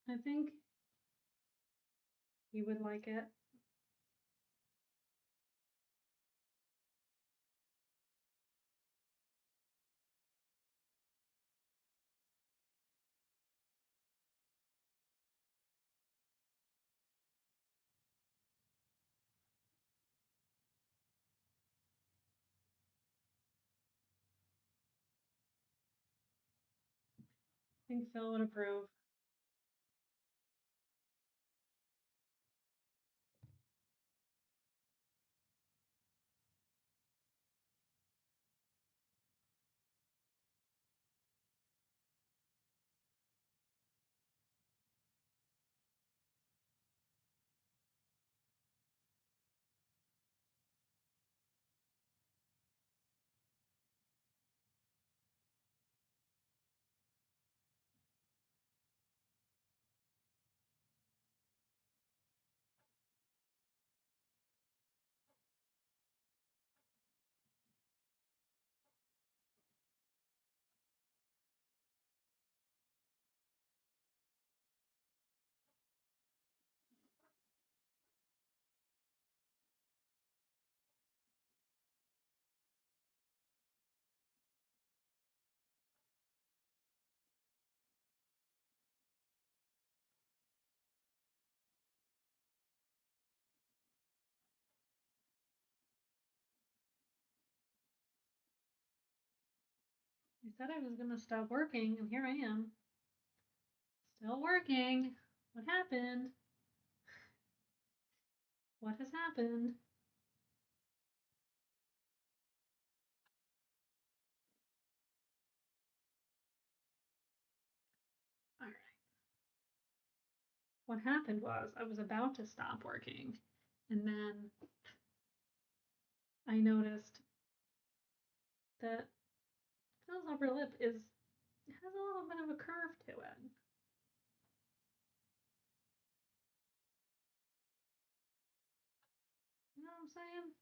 I think you would like it. I think Phil would approve. I said I was gonna stop working, and here I am. Still working. What happened? What has happened? Alright. What happened was I was about to stop working, and then I noticed that Phil's upper lip has a little bit of a curve to it. You know what I'm saying?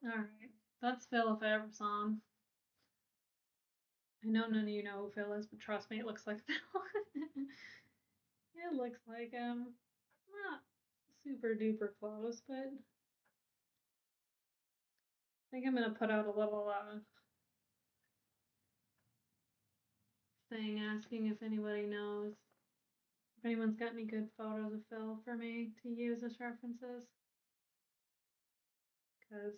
Alright. That's Phil if I ever saw him. I know none of you know who Phil is, but trust me, it looks like Phil. It looks like him. Not super duper close, but I think I'm gonna put out a little thing asking if anybody knows. If anyone's got any good photos of Phil for me to use as references. Because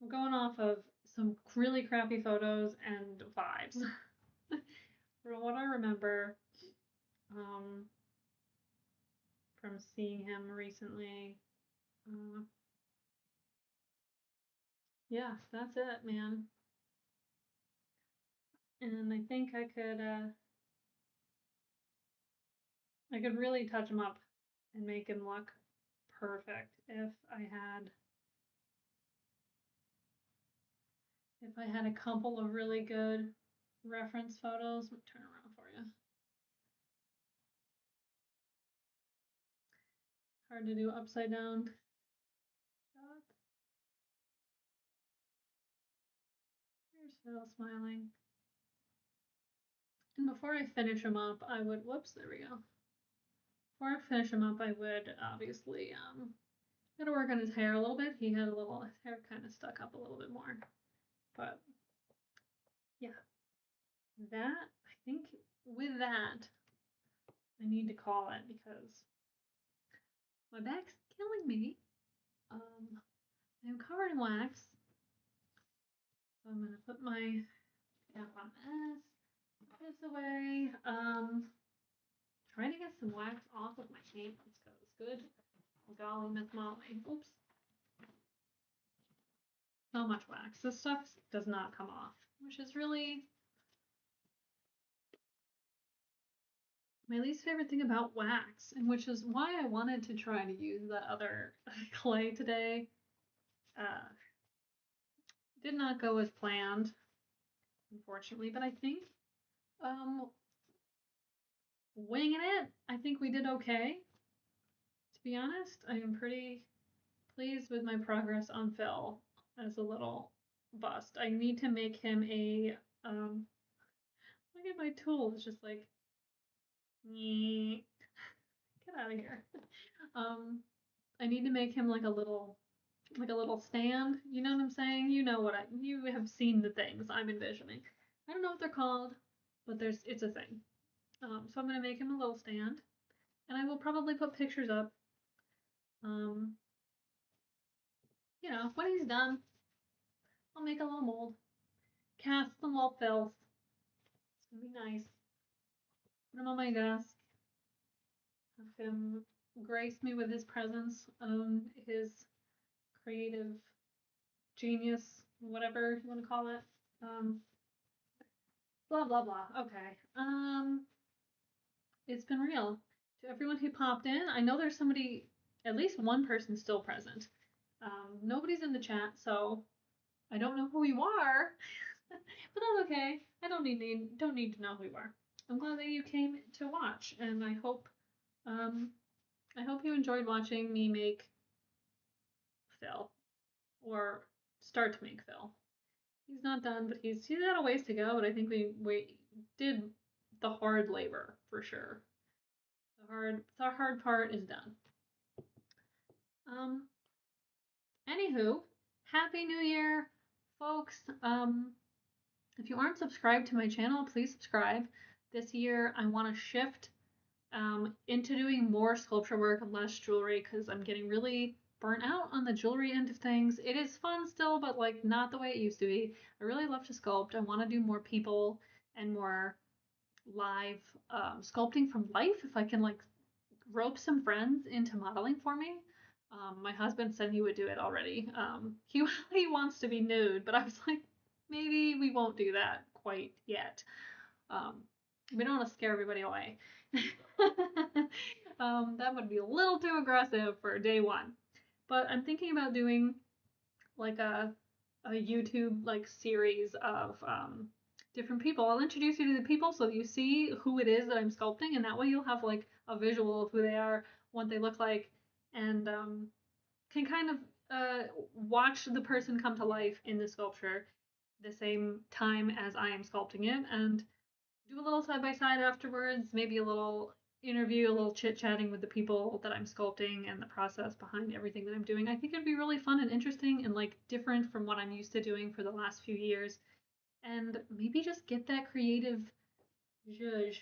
I'm going off of some really crappy photos and vibes. From what I remember, from seeing him recently. Yeah, that's it, man. And I think I could really touch him up and make him look perfect if I had a couple of really good reference photos. Let me turn around for you. Hard to do upside down shots. Here's Phil smiling. And before I finish him up, I would, whoops, there we go. Before I finish him up, I would obviously, gotta work on his hair a little bit. He had a little, his hair kind of stuck up a little bit more. But yeah, that, I think with that, I need to call it because my back's killing me. I'm covered in wax. So I'm gonna put my cap on this away. Trying to get some wax off of my hands because good golly, Miss Molly. Oops. So much wax. This stuff does not come off, which is really my least favorite thing about wax, and which is why I wanted to try to use that other clay today. Did not go as planned, unfortunately, but I think winging it, I think we did okay. To be honest, I am pretty pleased with my progress on Phil as a little bust. I need to make him a look at my tool. It's just like get out of here. I need to make him like a little stand. You know what I'm saying? You know what you have seen the things I'm envisioning. I don't know what they're called, but it's a thing. So I'm gonna make him a little stand, and I will probably put pictures up. You know, when he's done, I'll make a little mold, cast some little fills. It's gonna be nice. Put him on my desk. Have him grace me with his presence, his creative genius, whatever you want to call it. Blah blah blah. Okay. It's been real. To everyone who popped in, I know there's somebody, at least one person still present. Nobody's in the chat, so I don't know who you are, but that's okay. I don't need to know who you are. I'm glad that you came to watch, and I hope you enjoyed watching me make Phil, or start to make Phil. He's not done, but he's got a ways to go. But I think we did the hard labor for sure. The hard part is done. Anywho, Happy New Year, folks. If you aren't subscribed to my channel, please subscribe. This year, I want to shift into doing more sculpture work and less jewelry because I'm getting really burnt out on the jewelry end of things. It is fun still, but like not the way it used to be. I really love to sculpt. I want to do more people and more live sculpting from life, if I can like rope some friends into modeling for me. My husband said he would do it already. He wants to be nude, but I was like, maybe we won't do that quite yet. Um, we don't want to scare everybody away. That would be a little too aggressive for day one. But I'm thinking about doing like a YouTube like series of different people. I'll introduce you to the people so that you see who it is that I'm sculpting, and that way you'll have like a visual of who they are, what they look like, and can kind of watch the person come to life in the sculpture the same time as I am sculpting it, and do a little side by side afterwards, maybe a little interview, a little chit chatting with the people that I'm sculpting and the process behind everything that I'm doing. I think it'd be really fun and interesting and like different from what I'm used to doing for the last few years. And maybe just get that creative zhuzh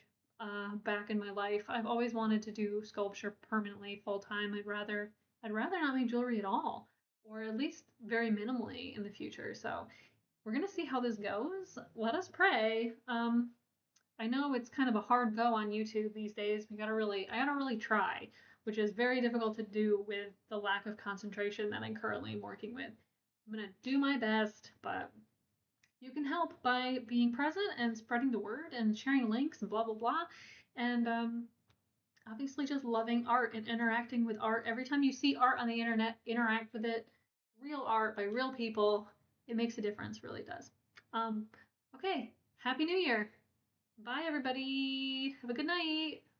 back in my life. I've always wanted to do sculpture permanently full time. I'd rather not make jewelry at all, or at least very minimally in the future. So we're gonna see how this goes. Let us pray. I know it's kind of a hard go on YouTube these days. I gotta really try, which is very difficult to do with the lack of concentration that I'm currently working with. I'm gonna do my best, but you can help by being present and spreading the word and sharing links and blah blah blah. And obviously just loving art and interacting with art. Every time you see art on the internet, interact with it. Real art by real people. It makes a difference, really does. Okay, Happy New Year. Bye, everybody. Have a good night.